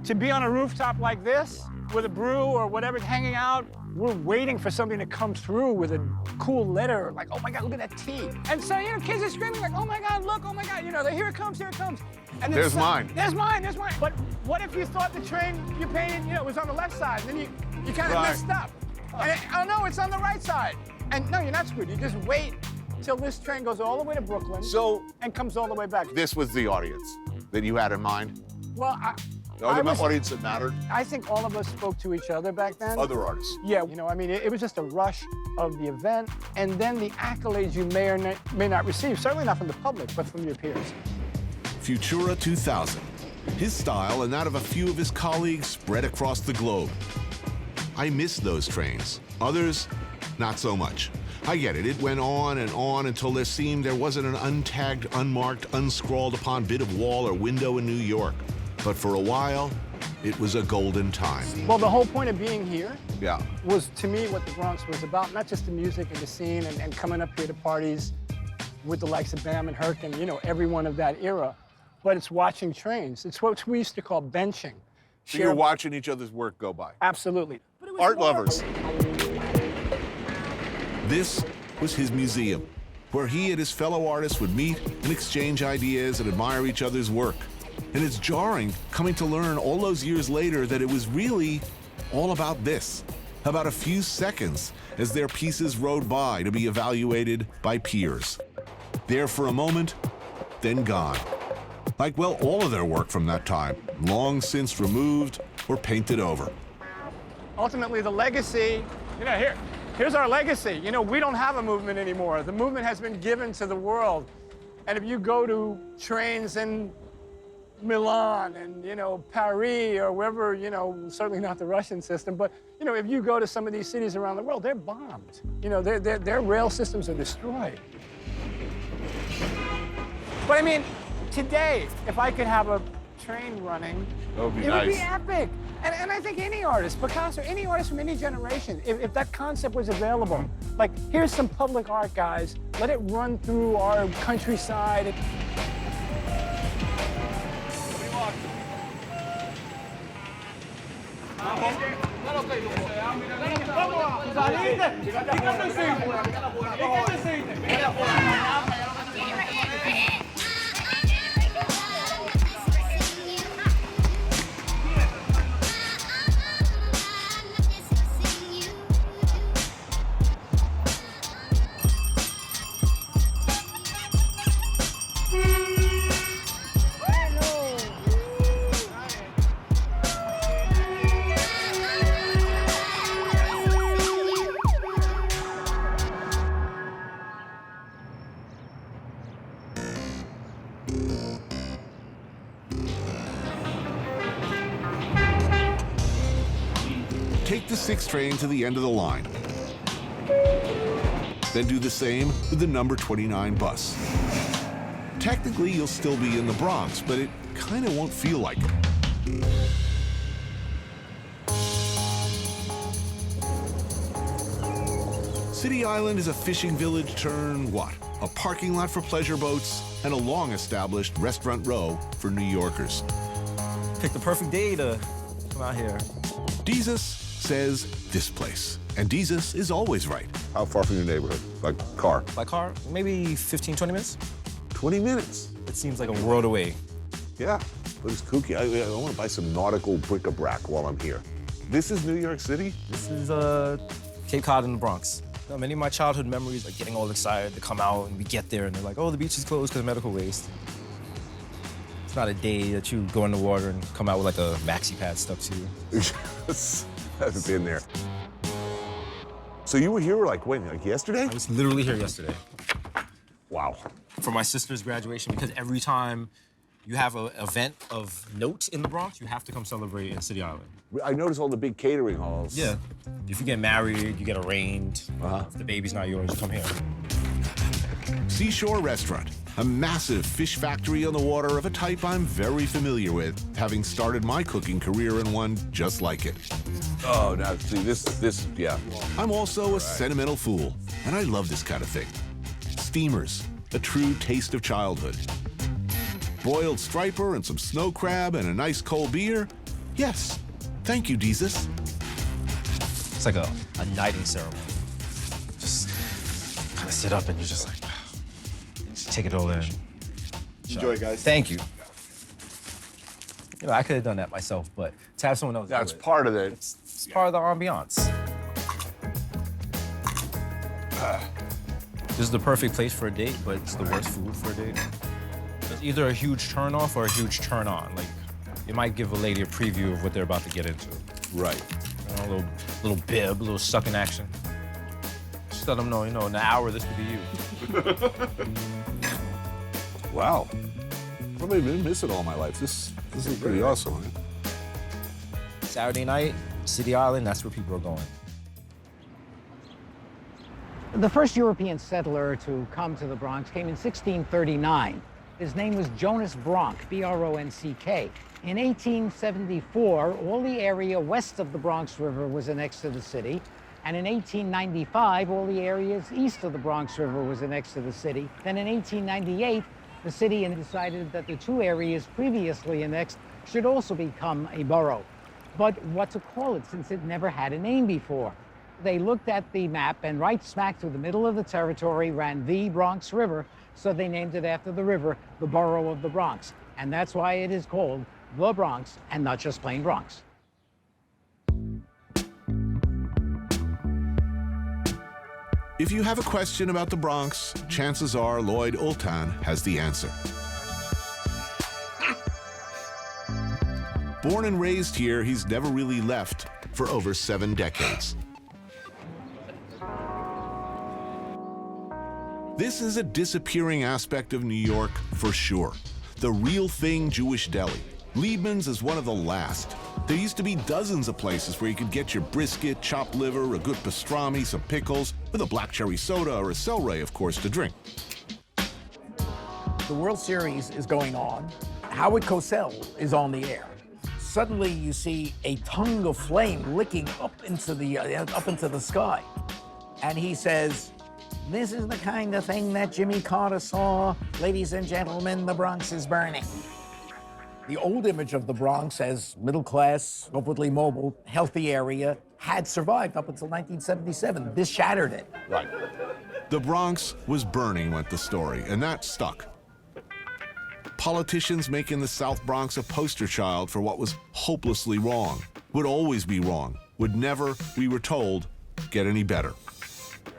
Speaker 4: to be on a rooftop like this with a brew or whatever hanging out, we're waiting for something to come through with a cool letter, like, oh my God, look at that T. And so, kids are screaming like, oh my God, look, oh my God, here it comes, here it comes. And
Speaker 1: there's mine.
Speaker 4: There's mine. But what if you thought the train you painted, was on the left side, and then you kind of messed up. And oh no, it's on the right side. And no, you're not screwed. You just wait till this train goes all the way to Brooklyn and comes all the way back.
Speaker 1: This was the audience that you had in mind?
Speaker 4: Well,
Speaker 1: the audience that mattered?
Speaker 4: I think all of us spoke to each other back then.
Speaker 1: Other artists?
Speaker 4: Yeah, it was just a rush of the event, and then the accolades you may or may not receive, certainly not from the public, but from your peers.
Speaker 15: Futura 2000. His style and that of a few of his colleagues spread across the globe. I miss those trains. Others, not so much. I get it. It went on and on until there seemed there wasn't an untagged, unmarked, unscrawled upon bit of wall or window in New York. But for a while, it was a golden time.
Speaker 4: Well, the whole point of being here
Speaker 1: Yeah.
Speaker 4: was, to me, what the Bronx was about. Not just the music and the scene and coming up here to parties with the likes of Bam and Herc and, everyone of that era, but it's watching trains. It's what we used to call benching.
Speaker 1: So you're watching each other's work go by.
Speaker 4: Absolutely.
Speaker 1: Art lovers.
Speaker 15: This was his museum, where he and his fellow artists would meet and exchange ideas and admire each other's work. And it's jarring coming to learn all those years later that it was really all about this, about a few seconds as their pieces rode by to be evaluated by peers. There for a moment, then gone. Like, well, all of their work from that time, long since removed or painted over.
Speaker 4: Ultimately, the legacy, here's our legacy. We don't have a movement anymore. The movement has been given to the world. And if you go to trains in Milan and, Paris or wherever, certainly not the Russian system, but, if you go to some of these cities around the world, they're bombed. Their rail systems are destroyed. But I mean, today, if I could have a train running,
Speaker 1: That would be
Speaker 4: it
Speaker 1: nice.
Speaker 4: would be epic.
Speaker 19: And I think any artist, Picasso, any artist from any generation, if that concept was available, like, here's some public art, guys, let it run through our countryside.
Speaker 15: Take the 6 train to the end of the line. Then do the same with the number 29 bus. Technically, you'll still be in the Bronx, but it kind of won't feel like it. City Island is a fishing village turned what? A parking lot for pleasure boats and a long-established restaurant row for New Yorkers.
Speaker 12: Pick the perfect day to come out here.
Speaker 15: Jesus says this place, and Jesus is always right.
Speaker 5: How far from your neighborhood? By car?
Speaker 12: By car, maybe 15, 20 minutes.
Speaker 5: 20 minutes?
Speaker 12: It seems like a world away.
Speaker 5: Yeah, but it's kooky. I want to buy some nautical bric-a-brac while I'm here. This is New York City?
Speaker 12: This is Cape Cod in the Bronx. Many of my childhood memories, like getting all excited to come out and we get there and they're like, oh, the beach is closed because of medical waste. It's not a day that you go in the water and come out with like a maxi pad stuck to you.
Speaker 5: I've been there. So you were here like when, like yesterday?
Speaker 12: I was literally here yesterday.
Speaker 5: Wow.
Speaker 12: For my sister's graduation, because every time you have an event of note in the Bronx, you have to come celebrate in City Island.
Speaker 5: I noticed all the big catering halls.
Speaker 12: Yeah. If you get married, you get arraigned. If the baby's not yours, you come here.
Speaker 15: Seashore Restaurant, a massive fish factory on the water of a type I'm very familiar with, having started my cooking career in one just like it.
Speaker 5: Oh, now see, this, yeah.
Speaker 15: I'm also a sentimental fool, and I love this kind of thing. Steamers, a true taste of childhood. Boiled striper and some snow crab and a nice cold beer? Yes. Thank you, Jesus.
Speaker 12: It's like a knighting ceremony. Just kind of sit up and you're just like, just take it all in.
Speaker 11: Enjoy, guys.
Speaker 12: Thank you. You know, I could have done that myself, but to have someone else
Speaker 5: That's
Speaker 12: do it,
Speaker 5: part of it.
Speaker 12: It's part of the ambiance. This is the perfect place for a date, but it's the worst food for a date. It's either a huge turn off or a huge turn on. Like, it might give a lady a preview of what they're about to get into.
Speaker 5: Right.
Speaker 12: You know, a little bib, a little sucking action. Just let them know, you know, in an hour, this could be you.
Speaker 5: Wow. I've been missing all my life. This is pretty awesome, man.
Speaker 12: Saturday night, City Island, that's where people are going.
Speaker 19: The first European settler to come to the Bronx came in 1639. His name was Jonas Bronck, B-R-O-N-C-K. In 1874, all the area west of the Bronx River was annexed to the city. And in 1895, all the areas east of the Bronx River was annexed to the city. Then in 1898, the city decided that the two areas previously annexed should also become a borough. But what to call it, since it never had a name before? They looked at the map, and right smack through the middle of the territory ran the Bronx River, so they named it after the river, the borough of the Bronx. And that's why it is called the Bronx, and not just plain Bronx.
Speaker 15: If you have a question about the Bronx, chances are Lloyd Ultan has the answer. Born and raised here, he's never really left for over 7 decades. This is a disappearing aspect of New York for sure. The real thing Jewish deli. Liebman's is one of the last. There used to be dozens of places where you could get your brisket, chopped liver, a good pastrami, some pickles, with a black cherry soda or a celery, of course, to drink.
Speaker 6: The World Series is going on. Howard Cosell is on the air. suddenly you see a tongue of flame licking up into the sky. And he says, "This is the kind of thing that Jimmy Carter saw. Ladies and gentlemen, the Bronx is burning." The old image of the Bronx as middle class, upwardly mobile, healthy area had survived up until 1977. This shattered it.
Speaker 1: Right.
Speaker 15: The Bronx was burning, went the story, and that stuck. Politicians making the South Bronx a poster child for what was hopelessly wrong, would always be wrong, would never, we were told, get any better.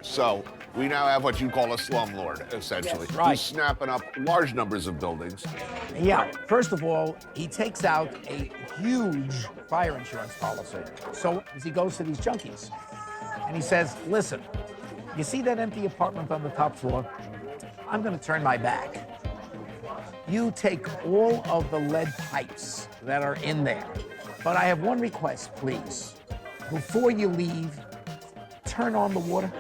Speaker 1: So we now have what you call a slumlord, essentially.
Speaker 6: Yes, right.
Speaker 1: Who's snapping up large numbers of buildings.
Speaker 6: Yeah, first of all, he takes out a huge fire insurance policy. So he goes to these junkies and he says, "Listen, you see that empty apartment on the top floor? I'm gonna turn my back. You take all of the lead pipes that are in there, but I have one request, please. Before you leave, turn on the water."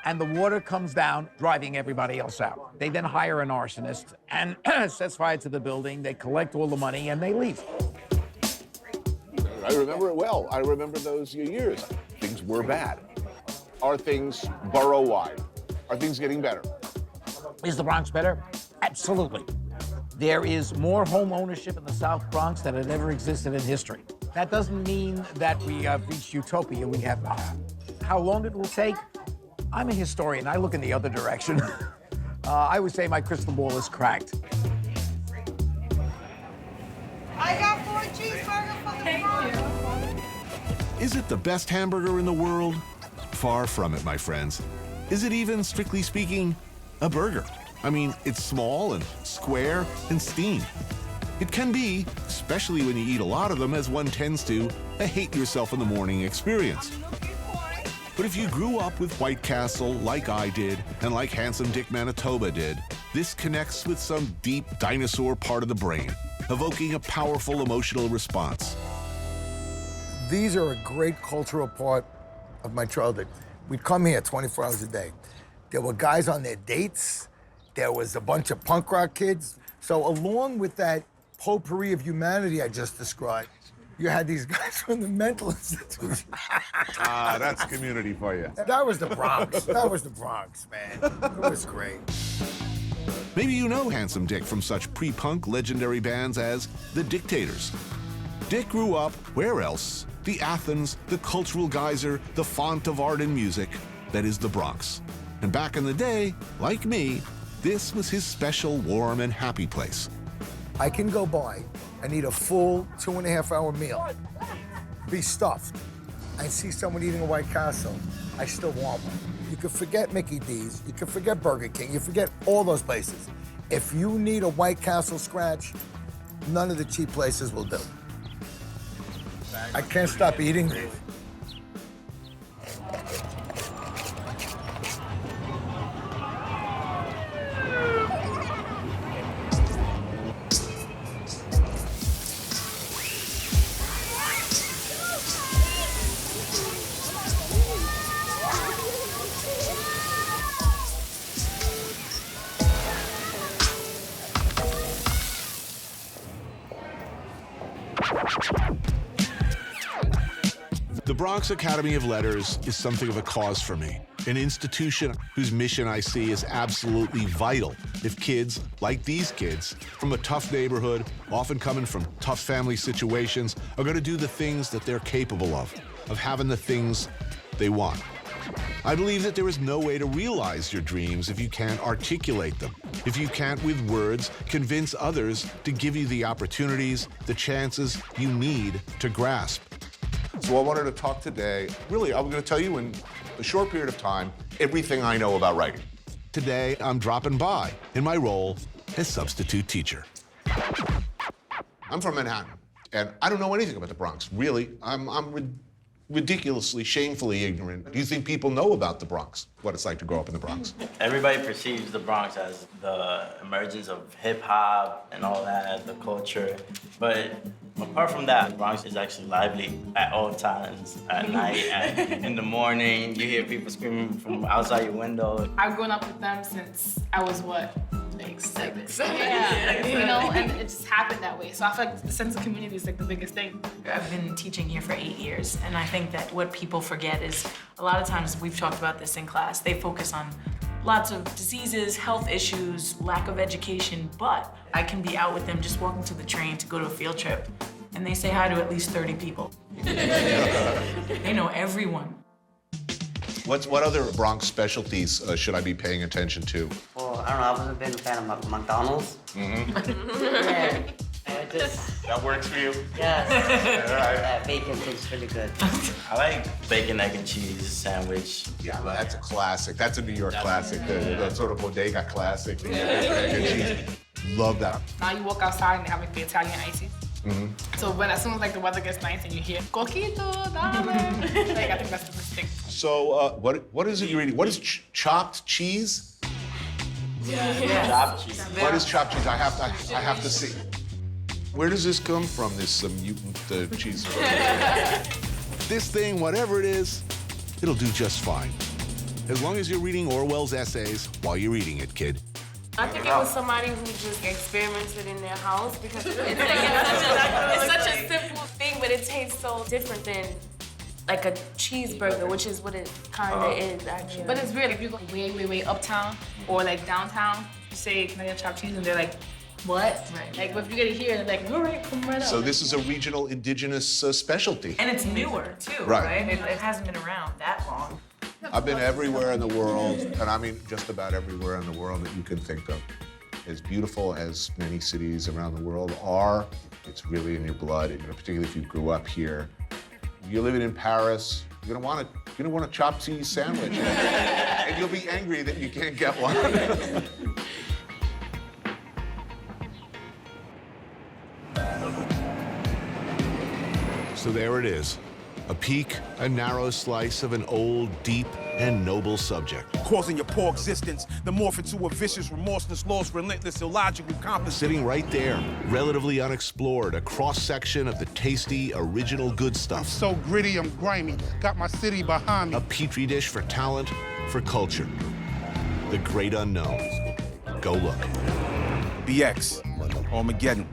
Speaker 6: And the water comes down, driving everybody else out. They then hire an arsonist and sets fire to the building. They collect all the money and they leave.
Speaker 1: I remember it well. I remember those years. Things were bad. Are things borough-wide? Are things getting better?
Speaker 6: Is the Bronx better? Absolutely. There is more home ownership in the South Bronx than had ever existed in history. That doesn't mean that we have reached utopia. We have not. How long it will take? I'm a historian. I look in the other direction. I would say my crystal ball is cracked.
Speaker 13: I got 4 cheeseburgers for the Bronx.
Speaker 15: Is it the best hamburger in the world? Far from it, my friends. Is it even, strictly speaking, a burger? I mean, it's small and square and steamed. It can be, especially when you eat a lot of them, as one tends to, a hate-yourself-in-the-morning experience. But if you grew up with White Castle, like I did, and like Handsome Dick Manitoba did, this connects with some deep dinosaur part of the brain, evoking a powerful emotional response.
Speaker 14: These are a great cultural part of my childhood. We'd come here 24 hours a day. There were guys on their dates. There was a bunch of punk rock kids. So along with that potpourri of humanity I just described, you had these guys from the mental institution.
Speaker 1: That's community for you.
Speaker 14: That was the Bronx. That was the Bronx, man. It was great.
Speaker 15: Maybe you know Handsome Dick from such pre-punk legendary bands as The Dictators. Dick grew up, where else? The Athens, the cultural geyser, the font of art and music, that is the Bronx. And back in the day, like me, this was his special, warm, and happy place.
Speaker 14: I can go by and eat a full 2.5-hour meal, be stuffed, and see someone eating a White Castle. I still want one. You can forget Mickey D's, you can forget Burger King, you forget all those places. If you need a White Castle scratch, none of the cheap places will do. I can't stop eating these.
Speaker 15: The Bronx Academy of Letters is something of a cause for me, an institution whose mission I see is absolutely vital if kids, like these kids, from a tough neighborhood, often coming from tough family situations, are going to do the things that they're capable of having the things they want. I believe that there is no way to realize your dreams if you can't articulate them, if you can't, with words, convince others to give you the opportunities, the chances you need to grasp.
Speaker 1: So I wanted to talk today. Really, I'm going to tell you in a short period of time everything I know about writing.
Speaker 15: Today, I'm dropping by in my role as substitute teacher.
Speaker 1: I'm from Manhattan, and I don't know anything about the Bronx. Really, I'm ridiculously, shamefully ignorant. Do you think people know about the Bronx, what it's like to grow up in the Bronx?
Speaker 22: Everybody perceives the Bronx as the emergence of hip-hop and all that, the culture. But apart from that, the Bronx is actually lively at all times, at night, in the morning. You hear people screaming from outside your window.
Speaker 25: I've grown up with them since I was,
Speaker 2: like 6. Yeah, you know, and it just happened that way. So I feel like the sense of community is like the biggest thing.
Speaker 16: I've been teaching here for 8 years, and I think that what people forget is a lot of times, we've talked about this in class, they focus on lots of diseases, health issues, lack of education, but I can be out with them just walking to the train to go to a field trip, and they say hi to at least 30 people. They know everyone.
Speaker 1: What other Bronx specialties should I be paying attention to?
Speaker 17: Well, I don't know, I've always been a fan of McDonald's.
Speaker 1: Mm-hmm. That works for you?
Speaker 17: Yes.
Speaker 1: All right.
Speaker 17: That bacon tastes really good.
Speaker 22: I like bacon, egg, and cheese sandwich.
Speaker 1: Yeah, well, that's a classic. That's a New York classic. The sort of bodega classic. The bacon, egg, and cheese. Love that.
Speaker 2: Now you walk outside and they have like the Italian ices.
Speaker 1: Mm-hmm.
Speaker 2: So as soon as like the weather gets nice and you hear coquito, dame, like I think that's the best thing.
Speaker 1: So what is it you're eating? What is chopped cheese?
Speaker 2: Yeah.
Speaker 22: Chopped cheese.
Speaker 1: What is chopped cheese? I have to see. Where does this come from? This mutant cheese? This thing, whatever it is, it'll do just fine. As long as you're reading Orwell's essays while you're eating it, kid.
Speaker 18: I think it was somebody who just experimented in their house because it's such a simple thing, but it tastes so different than like a cheeseburger, which is what it kind of is actually.
Speaker 2: But it's weird if you go way uptown or like downtown, you say, can I get chopped cheese? And they're like, what? Right. Like, but if you get it here, they're like, all right, come right up.
Speaker 1: So this is a regional indigenous specialty.
Speaker 16: And it's newer, too,
Speaker 1: Right.
Speaker 16: right? It hasn't been around that long.
Speaker 1: I've been everywhere in the world, and I mean just about everywhere in the world that you can think of. As beautiful as many cities around the world are, it's really in your blood, and particularly if you grew up here. You're living in Paris, you're gonna want a chopped cheese sandwich, and you'll be angry that you can't get one. So there it is. A peek, a narrow slice of an old, deep, and noble subject.
Speaker 21: Causing your poor existence, the morph into a vicious, remorseless, lost, relentless, illogical compass.
Speaker 15: Sitting right there, relatively unexplored, a cross-section of the tasty, original good stuff.
Speaker 24: So gritty, I'm grimy. Got my city behind me.
Speaker 15: A petri dish for talent, for culture. The great unknown. Go look.
Speaker 21: BX, Armageddon.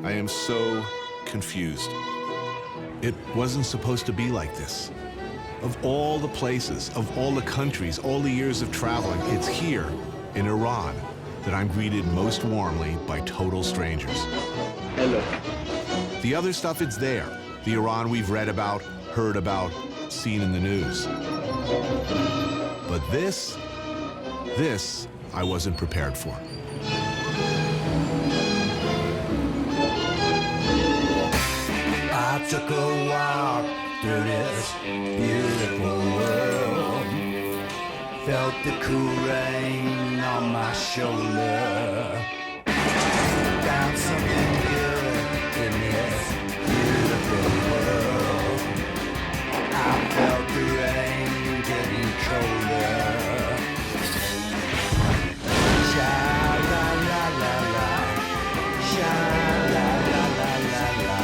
Speaker 15: I am so confused. It wasn't supposed to be like this. Of all the places, of all the countries, all the years of traveling, it's here, in Iran, that I'm greeted most warmly by total strangers.
Speaker 25: Hello.
Speaker 15: The other stuff, it's there. The Iran we've read about, heard about, seen in the news. But this I wasn't prepared for.
Speaker 7: I took a walk through this beautiful world. Felt the cool rain on my shoulder. Found something good in this beautiful world. I felt the rain getting colder. Sha la la la la, sha la la la la la,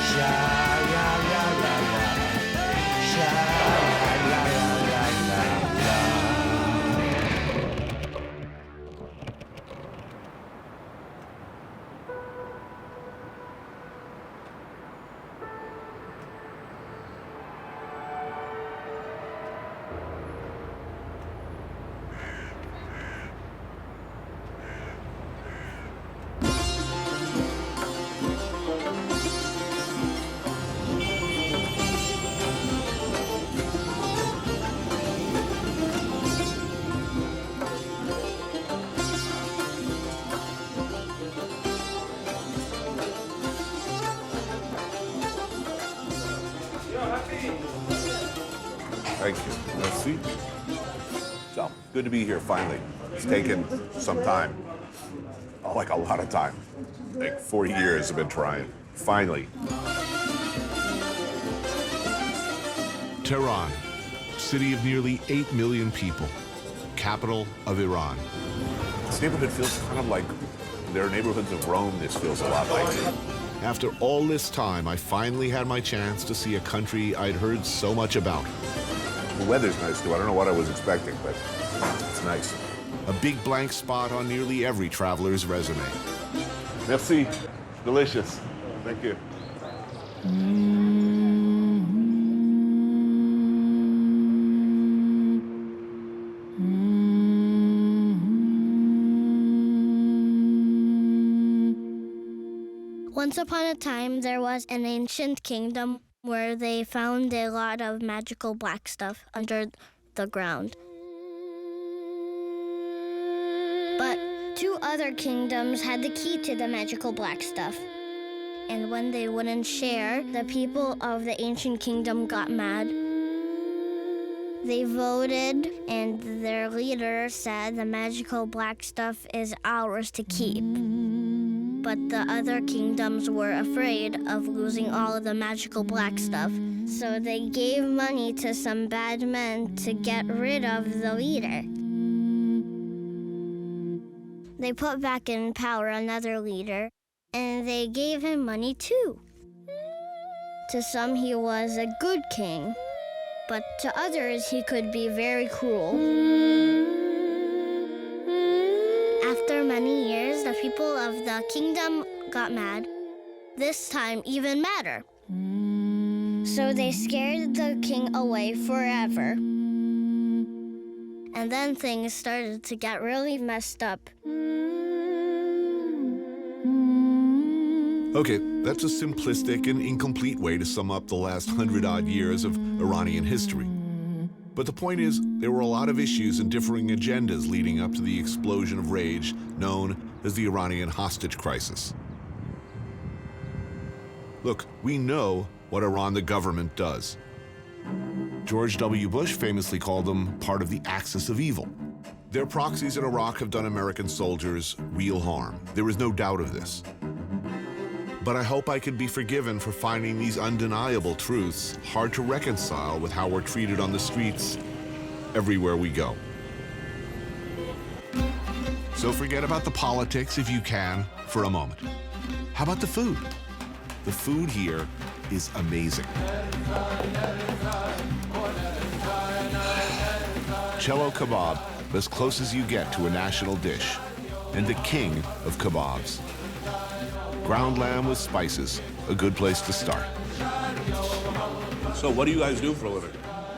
Speaker 7: sha la la la la, sha la la la la.
Speaker 1: Thank you. Merci. So, good to be here finally. It's taken some time. Oh, like a lot of time. Like 40 years I've been trying. Finally.
Speaker 15: Tehran, city of nearly 8 million people, capital of Iran.
Speaker 1: This neighborhood feels kind of like there are neighborhoods of Rome. This feels a lot like.
Speaker 15: After all this time, I finally had my chance to see a country I'd heard so much about.
Speaker 1: The weather's nice too. I don't know what I was expecting, but it's nice.
Speaker 15: A big blank spot on nearly every traveler's resume.
Speaker 1: Merci. Delicious. Thank you.
Speaker 3: Once upon a time, there was an ancient kingdom where they found a lot of magical black stuff under the ground. But 2 other kingdoms had the key to the magical black stuff. And when they wouldn't share, the people of the ancient kingdom got mad. They voted, and their leader said the magical black stuff is ours to keep. But the other kingdoms were afraid of losing all of the magical black stuff, so they gave money to some bad men to get rid of the leader. They put back in power another leader, and they gave him money too. To some, he was a good king, but to others, he could be very cruel. After many years, the people of the kingdom got mad, this time even madder. So they scared the king away forever. And then things started to get really messed up.
Speaker 15: Okay, that's a simplistic and incomplete way to sum up the last 100-odd years of Iranian history. But the point is, there were a lot of issues and differing agendas leading up to the explosion of rage known as the Iranian hostage crisis. Look, we know what Iran the government does. George W. Bush famously called them part of the axis of evil. Their proxies in Iraq have done American soldiers real harm. There is no doubt of this. But I hope I can be forgiven for finding these undeniable truths hard to reconcile with how we're treated on the streets everywhere we go. So forget about the politics if you can for a moment. How about the food? The food here is amazing. Cello kebab, as close as you get to a national dish, and the king of kebabs. Ground lamb with spices, a good place to start.
Speaker 1: So what do you guys do for a living?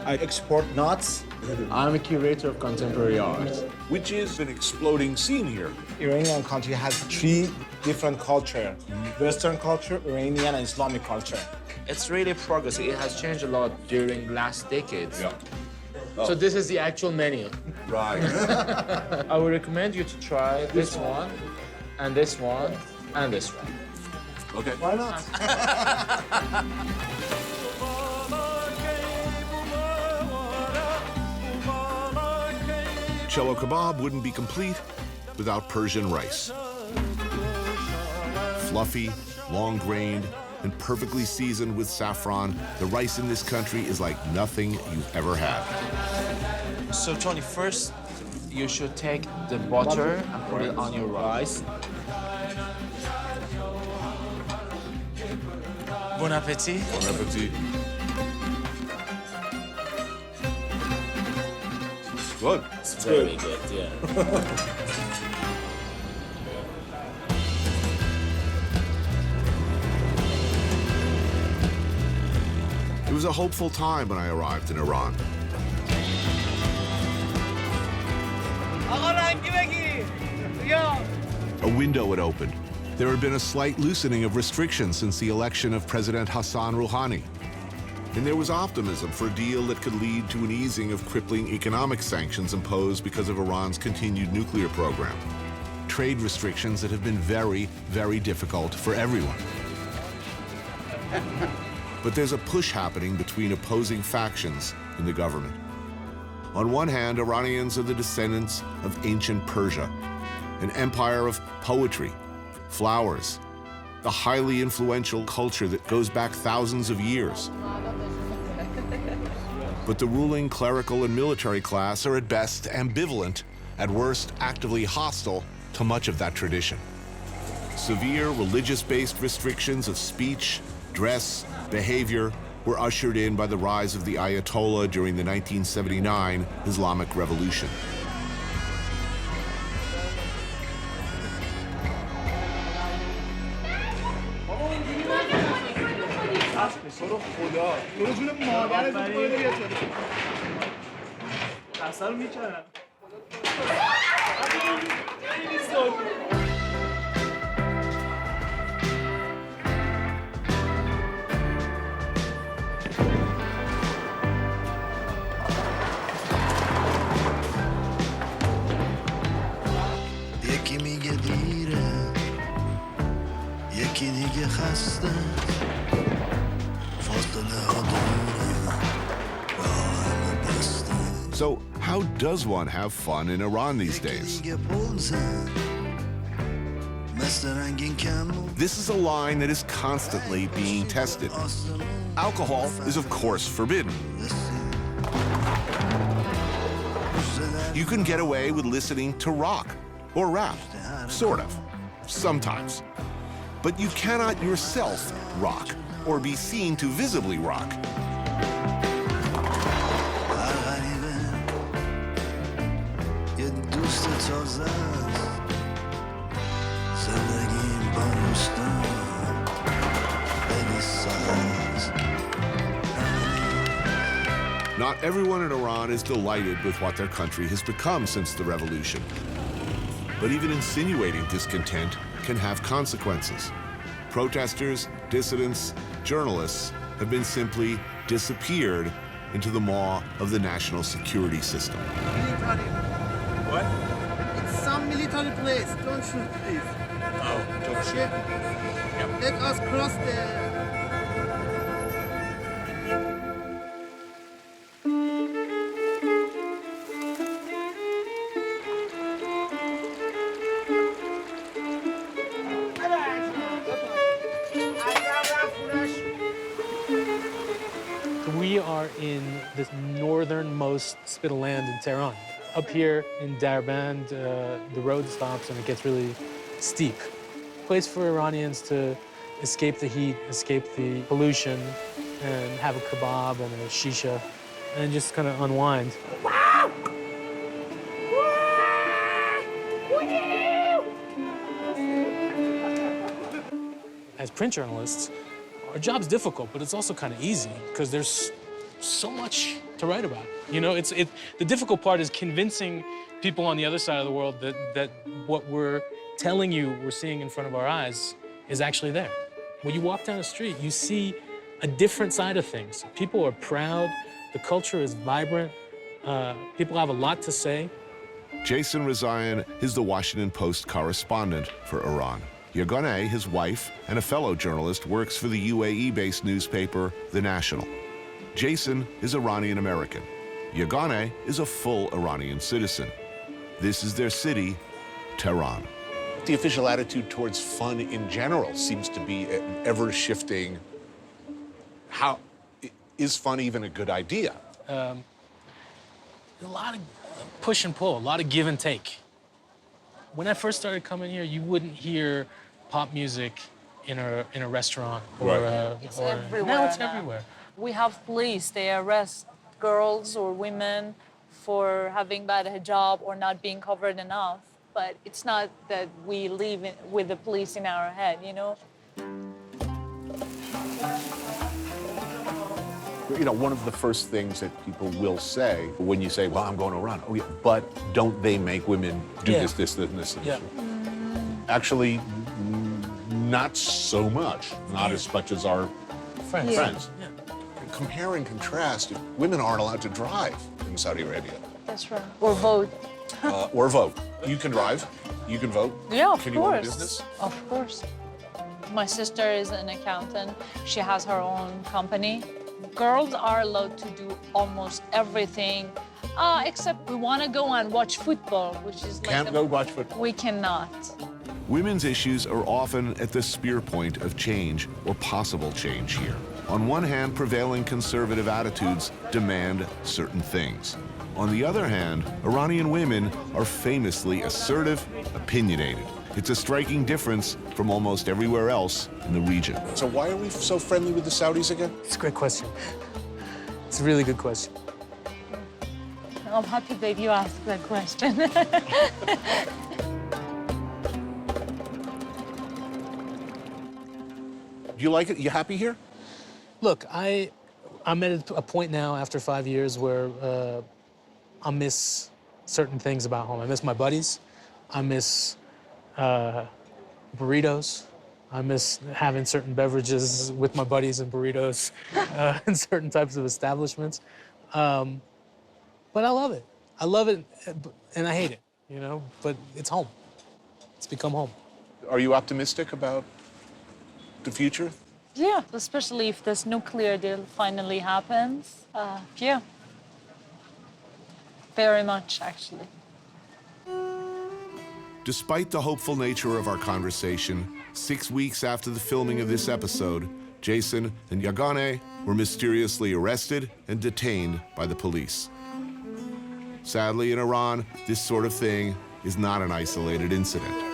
Speaker 8: I export nuts. I'm a curator of contemporary art.
Speaker 1: Which is an exploding scene here.
Speaker 8: Iranian country has 3 different cultures. Western culture, Iranian, and Islamic culture. It's really progressive. It has changed a lot during last decades.
Speaker 1: Yeah.
Speaker 8: So this is the actual menu.
Speaker 1: Right.
Speaker 8: I would recommend you to try this one, and this one, and this one.
Speaker 1: Okay.
Speaker 8: Why not?
Speaker 15: Cello kebab wouldn't be complete without Persian rice. Fluffy, long-grained, and perfectly seasoned with saffron, the rice in this country is like nothing you've ever had.
Speaker 8: So Tony, first you should take the butter and put it on your rice. Bon appetit.
Speaker 1: Bon appetit. It's good.
Speaker 8: It's very good, yeah.
Speaker 15: It was a hopeful time when I arrived in Iran. A window had opened. There had been a slight loosening of restrictions since the election of President Hassan Rouhani. And there was optimism for a deal that could lead to an easing of crippling economic sanctions imposed because of Iran's continued nuclear program. Trade restrictions that have been very, very difficult for everyone. But there's a push happening between opposing factions in the government. On one hand, Iranians are the descendants of ancient Persia, an empire of poetry, flowers, a highly influential culture that goes back thousands of years. But the ruling clerical and military class are at best ambivalent, at worst actively hostile to much of that tradition. Severe religious-based restrictions of speech, dress, behavior were ushered in by the rise of the Ayatollah during the 1979 Islamic Revolution.
Speaker 7: یکی میگه دیره یکی دیگه خسته فاصله ها دوره راه همه بسته
Speaker 15: So, how does one have fun in Iran these days?
Speaker 7: دیگه پولزن مثل رنگین کمون
Speaker 15: This is a line that is constantly being tested. Alcohol is, of course, forbidden. You can get away with listening to rock or rap, sort of, sometimes. But you cannot yourself rock or be seen to visibly rock.
Speaker 7: یه دوست تازه است زندگیم با روستم خیلی ساز
Speaker 15: Not everyone in Iran is delighted with what their country has become since the revolution. But even insinuating discontent can have consequences. Protesters, dissidents, journalists have been simply disappeared into the maw of the national security system.
Speaker 9: What? It's some military place. Don't shoot, please.
Speaker 21: Oh, don't shoot.
Speaker 9: Yep. Let us cross the...
Speaker 10: We are in the northernmost spit of land in Tehran. Up here in Darband, the road stops and it gets really steep. Place for Iranians to escape the heat, escape the pollution, and have a kebab and a shisha, and just kind of unwind. As print journalists, our job's difficult, but it's also kind of easy because there's so much to write about. You know, the difficult part is convincing people on the other side of the world that what we're telling you we're seeing in front of our eyes is actually there. When you walk down the street, you see a different side of things. People are proud, the culture is vibrant, people have a lot to say.
Speaker 15: Jason Rezaian is the Washington Post correspondent for Iran. Yeganeh, his wife, and a fellow journalist, works for the UAE-based newspaper, The National. Jason is Iranian-American. Yeganeh is a full Iranian citizen. This is their city, Tehran.
Speaker 1: The official attitude towards fun in general seems to be ever-shifting. How is fun even a good idea?
Speaker 10: A lot of push and pull, a lot of give and take. When I first started coming here, you wouldn't hear pop music in a restaurant or,
Speaker 20: Right.
Speaker 10: it's everywhere. Now it's everywhere.
Speaker 20: We have police. They arrest girls or women for having bad hijab or not being covered enough. But it's not that we live with the police in our head, you know?
Speaker 1: You know, one of the first things that people will say when you say, well, I'm going to Iran, oh yeah, but don't they make women do this, this, and this, and this? Actually, not so much. Not as much as our friends. Compare and contrast, women aren't allowed to drive in Saudi Arabia.
Speaker 20: That's right. Or vote.
Speaker 1: Or vote. You can drive, you can vote.
Speaker 20: Yeah, of
Speaker 1: Can
Speaker 20: course.
Speaker 1: you own a business?
Speaker 20: Of course. My sister is an accountant. She has her own company. Girls are allowed to do almost everything, except we want to go and watch football, which is like
Speaker 1: Can't go watch football.
Speaker 20: We cannot.
Speaker 15: Women's issues are often at the spear point of change or possible change here. On one hand, prevailing conservative attitudes demand certain things. On the other hand, Iranian women are famously assertive, opinionated. It's a striking difference from almost everywhere else in the region.
Speaker 1: So why are we so friendly with the Saudis again?
Speaker 10: It's a great question. It's a really good question.
Speaker 20: I'm happy that you asked that question.
Speaker 1: Do you like it? You happy here?
Speaker 10: Look, I'm at a point now after 5 years where I miss certain things about home. I miss my buddies. I miss burritos. I miss having certain beverages with my buddies and burritos in certain types of establishments. But I love it. I love it, and I hate it, you know? But it's home. It's become home.
Speaker 1: Are you optimistic about the future?
Speaker 20: Yeah, especially if this nuclear deal finally happens. Yeah, very much, actually.
Speaker 15: Despite the hopeful nature of our conversation, 6 weeks after the filming of this episode, Jason and Yagane were mysteriously arrested and detained by the police. Sadly, in Iran, this sort of thing is not an isolated incident.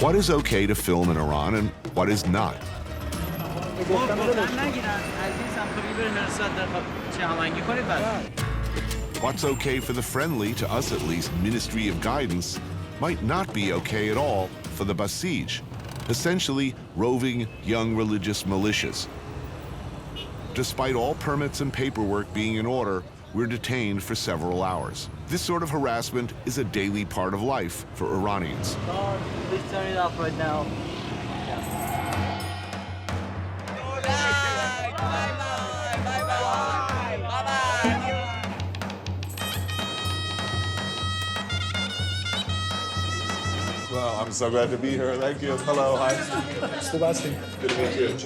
Speaker 15: What is okay to film in Iran and what is not? What's okay for the friendly, to us at least, Ministry of Guidance, might not be okay at all for the Basij, essentially roving young religious militias. Despite all permits and paperwork being in order, we're detained for several hours. This sort of harassment is a daily part of life for Iranians.
Speaker 17: Please turn it off right now.
Speaker 1: Well, I'm so glad to be here. Thank you. Hello, hi.
Speaker 14: Sebastian.
Speaker 1: Good to meet you.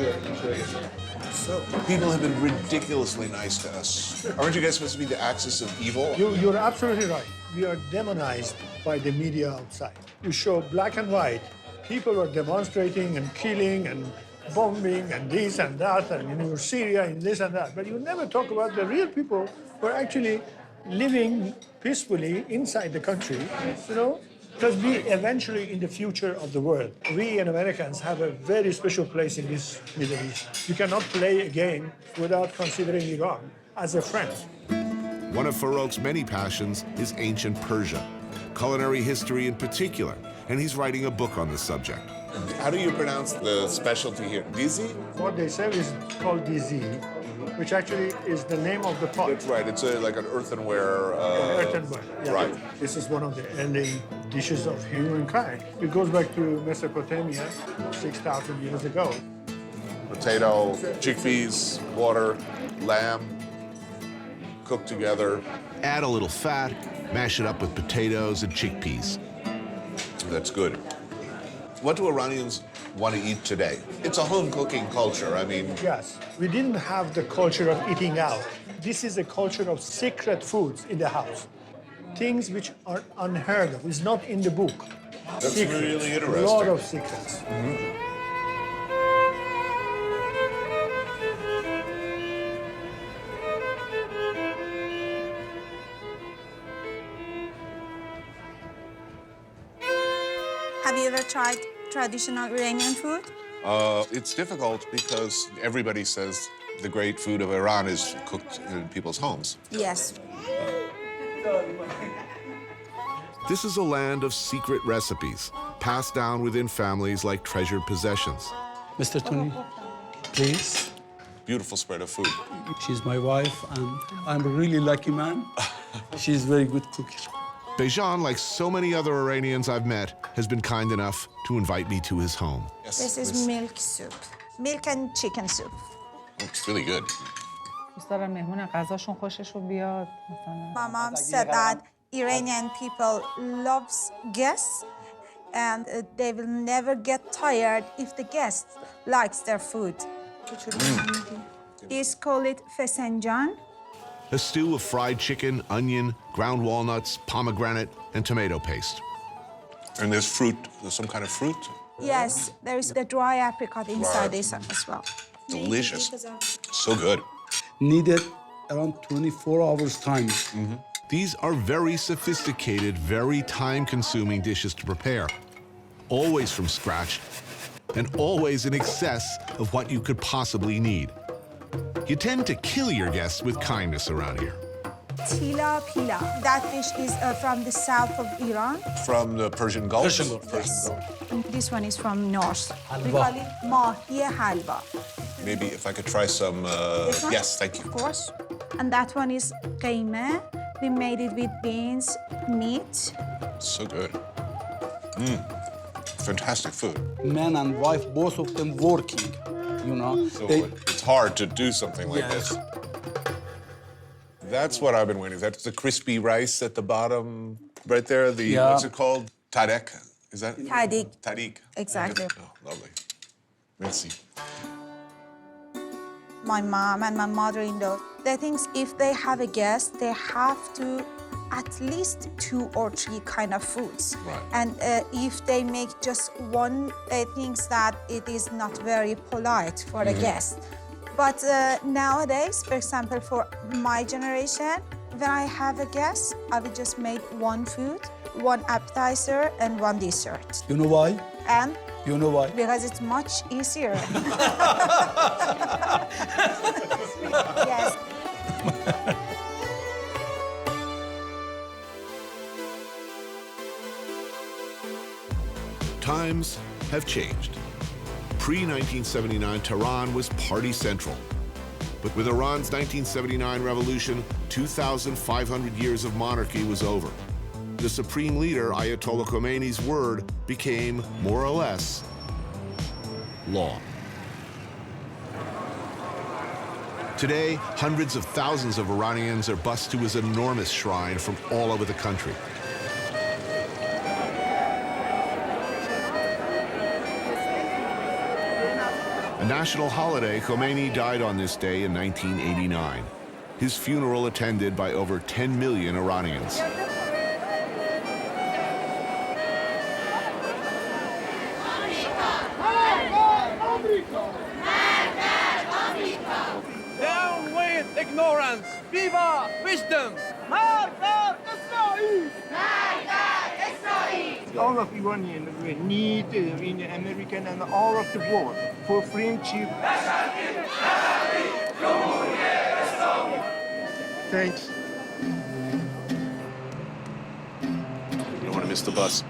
Speaker 1: So, people have been ridiculously nice to us. Aren't you guys supposed to be the axis of evil?
Speaker 14: You're absolutely right. We are demonized by the media outside. You show black and white. People are demonstrating and killing and bombing and this and that, and in Syria and this and that. But you never talk about the real people who are actually living peacefully inside the country, you know? Because we eventually, in the future of the world, we and Americans have a very special place in this Middle East. You cannot play a game without considering Iran as a friend.
Speaker 15: One of Farouk's many passions is ancient Persia, culinary history in particular, and he's writing a book on the subject.
Speaker 1: How do you pronounce the specialty here? Dizi?
Speaker 14: What they say is called dizi, which actually is the name of the pot.
Speaker 1: That's right. It's like an earthenware.
Speaker 14: Earthenware. Yeah.
Speaker 1: Right.
Speaker 14: This is one of the early dishes of humankind. It goes back to Mesopotamia 6,000 years ago.
Speaker 1: Potato, chickpeas, water, lamb, cooked together.
Speaker 15: Add a little fat, mash it up with potatoes and chickpeas.
Speaker 1: That's good. What do Iranians want to eat today? It's a home cooking culture. I mean,
Speaker 14: yes, we didn't have the culture of eating out. This is a culture of secret foods in the house. Things which are unheard of. It's not in the book.
Speaker 1: That's
Speaker 14: Secrets.
Speaker 1: really interesting.
Speaker 14: A lot of secrets.
Speaker 1: Mm-hmm.
Speaker 13: Have you ever tried traditional Iranian food?
Speaker 1: It's difficult because everybody says the great food of Iran is cooked in people's homes.
Speaker 13: Yes.
Speaker 15: This is a land of secret recipes, passed down within families like treasured possessions.
Speaker 10: Mr. Tuni, please.
Speaker 1: beautiful spread of food.
Speaker 4: She's my wife, and I'm a really lucky man. She's very good cook.
Speaker 15: Bejan, like so many other Iranians I've met, has been kind enough to invite me to his home.
Speaker 13: This is milk soup. Milk and chicken soup.
Speaker 1: It's really good.
Speaker 13: My mom said that Iranian people loves guests and they will never get tired if the guest likes their food. This call it fesenjan.
Speaker 15: A stew of fried chicken, onion, ground walnuts, pomegranate, and tomato paste.
Speaker 1: And there's fruit, there's some kind of fruit.
Speaker 13: Yes, there is the dry apricot inside this as well.
Speaker 1: Delicious. So good.
Speaker 4: Needed around 24 hours time.
Speaker 15: These are very sophisticated, very time-consuming dishes to prepare. Always from scratch, and always in excess of what you could possibly need. You tend to kill your guests with kindness around here.
Speaker 13: Tila pila. That dish is from the south of Iran.
Speaker 1: From the Persian Gulf?
Speaker 4: Persian Gulf.
Speaker 13: Yes. This one is from north. We
Speaker 1: Halwa.
Speaker 13: call it mahiye halwa.
Speaker 1: Maybe if I could try some,
Speaker 13: This one?
Speaker 1: yes, thank you.
Speaker 13: Of course. And that one is qeimeh. We made it with beans, meat.
Speaker 1: So good. Fantastic food.
Speaker 4: Man and wife, both of them working, you know.
Speaker 1: So it's hard to do something like this. That's what I've been waiting. That's the crispy rice at the bottom, right there. The what's it called? Tarek. Is that?
Speaker 13: Tadik.
Speaker 1: Tadik.
Speaker 13: Exactly.
Speaker 1: Oh, lovely. Merci.
Speaker 13: My mom and my mother-in-law, they think if they have a guest, they have to at least 2 or 3 kind of foods.
Speaker 1: Right.
Speaker 13: And if they make just one, they think that it is not very polite for a guest. But nowadays, for example, for my generation, when I have a guest, I will just make one food, one appetizer, and one dessert.
Speaker 4: You know why?
Speaker 13: And
Speaker 4: You know why?
Speaker 13: because it's much easier. Yes.
Speaker 15: Times have changed. Pre-1979, Tehran was party central. But with Iran's 1979 revolution, 2,500 years of monarchy was over. The supreme leader, Ayatollah Khomeini's word became, more or less, law. Today, hundreds of thousands of Iranians are bused to his enormous shrine from all over the country. A national holiday, Khomeini died on this day in 1989. His funeral attended by over 10 million Iranians.
Speaker 9: Down with ignorance! Viva wisdom!
Speaker 5: All of Iranians need in American and all of the world for friendship. Thanks.
Speaker 1: You don't want to miss the bus.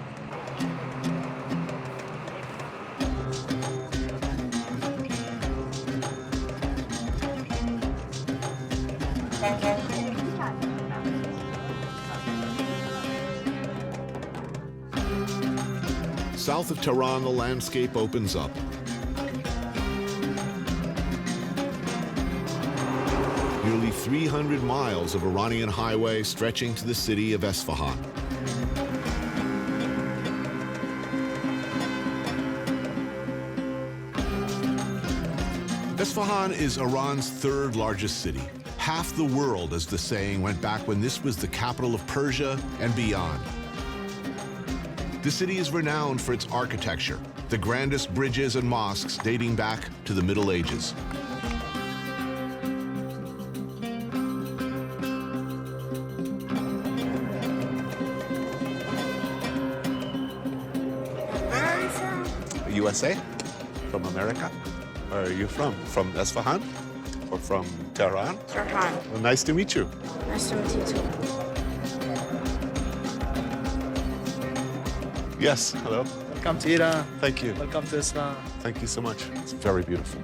Speaker 15: South of Tehran, the landscape opens up. Nearly 300 miles of Iranian highway stretching to the city of Esfahan. Esfahan is Iran's third largest city. Half the world, as the saying went back when this was the capital of Persia and beyond. The city is renowned for its architecture, the grandest bridges and mosques dating back to the Middle Ages.
Speaker 1: USA? From America? Where are you from? From Esfahan? Or from Tehran?
Speaker 13: Tehran.
Speaker 1: Well, nice to meet you.
Speaker 13: Nice to meet you too.
Speaker 1: Yes, hello.
Speaker 9: Welcome to Iran.
Speaker 1: Thank you.
Speaker 9: Welcome to Islam.
Speaker 1: Thank you so much. It's very beautiful.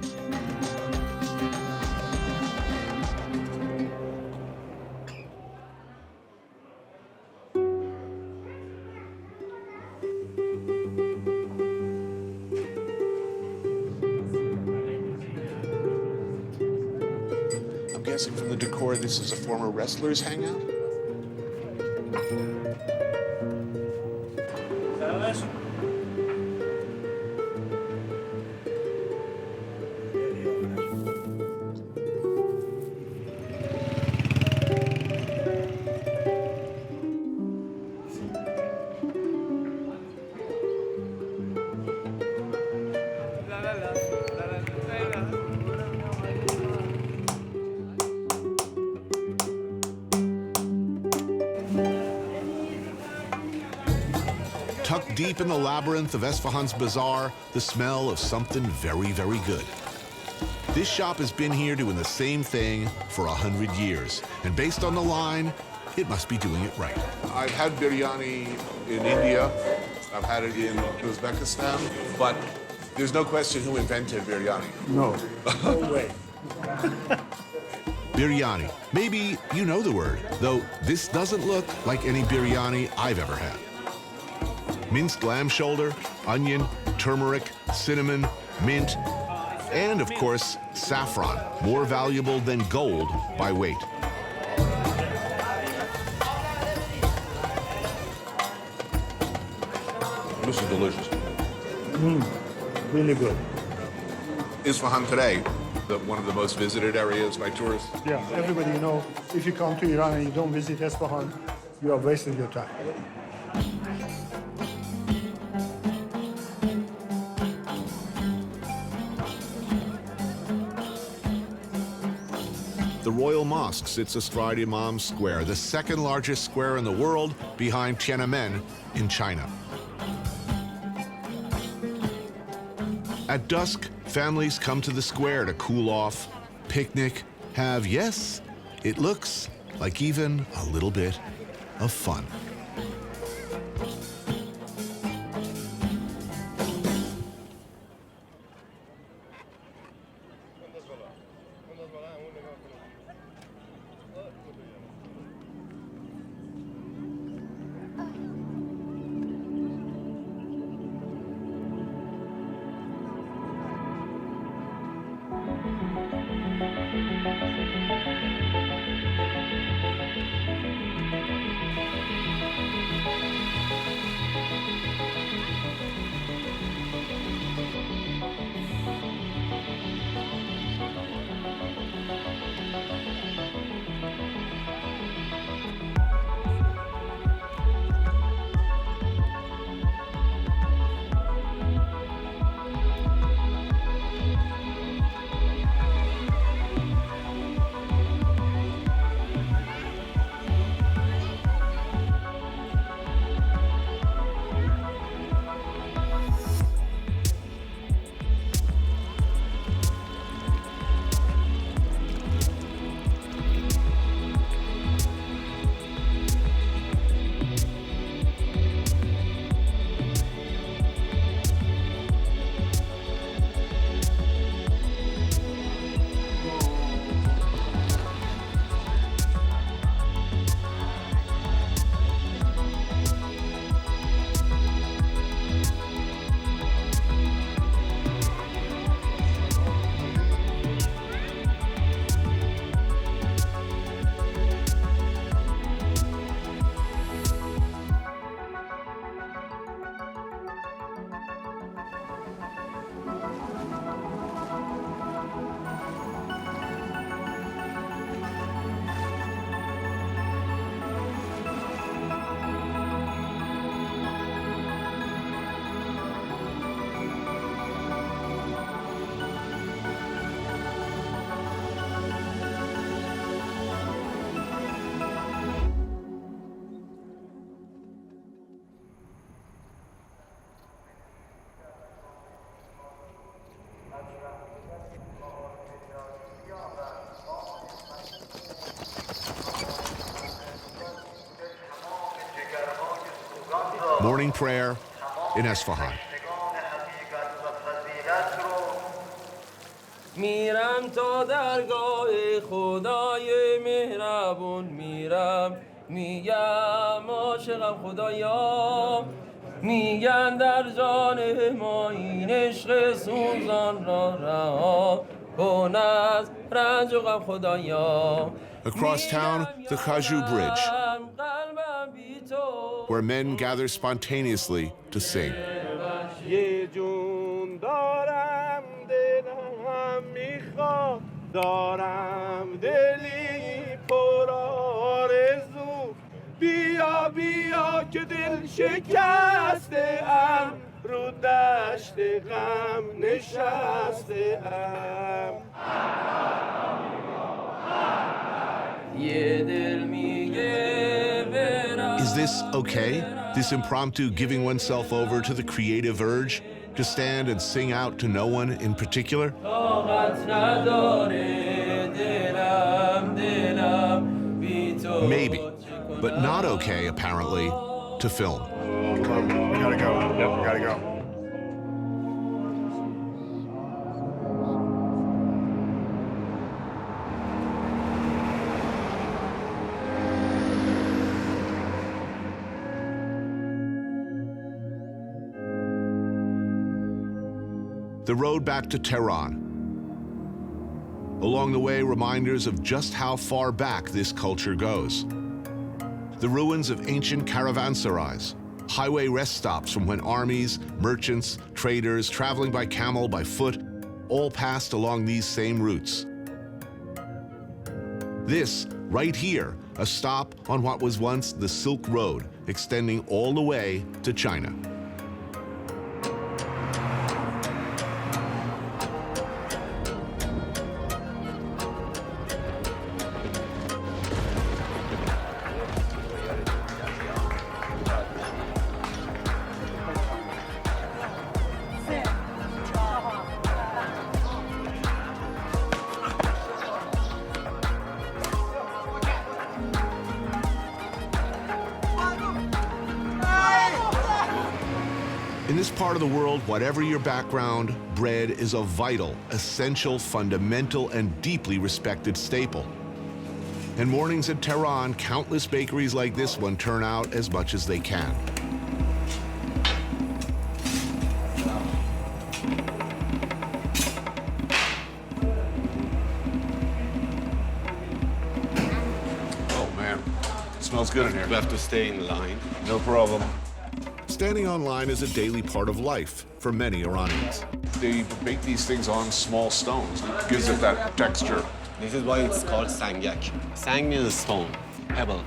Speaker 1: guessing from the decor, this is a former wrestler's hangout?
Speaker 15: Tucked deep in the labyrinth of Esfahan's bazaar, the smell of something very, very good. This shop has been here doing the same thing for 100 years. And based on the line, it must be doing it right.
Speaker 1: I've had biryani in India. I've had it in Uzbekistan. But there's no question who invented biryani.
Speaker 24: No. No way.
Speaker 15: Biryani. Maybe you know the word, though this doesn't look like any biryani I've ever had. Minced lamb shoulder, onion, turmeric, cinnamon, mint, and of course, saffron, more valuable than gold by weight.
Speaker 1: This is delicious.
Speaker 24: Really good.
Speaker 1: Isfahan today, one of the most visited areas by tourists.
Speaker 24: Yeah, everybody know, if you come to Iran and you don't visit Esfahan, you are wasting your time.
Speaker 15: The Royal Mosque sits astride Imam Square, the second largest square in the world behind Tiananmen in China. At dusk, families come to the square to cool off, picnic, have, yes, it looks like even a little bit of fun. Morning prayer in Esfahan.
Speaker 11: میرم تا درگاه خدای مهربون میرم میگم عاشقم خدایا میگن در جان ما این عشق سوزان را رها کن از رنج و غم خدایا
Speaker 15: Across town, the Kaju Bridge, where men gather spontaneously to sing.
Speaker 21: یه جون دارم دلم میخواد دارم دلی پر آرزو بیا بیا که دل شکسته ام رو دشت غم نشسته ام
Speaker 11: یه دل میگه برم
Speaker 15: Is this okay? This impromptu giving oneself over to the creative urge to stand and sing out to no one in particular?
Speaker 11: طاقت نداره دلم دلم بی تو
Speaker 15: Maybe, but not okay, apparently, to film.
Speaker 1: We gotta go. Yep, we gotta go.
Speaker 15: The road back to Tehran. Along the way, reminders of just how far back this culture goes. The ruins of ancient caravanserais, highway rest stops from when armies, merchants, traders, traveling by camel, by foot, all passed along these same routes. This, right here, a stop on what was once the Silk Road, extending all the way to China. In this part of the world, whatever your background, bread is a vital, essential, fundamental, and deeply respected staple. And mornings at Tehran, countless bakeries like this one turn out as much as they can.
Speaker 1: Oh man, it smells good in here.
Speaker 21: We have to stay in line.
Speaker 1: No problem.
Speaker 15: Standing on line is a daily part of life for many Iranians.
Speaker 1: They bake these things on small stones. It gives it that texture.
Speaker 21: This is why it's called sangyak. Sang means stone, pebble.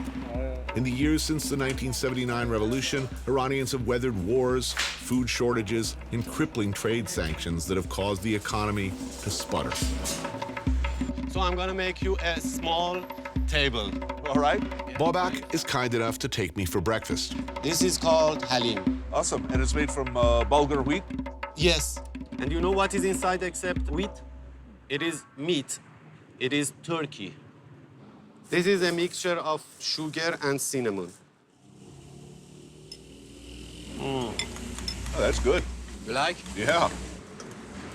Speaker 15: In the years since the 1979 revolution, Iranians have weathered wars, food shortages, and crippling trade sanctions that have caused the economy to sputter.
Speaker 21: So I'm gonna make you a small table.
Speaker 1: All right.
Speaker 15: Babak is kind enough to take me for breakfast.
Speaker 21: This is called halim.
Speaker 1: Awesome. And it's made from bulgur wheat?
Speaker 21: Yes. And you know what is inside except wheat? It is meat. It is turkey. This is a mixture of sugar and cinnamon.
Speaker 1: Oh, that's good.
Speaker 21: You like?
Speaker 1: Yeah.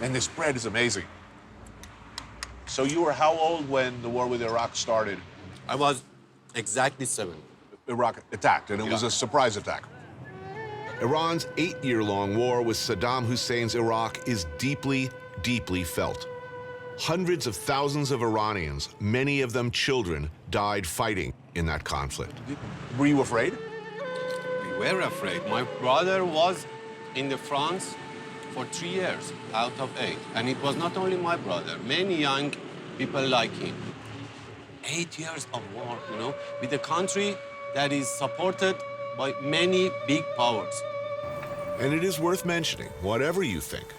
Speaker 1: And this bread is amazing. So you were how old when the war with Iraq started?
Speaker 21: I was exactly 7.
Speaker 1: Iraq attacked, and it was a surprise attack.
Speaker 15: Iran's 8-year-long war with Saddam Hussein's Iraq is deeply, deeply felt. Hundreds of thousands of Iranians, many of them children, died fighting in that conflict.
Speaker 1: Were you afraid?
Speaker 21: We were afraid. My brother was in the France for 3 years out of 8. And it was not only my brother, many young people like him. 8 years of war, you know, with a country that is supported by many big powers.
Speaker 15: And it is worth mentioning, whatever you think,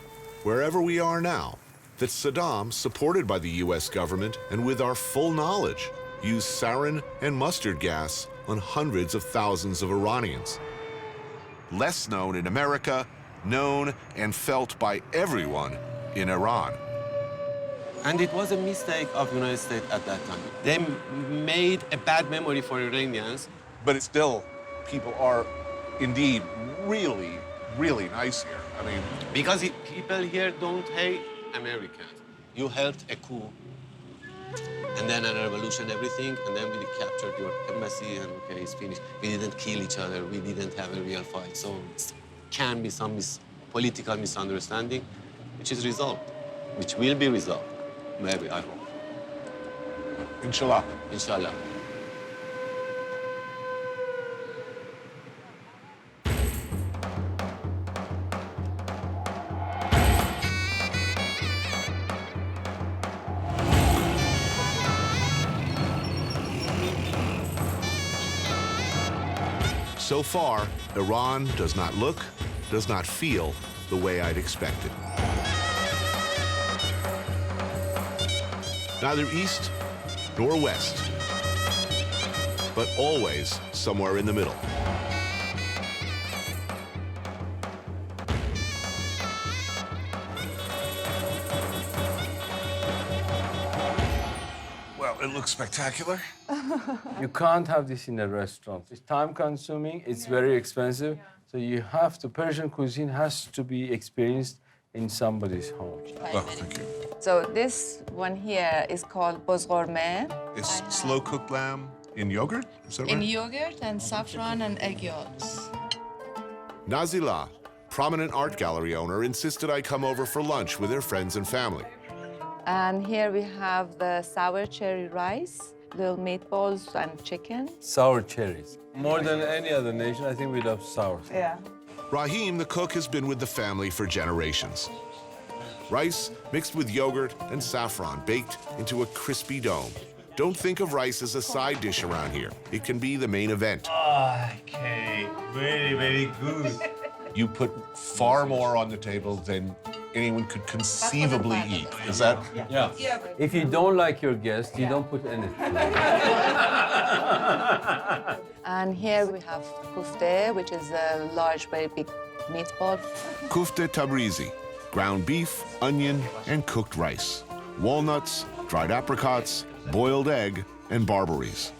Speaker 15: wherever we are now, that Saddam, supported by the US government and with our full knowledge, used sarin and mustard gas on hundreds of thousands of Iranians. Less known in America, known and felt by everyone in Iran.
Speaker 21: And it was a mistake of the United States at that time. They made a bad memory for Iranians.
Speaker 1: But it's still, people are indeed really, really nice here. I mean,
Speaker 21: because people here don't hate Americans. You helped a coup, and then a revolution, everything, and then we captured your embassy, and okay, it's finished. We didn't kill each other. We didn't have a real fight. So it can be some political misunderstanding, which is resolved, which will be resolved. Maybe, I hope.
Speaker 1: Inshallah.
Speaker 21: Inshallah.
Speaker 15: So far, Iran does not look, does not feel the way I'd expected. Neither east nor west, but always somewhere in the middle.
Speaker 1: Well, it looks spectacular.
Speaker 6: You can't have this in a restaurant. It's time-consuming, it's very expensive, so you have to, Persian cuisine has to be experienced in somebody's home.
Speaker 1: Well, thank you.
Speaker 12: So this one here is called bozgorme.
Speaker 1: It's slow-cooked lamb in yogurt? Is that
Speaker 19: In
Speaker 1: right?
Speaker 19: yogurt and saffron and egg yolks.
Speaker 15: Nazila, prominent art gallery owner, insisted I come over for lunch with her friends and family.
Speaker 12: And here we have the sour cherry rice, little meatballs and chicken.
Speaker 6: Sour cherries. More than any other nation, I think we love sour.
Speaker 12: Yeah.
Speaker 15: Rahim, the cook, has been with the family for generations. Rice mixed with yogurt and saffron, baked into a crispy dome. Don't think of rice as a side dish around here. It can be the main event.
Speaker 1: Okay, very, very good. You put far more on the table than anyone could conceivably eat. Is that?
Speaker 6: Yeah. If you don't like your guest, you don't put anything.
Speaker 12: And here we have kufte, which is a large, very big meatball.
Speaker 15: Kufte Tabrizi, ground beef, onion, and cooked rice. Walnuts, dried apricots, boiled egg, and barberries.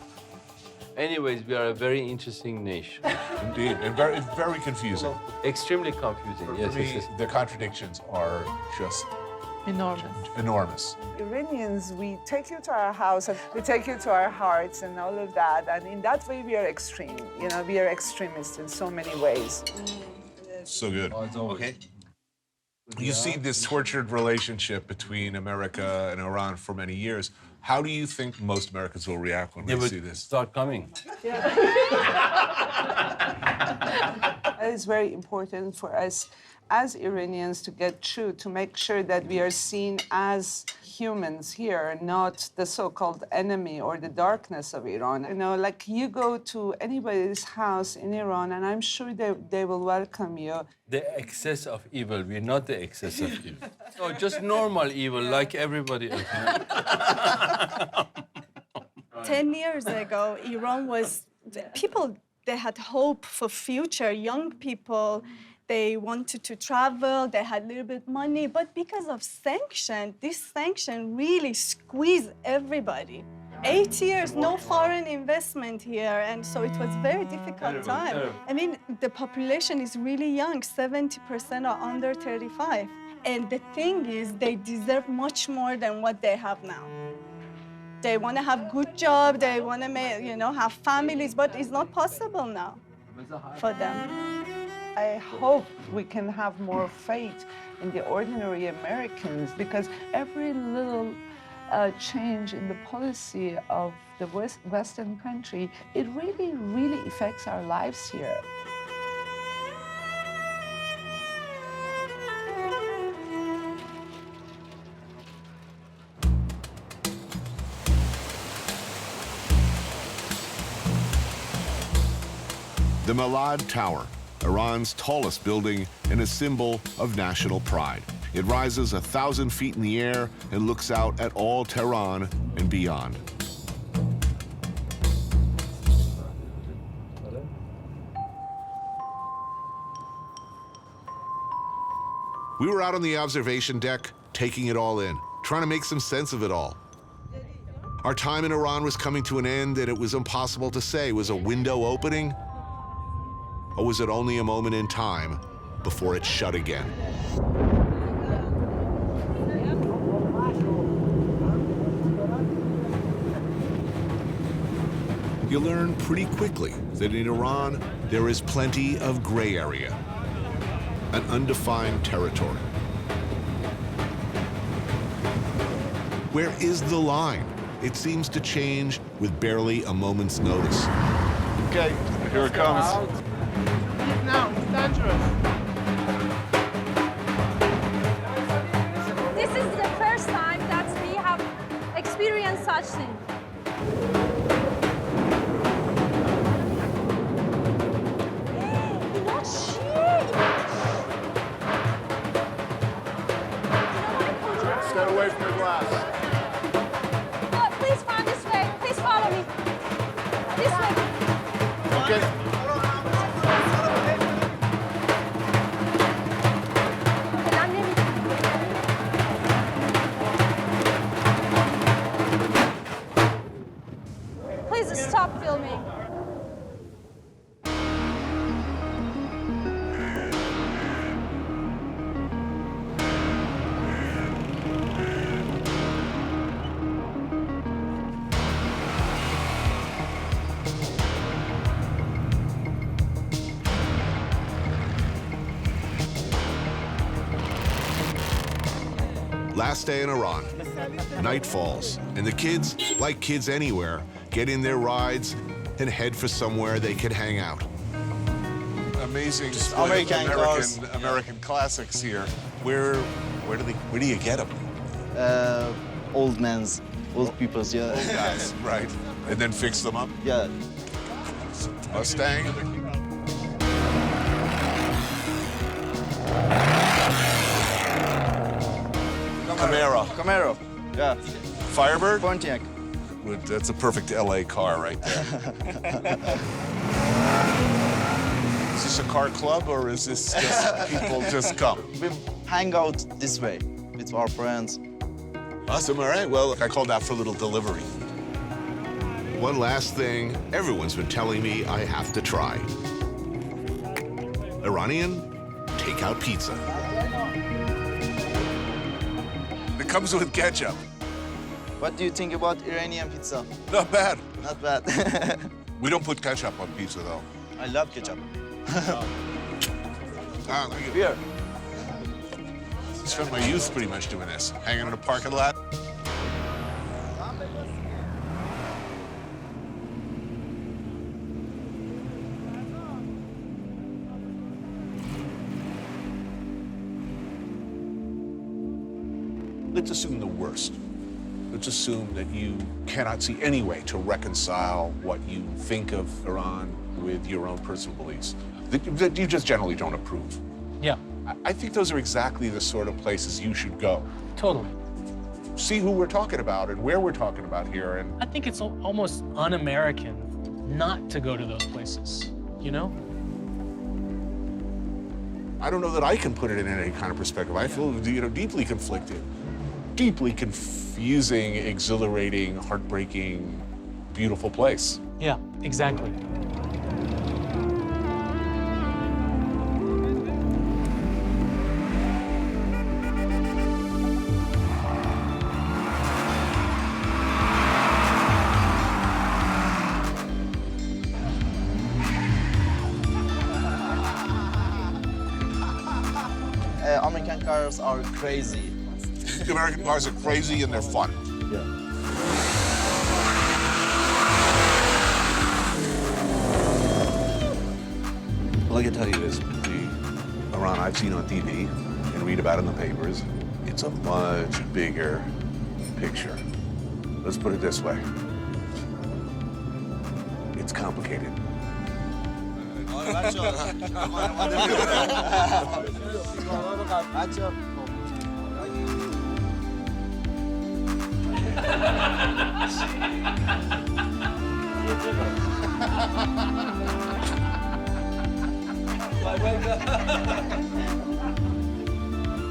Speaker 6: Anyways, we are a very interesting nation.
Speaker 1: Indeed, and very confusing.
Speaker 6: Extremely confusing,
Speaker 1: For
Speaker 6: yes,
Speaker 1: me,
Speaker 6: yes, yes.
Speaker 1: the contradictions are just enormous.
Speaker 23: Iranians, we take you to our house and we take you to our hearts and all of that. And in that way, we are extreme. You know, we are extremists in so many ways.
Speaker 1: So good. Okay. You see this tortured relationship between America and Iran for many years. How do you think most Americans will react when
Speaker 6: They
Speaker 1: they
Speaker 6: would
Speaker 1: see this?
Speaker 6: start coming.
Speaker 23: It is very important for us as Iranians to get through, to make sure that we are seen as humans here, not the so-called enemy or the darkness of Iran. You know, like you go to anybody's house in Iran, and I'm sure they will welcome you.
Speaker 6: The excess of evil, we're not the excess of evil. No, just normal evil, like everybody else.
Speaker 25: 10 years ago, Iran was, people, they had hope for future, young people. They wanted to travel, they had a little bit money, but because of sanction, this sanction really squeezed everybody. 8 years, no foreign investment here, and so it was very difficult time. I mean, the population is really young, 70% are under 35. And the thing is, they deserve much more than what they have now. They want to have good job, they want to, you know, have families, but it's not possible now for them.
Speaker 23: I hope we can have more faith in the ordinary Americans, because every little change in the policy of the Western country, it really, really affects our lives here.
Speaker 15: The Malad Tower, Iran's tallest building and a symbol of national pride. It rises 1,000 feet in the air and looks out at all Tehran and beyond. We were out on the observation deck, taking it all in, trying to make some sense of it all. Our time in Iran was coming to an end, and it was impossible to say, was a window opening? Or was it only a moment in time before it shut again? You learn pretty quickly that in Iran, there is plenty of gray area, an undefined territory. Where is the line? It seems to change with barely a moment's notice.
Speaker 1: Okay, here it comes.
Speaker 5: Now, it's dangerous.
Speaker 2: This is the first time that we have experienced such thing.
Speaker 1: Stay away from the glass.
Speaker 2: Please find this way. Please follow me. This way.
Speaker 1: Okay.
Speaker 2: Please stop filming.
Speaker 15: Last day in Iran. Night falls, and the kids, like kids anywhere, get in their rides and head for somewhere they could hang out.
Speaker 1: Amazing
Speaker 3: Just
Speaker 1: display of
Speaker 3: American cars.
Speaker 1: American classics here. Where do you get them?
Speaker 3: Old people's, yeah.
Speaker 1: Old guys, right. And then fix them up?
Speaker 3: Yeah.
Speaker 1: Mustang?
Speaker 3: Camaro, yeah.
Speaker 1: Firebird?
Speaker 3: Pontiac.
Speaker 1: That's a perfect LA car right there. Is this a car club or is this just people just come?
Speaker 3: We hang out this way with our friends.
Speaker 1: Awesome, all right. Well, I called out for a little delivery.
Speaker 15: One last thing everyone's been telling me I have to try. Iranian takeout pizza.
Speaker 1: It comes with ketchup.
Speaker 3: What do you think about Iranian pizza?
Speaker 1: Not bad.
Speaker 3: Not bad.
Speaker 1: We don't put ketchup on pizza, though.
Speaker 3: I love ketchup.
Speaker 1: Beer. I spent my youth pretty much doing this, hanging in a parking lot. Let's assume the worst. Let's assume that you cannot see any way to reconcile what you think of Iran with your own personal beliefs, that you just generally don't approve.
Speaker 10: Yeah.
Speaker 1: I think those are exactly the sort of places you should go.
Speaker 10: Totally.
Speaker 1: See who we're talking about and where we're talking about here. And
Speaker 10: I think it's almost un-American not to go to those places, you know?
Speaker 1: I don't know that I can put it in any kind of perspective. I feel, deeply conflicted, deeply confusing, exhilarating, heartbreaking, beautiful place.
Speaker 10: Yeah, exactly.
Speaker 3: American cars are crazy.
Speaker 1: American cars are crazy and they're fun.
Speaker 3: Yeah.
Speaker 1: All I can tell you is the Iran I've seen on TV and read about in the papers, it's a much bigger picture. Let's put it this way. It's complicated.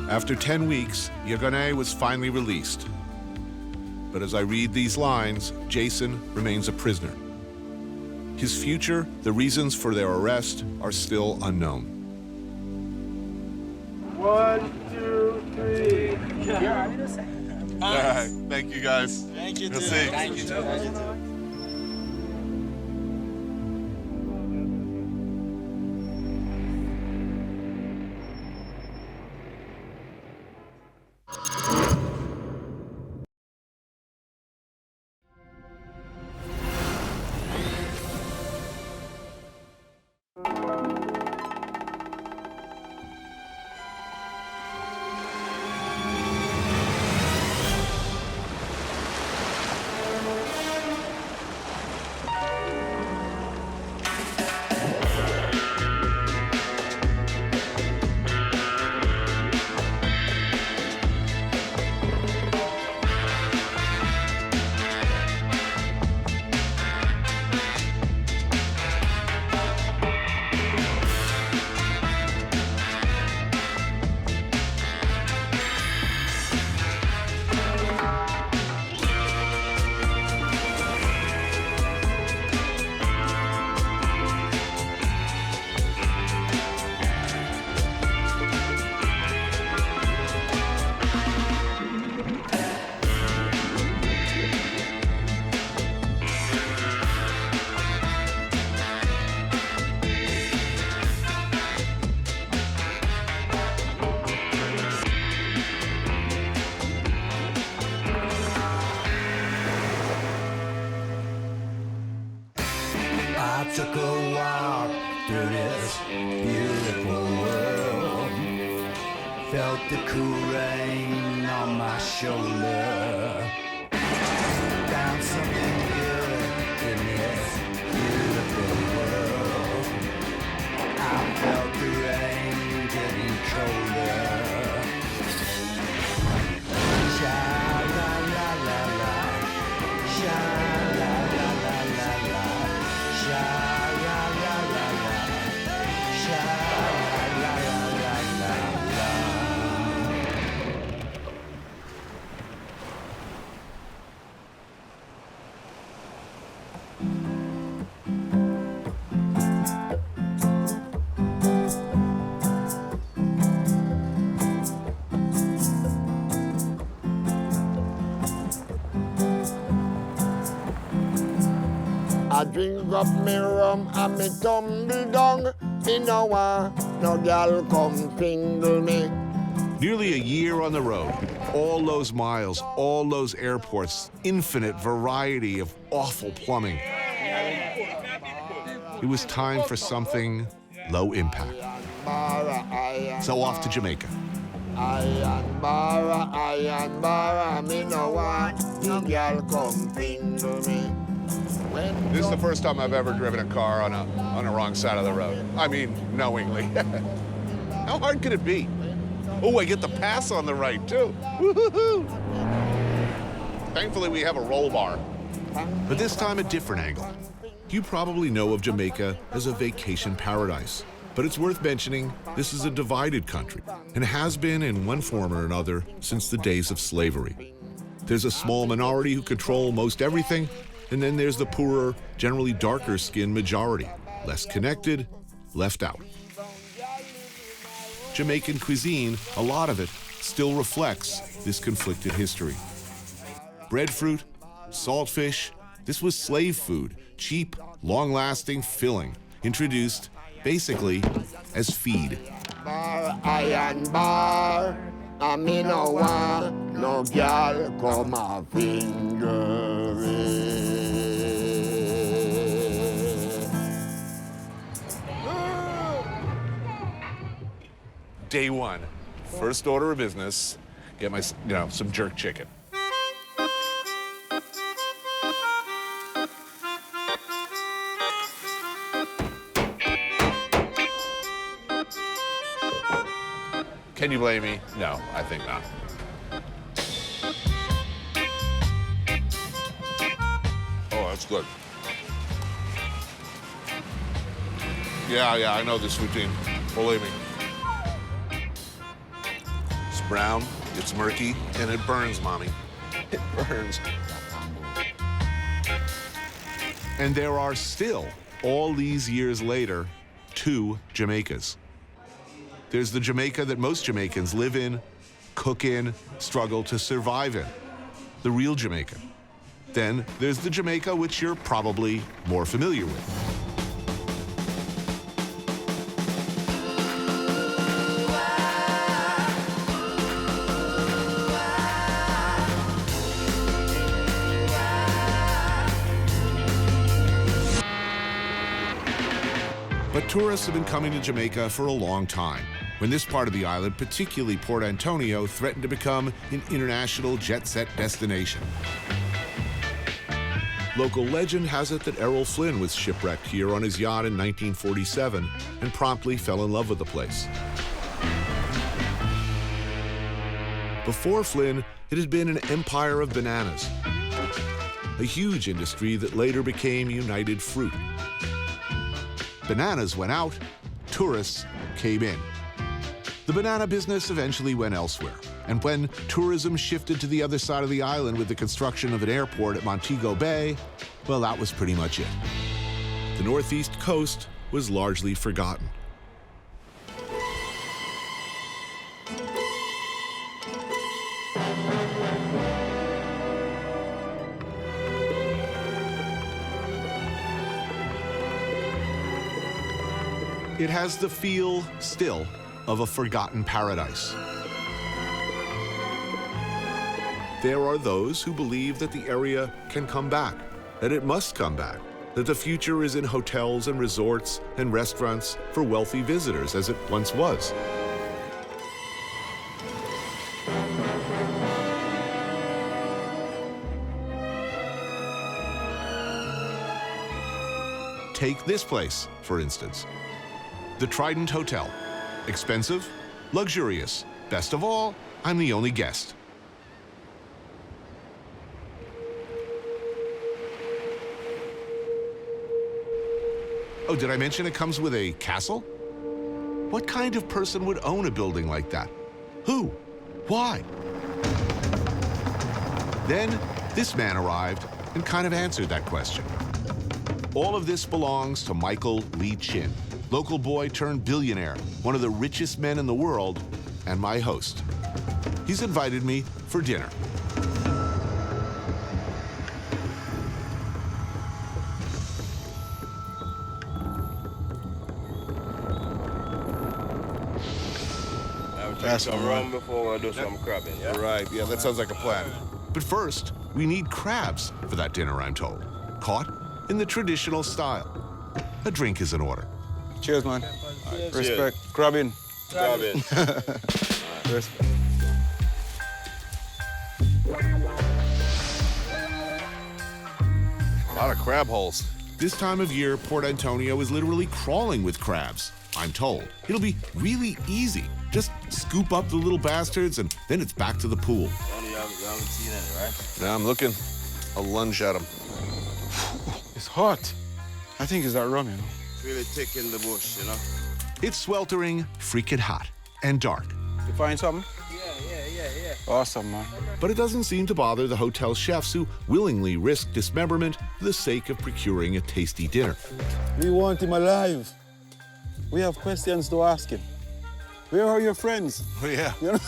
Speaker 15: After 10 weeks, Yeganeh was finally released. But as I read these lines, Jason remains a prisoner. His future, the reasons for their arrest, are still unknown.
Speaker 5: 1, 2, 3.
Speaker 1: All right, thank you guys.
Speaker 3: Thank you,
Speaker 1: We'll
Speaker 3: too.
Speaker 1: see.
Speaker 3: Thank you, too.
Speaker 7: I took a walk through this beautiful world. Felt the cool rain on my shoulder. Found something good in this beautiful world. I felt the rain getting colder. Sha-la-la-la-la, sha-la-la-la-la-la, sha-la-la-la-la, sha-la-la-la-la-la.
Speaker 8: I drink up me rum and me tumble down. Me no want no gal come tingle me.
Speaker 15: Nearly a year on the road, all those miles, all those airports, infinite variety of awful plumbing. It was time for something low impact. So off to Jamaica.
Speaker 8: Iron bara, me no want no gal come tingle me.
Speaker 1: This is the first time I've ever driven a car on a wrong side of the road. I mean, knowingly. How hard could it be? Oh, I get the pass on the right, too. Woo-hoo-hoo. Thankfully, we have a roll bar.
Speaker 15: But this time, a different angle. You probably know of Jamaica as a vacation paradise. But it's worth mentioning this is a divided country and has been in one form or another since the days of slavery. There's a small minority who control most everything, and then there's the poorer, generally darker-skinned majority, less connected, left out. Jamaican cuisine, a lot of it, still reflects this conflicted history. Breadfruit, saltfish, this was slave food, cheap, long-lasting, filling, introduced basically as feed.
Speaker 8: Iron bar, and me no want no gal come a finger me.
Speaker 1: Day one, first order of business, get my, some jerk chicken. Can you blame me? No, I think not. Oh, that's good. Yeah, I know this routine. Believe me. It's brown, it's murky, and it burns, Mommy. It burns.
Speaker 15: And there are still, all these years later, 2 Jamaicas. There's the Jamaica that most Jamaicans live in, cook in, struggle to survive in. The real Jamaica. Then there's the Jamaica which you're probably more familiar with. But tourists have been coming to Jamaica for a long time, when this part of the island, particularly Port Antonio, threatened to become an international jet-set destination. Local legend has it that Errol Flynn was shipwrecked here on his yacht in 1947 and promptly fell in love with the place. Before Flynn, it had been an empire of bananas, a huge industry that later became United Fruit. Bananas went out, tourists came in. The banana business eventually went elsewhere, and when tourism shifted to the other side of the island with the construction of an airport at Montego Bay, well, that was pretty much it. The northeast coast was largely forgotten. It has the feel, still, of a forgotten paradise. There are those who believe that the area can come back, that it must come back, that the future is in hotels and resorts and restaurants for wealthy visitors, as it once was. Take this place, for instance. The Trident Hotel. Expensive, luxurious. Best of all, I'm the only guest. Oh, did I mention it comes with a castle? What kind of person would own a building like that? Who? Why? Then this man arrived and kind of answered that question. All of this belongs to Michael Lee Chin, local boy turned billionaire, one of the richest men in the world, and my host. He's invited me for dinner.
Speaker 16: That's some rum before we do some crabbing, yeah?
Speaker 1: Right, yeah, that sounds like a plan.
Speaker 15: But first, we need crabs for that dinner, I'm told. Caught in the traditional style. A drink is in order.
Speaker 17: Cheers, man.
Speaker 16: Cheers.
Speaker 17: Respect. Crabbing.
Speaker 16: Crabbing.
Speaker 17: Respect.
Speaker 1: A lot of crab holes.
Speaker 15: This time of year, Port Antonio is literally crawling with crabs, I'm told. It'll be really easy. Just scoop up the little bastards and then it's back to the pool.
Speaker 16: You haven't seen any, right?
Speaker 1: Now I'm looking. I'll lunge at him.
Speaker 17: It's hot. I think it's that rum, you know.
Speaker 16: It's really thick in the bush, you know?
Speaker 15: It's sweltering, freaking hot, and dark.
Speaker 17: You find something?
Speaker 16: Yeah.
Speaker 17: Awesome, man.
Speaker 15: But it doesn't seem to bother the hotel chefs who willingly risk dismemberment for the sake of procuring a tasty dinner.
Speaker 17: We want him alive. We have questions to ask him. Where are your friends?
Speaker 1: Oh, yeah.
Speaker 17: You know?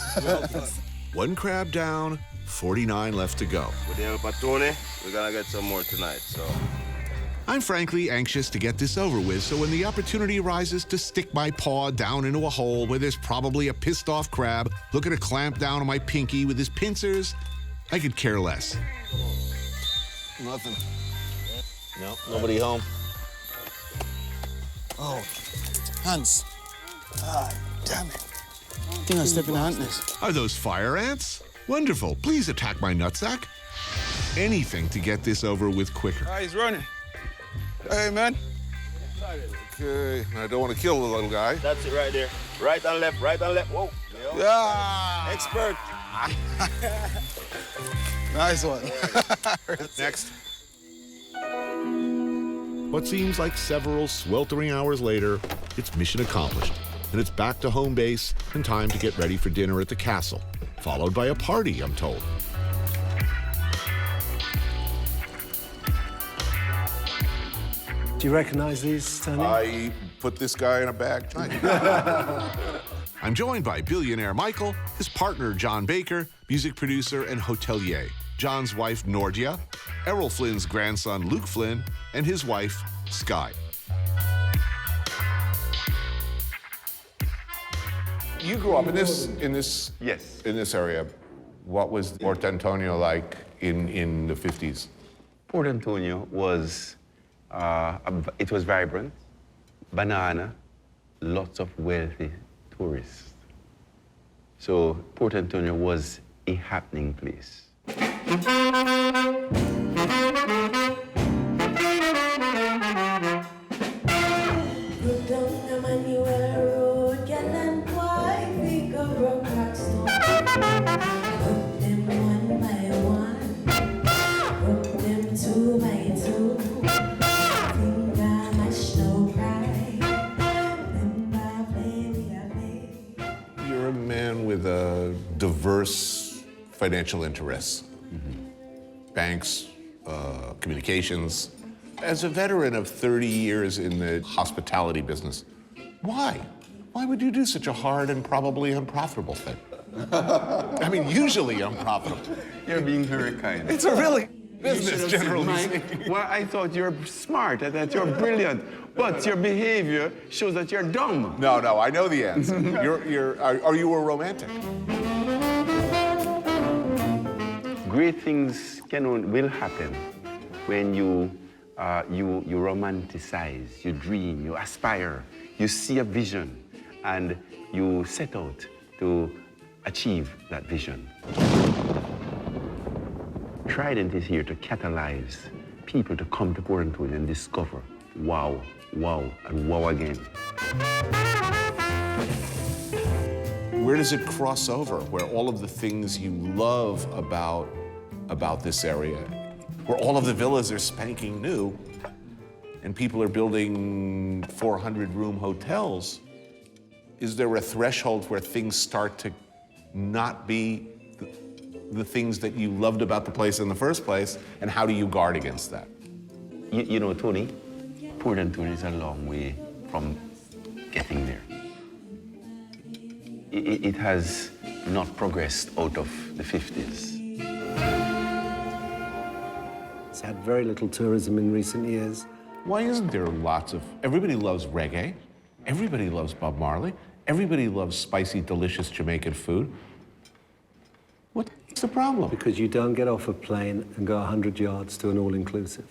Speaker 15: One crab down, 49 left to go.
Speaker 16: With the help of Tony, we're gonna get some more tonight, so.
Speaker 15: I'm frankly anxious to get this over with, so when the opportunity arises to stick my paw down into a hole where there's probably a pissed off crab looking to clamp down on my pinky with his pincers, I could care less.
Speaker 1: Nothing.
Speaker 16: No, nobody home.
Speaker 17: Oh, Hans. Ah, damn it. I think I stepped in the antness.
Speaker 15: Are those fire ants? Wonderful. Please attack my nutsack. Anything to get this over with quicker.
Speaker 17: Ah, he's running. Hey, man.
Speaker 1: Okay, I don't want to kill the little guy.
Speaker 16: That's it right there. Right and left, right and left. Whoa.
Speaker 17: Yeah.
Speaker 16: Expert.
Speaker 17: Nice one.
Speaker 1: Next.
Speaker 15: What seems like several sweltering hours later, it's mission accomplished. And it's back to home base and time to get ready for dinner at the castle, followed by a party, I'm told.
Speaker 18: Do you recognize these, Tony?
Speaker 1: I put this guy in a bag tonight.
Speaker 15: I'm joined by billionaire Michael, his partner John Baker, music producer and hotelier, John's wife Nordia, Errol Flynn's grandson Luke Flynn, and his wife Sky.
Speaker 1: You grew up in this
Speaker 21: Yes.
Speaker 1: in this area. What was Port Antonio like in the 50s?
Speaker 21: Port Antonio was, it was vibrant, banana, lots of wealthy tourists. So Port Antonio was a happening place.
Speaker 1: You're a man with a diverse financial interests. Banks, communications. As a veteran of 30 years in the hospitality business, why? Why would you do such a hard and probably unprofitable thing? I mean, usually unprofitable.
Speaker 21: You're being very kind.
Speaker 1: It's a really business, generally speaking.
Speaker 21: Well, I thought you're smart, I thought you're brilliant, but your behavior shows that you're dumb.
Speaker 1: No, I know the answer. Are you a romantic?
Speaker 21: Great things will happen when you
Speaker 4: you romanticize, you dream, you aspire, you see a vision, and you set out to achieve that vision. Trident is here to catalyze people to come to Port Antonio and discover wow, wow, and wow again.
Speaker 1: Where does it cross over? Where all of the things you love about this area, where all of the villas are spanking new, and people are building 400-room hotels, is there a threshold where things start to not be the things that you loved about the place in the first place, and how do you guard against that?
Speaker 4: You know, Tony, Port Antonio is a long way from getting there. It has not progressed out of the 50s.
Speaker 14: It's had very little tourism in recent years.
Speaker 1: Why isn't there lots of... Everybody loves reggae. Everybody loves Bob Marley. Everybody loves spicy, delicious Jamaican food. What's the problem?
Speaker 14: Because you don't get off a plane and go 100 yards to an all-inclusive.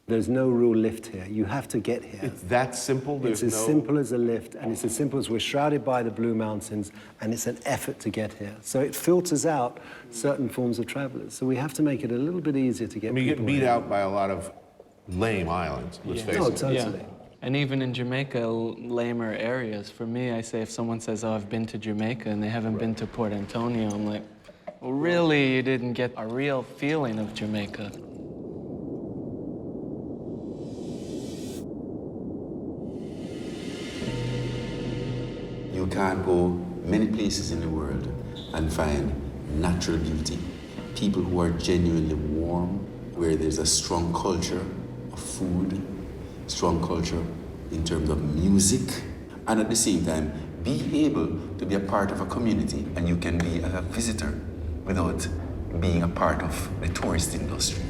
Speaker 14: There's no real lift here. You have to get here.
Speaker 1: It's that simple?
Speaker 14: It's as simple as a lift, and it's as simple as we're shrouded by the Blue Mountains, and it's an effort to get here. So it filters out certain forms of travelers. So we have to make it a little bit easier to get people.
Speaker 1: You get beat out by a lot of lame islands, let's face it.
Speaker 14: Oh, totally.
Speaker 18: Yeah. And even in Jamaica, lamer areas. For me, I say if someone says, oh, I've been to Jamaica, and they haven't been to Port Antonio, I'm like, well, really, you didn't get a real feeling of Jamaica.
Speaker 4: You can't go many places in the world and find natural beauty. People who are genuinely warm, where there's a strong culture of food, strong culture in terms of music, and at the same time, be able to be a part of a community, and you can be a visitor without being a part of the tourist industry.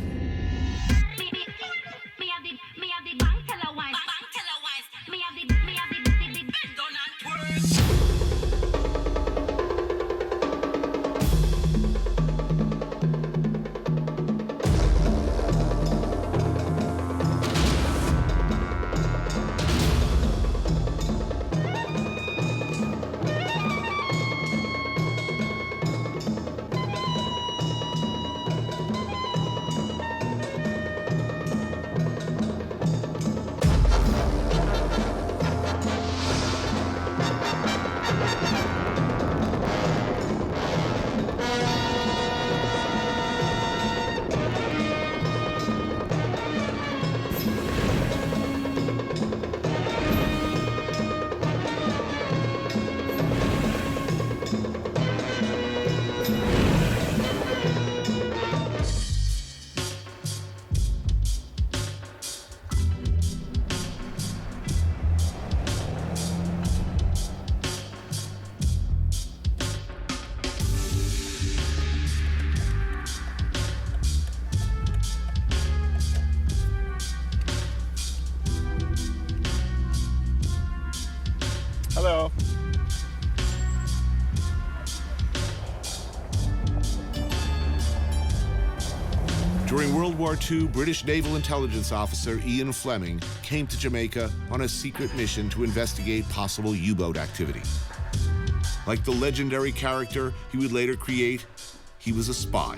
Speaker 1: Hello. During World War II, British naval intelligence officer Ian Fleming came to Jamaica on a secret mission to investigate possible U-boat activity. Like the legendary character he would later create, he was a spy.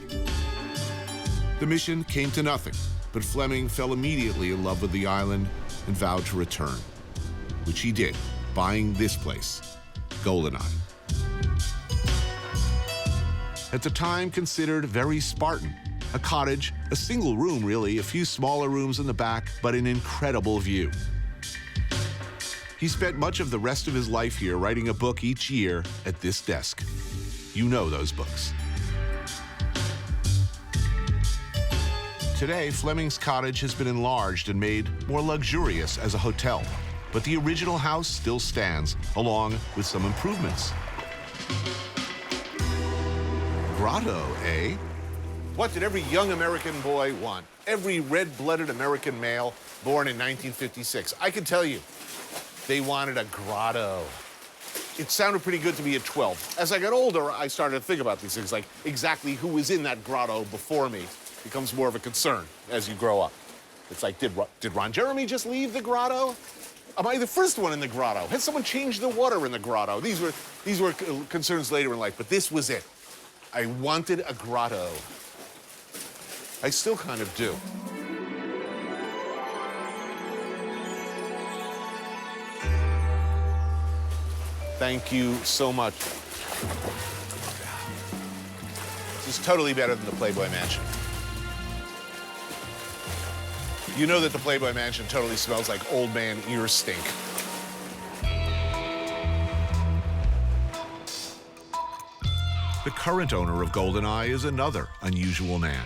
Speaker 1: The mission came to nothing, but Fleming fell immediately in love with the island and vowed to return, which he did, buying this place, Goldeneye. At the time considered very Spartan, a cottage, a single room really, a few smaller rooms in the back, but an incredible view. He spent much of the rest of his life here writing a book each year at this desk. You know those books. Today, Fleming's cottage has been enlarged and made more luxurious as a hotel. But the original house still stands, along with some improvements. Grotto, eh? What did every young American boy want? Every red-blooded American male born in 1956. I can tell you, they wanted a grotto. It sounded pretty good to me at 12. As I got older, I started to think about these things, like exactly who was in that grotto before me becomes more of a concern as you grow up. It's like, did Ron Jeremy just leave the grotto? Am I the first one in the grotto? Has someone changed the water in the grotto? These were concerns later in life, but this was it. I wanted a grotto. I still kind of do. Thank you so much. This is totally better than the Playboy Mansion. You know that the Playboy Mansion totally smells like old man ear stink.
Speaker 15: The current owner of GoldenEye is another unusual man,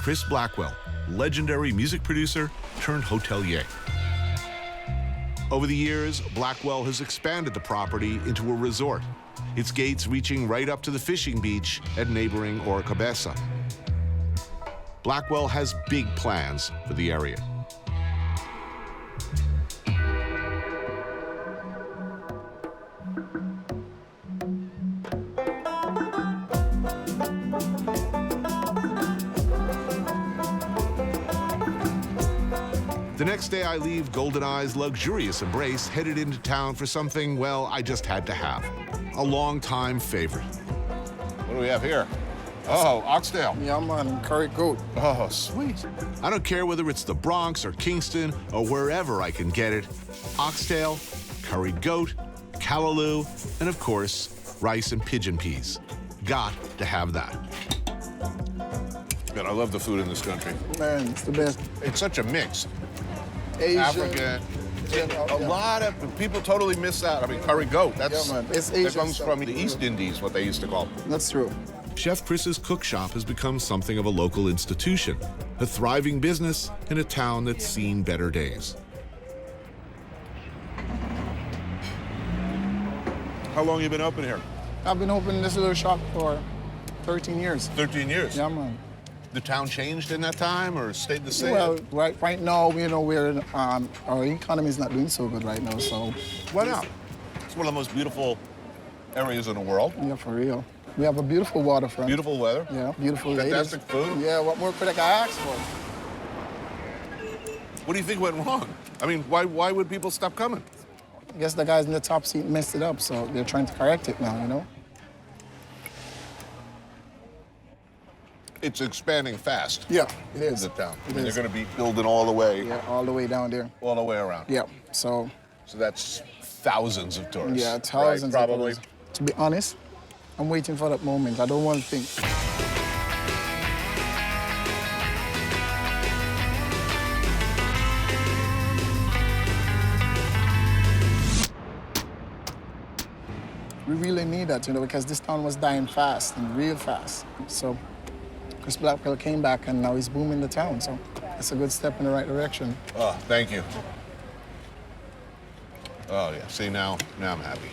Speaker 15: Chris Blackwell, legendary music producer turned hotelier. Over the years, Blackwell has expanded the property into a resort, its gates reaching right up to the fishing beach at neighboring Orcabessa. Blackwell has big plans for the area. The next day, I leave GoldenEye's luxurious embrace, headed into town for something, well, I just had to have. A long-time favorite.
Speaker 1: What do we have here? Oh, oxtail.
Speaker 9: Yeah, man, curry goat.
Speaker 1: Oh, sweet.
Speaker 15: I don't care whether it's the Bronx or Kingston or wherever I can get it. Oxtail, curried goat, callaloo, and of course, rice and pigeon peas. Got to have that.
Speaker 1: Man, I love the food in this country.
Speaker 9: Man, it's the best.
Speaker 1: It's such a mix.
Speaker 9: Asian,
Speaker 1: African. A lot of people totally miss out. I mean, curry goat. That's
Speaker 9: yeah, man. It's Asian
Speaker 1: that comes
Speaker 9: stuff.
Speaker 1: from the East Indies, what they used to call.
Speaker 9: That's true.
Speaker 15: Chef Chris's cook shop has become something of a local institution, a thriving business in a town that's seen better days.
Speaker 1: How long have you been open here?
Speaker 9: I've been opening this little shop for 13 years.
Speaker 1: 13 years?
Speaker 9: Yeah, man.
Speaker 1: The town changed in that time or stayed the same?
Speaker 9: Well, right now, you know, our economy is not doing so good right now, so.
Speaker 1: Why not? It's one of the most beautiful areas in the world.
Speaker 9: Yeah, for real. We have a beautiful waterfront.
Speaker 1: Beautiful weather.
Speaker 9: Yeah, beautiful
Speaker 1: fantastic
Speaker 9: ladies.
Speaker 1: food.
Speaker 9: Yeah, what more could I ask for?
Speaker 1: What do you think went wrong? I mean, why would people stop coming?
Speaker 9: I guess the guys in the top seat messed it up, so they're trying to correct it now, you know?
Speaker 1: It's expanding fast.
Speaker 9: Yeah, it is.
Speaker 1: The town.
Speaker 9: It
Speaker 1: and
Speaker 9: is.
Speaker 1: they're going to be building all the way.
Speaker 9: Yeah, all the way down there.
Speaker 1: All the way around.
Speaker 9: Yeah, so.
Speaker 1: So that's thousands of tourists.
Speaker 9: Yeah, thousands
Speaker 1: right?
Speaker 9: of
Speaker 1: Probably.
Speaker 9: tourists. To be honest, I'm waiting for that moment. I don't want to think. We really need that, you know, because this town was dying fast and real fast. So Chris Blackwell came back and now he's booming the town. So it's a good step in the right direction.
Speaker 1: Oh, thank you. Oh, yeah. See, now I'm happy.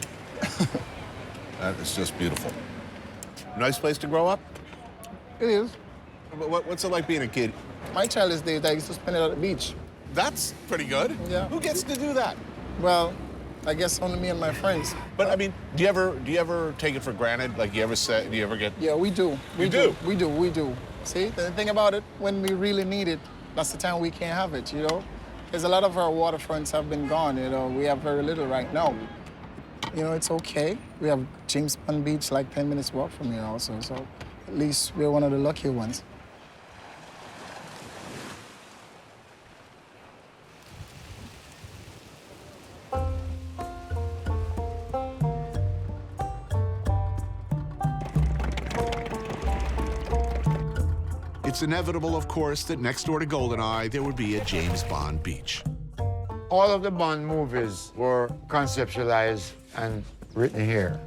Speaker 1: That is just beautiful. Nice place to grow up?
Speaker 9: It is.
Speaker 1: What's it like being a kid?
Speaker 9: My childhood days, I used to spend it at the beach.
Speaker 1: That's pretty good.
Speaker 9: Yeah.
Speaker 1: Who gets to do that?
Speaker 9: Well, I guess only me and my friends.
Speaker 1: But I mean, do you ever take it for granted? Like, do you ever get?
Speaker 9: Yeah, we do.
Speaker 1: We do.
Speaker 9: See, the thing about it, when we really need it, that's the time we can't have it, you know? Because a lot of our waterfronts have been gone, you know? We have very little right now. You know, it's okay. We have James Bond Beach like 10 minutes walk from here also, so at least we're one of the luckier ones.
Speaker 15: It's inevitable, of course, that next door to GoldenEye, there would be a James Bond beach.
Speaker 8: All of the Bond movies were conceptualized and written here.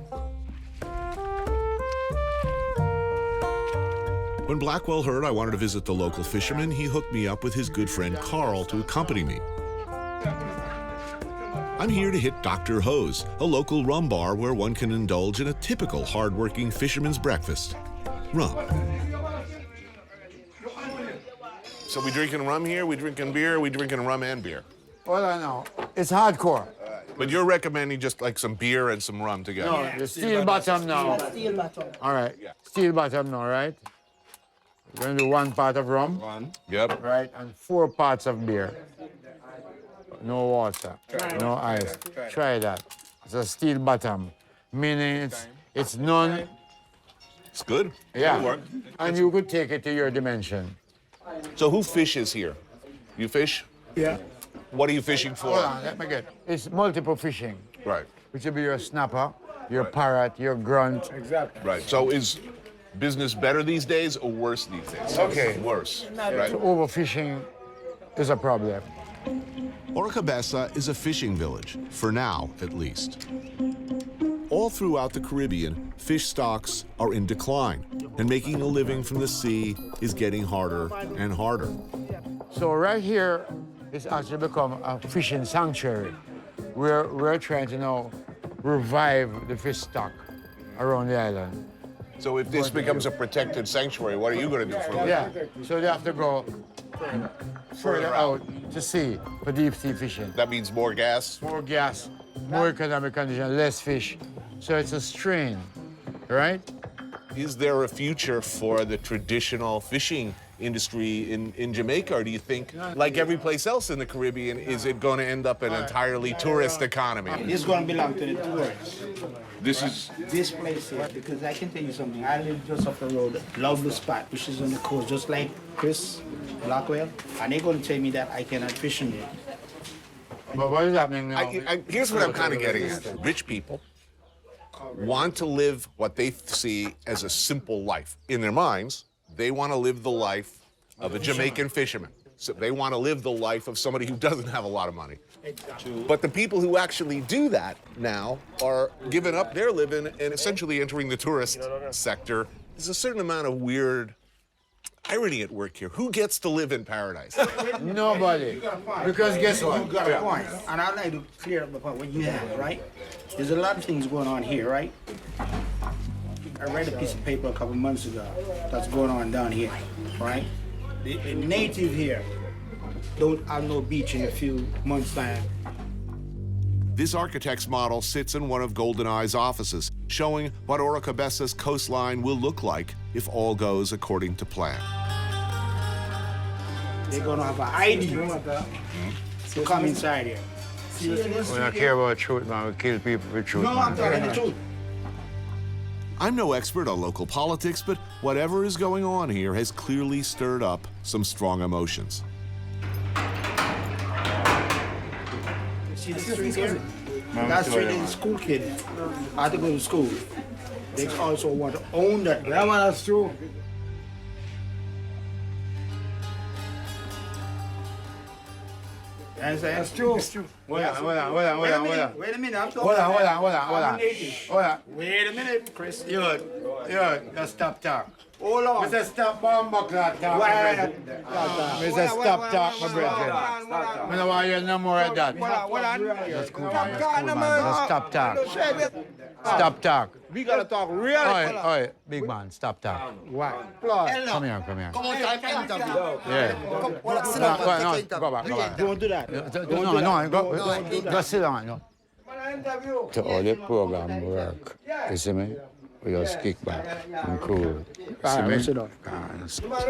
Speaker 15: When Blackwell heard I wanted to visit the local fishermen, he hooked me up with his good friend Carl to accompany me. I'm here to hit Dr. Ho's, a local rum bar where one can indulge in a typical hard-working fisherman's breakfast. Rum.
Speaker 1: So we drinking rum here? We drinking beer? We drinking rum and beer?
Speaker 8: Well, I know. It's hardcore.
Speaker 1: But you're recommending just like some beer and some rum together?
Speaker 8: No, the steel bottom now.
Speaker 2: Steel bottom.
Speaker 8: All right.
Speaker 1: Yeah.
Speaker 8: Steel bottom now, right?
Speaker 11: We're going to do 1 part of rum.
Speaker 1: Yep.
Speaker 11: Right, and 4 parts of beer. No water, no ice. Try that. It's a steel bottom, meaning it's non.
Speaker 1: It's good.
Speaker 11: Yeah.
Speaker 1: It'll work.
Speaker 11: And you could take it to your dimension.
Speaker 1: So who fishes here? You fish?
Speaker 11: Yeah.
Speaker 1: What are you fishing for?
Speaker 11: Hold on, let me get. It's multiple fishing.
Speaker 1: Right.
Speaker 11: Which will be your snapper, your parrot, your grunt.
Speaker 1: Exactly. Right. So is business better these days or worse these days?
Speaker 11: Okay.
Speaker 1: Worse. Right.
Speaker 11: So overfishing is a problem.
Speaker 15: Orcabessa is a fishing village, for now at least. All throughout the Caribbean, fish stocks are in decline, and making a living from the sea is getting harder and harder.
Speaker 11: So right here, it's actually become a fishing sanctuary. We're trying to now revive the fish stock around the island.
Speaker 1: So if this becomes a protected sanctuary, what are you going to do for a living?
Speaker 11: Yeah, so they have to go further out to sea for deep sea fishing.
Speaker 1: That means more gas?
Speaker 11: More gas, more economic condition, less fish. So it's a strain, right?
Speaker 1: Is there a future for the traditional fishing industry in Jamaica, or do you think, like every place else in the Caribbean, is it going to end up an entirely tourist economy?
Speaker 13: It's going to belong to the tourists.
Speaker 1: This
Speaker 13: place here, because I can tell you something. I live just off the road, lovely spot, which is on the coast, just like Chris Blackwell, and they're going to tell me that I cannot fish in there.
Speaker 11: But what is happening now?
Speaker 1: Here's what I'm kind of getting at. Rich people want to live what they see as a simple life. In their minds, they want to live the life of a Jamaican fisherman. So they want to live the life of somebody who doesn't have a lot of money. But the people who actually do that now are giving up their living and essentially entering the tourist sector. There's a certain amount of weird irony at work here. Who gets to live in paradise?
Speaker 11: Nobody. Because guess what?
Speaker 13: You got a point. And I'd like to clear up the point what you have, right? There's a lot of things going on here, right? I read a piece of paper a couple months ago that's going on down here, right? The native here don't have no beach in a few months' time.
Speaker 15: This architect's model sits in one of GoldenEye's offices, showing what Orcabessa's coastline will look like if all goes according to plan.
Speaker 13: They're gonna have an ID to come inside here.
Speaker 11: We don't care about truth, man. We kill people for truth.
Speaker 13: No, I'm telling the truth.
Speaker 15: I'm no expert on local politics, but whatever is going on here has clearly stirred up some strong emotions.
Speaker 13: See the street here? That street is school kids. I have to go to school. They also want to own that.
Speaker 11: Yeah, man, that's true.
Speaker 13: That's true. It's true.
Speaker 11: Wait a minute,
Speaker 13: I'm talking.
Speaker 11: Hold on.
Speaker 13: Hold on. Wait a minute, Chris.
Speaker 11: Yo, just stop talk.
Speaker 13: Hold on.
Speaker 11: Mr. Stop bomb talk, my brethren. Mr. Stop talk, my brethren. I don't want to hear no more of that. Just cool man, just stop talk. Stop talk.
Speaker 13: We gotta talk really.
Speaker 11: Oi, big man, stop talk. Why? Come here.
Speaker 13: Come on, interview.
Speaker 11: Yeah. Go back.
Speaker 13: Don't do that.
Speaker 11: No, go sit down. No. To all the program work, you see me? We just kick back and cool. See me?
Speaker 13: Sit down.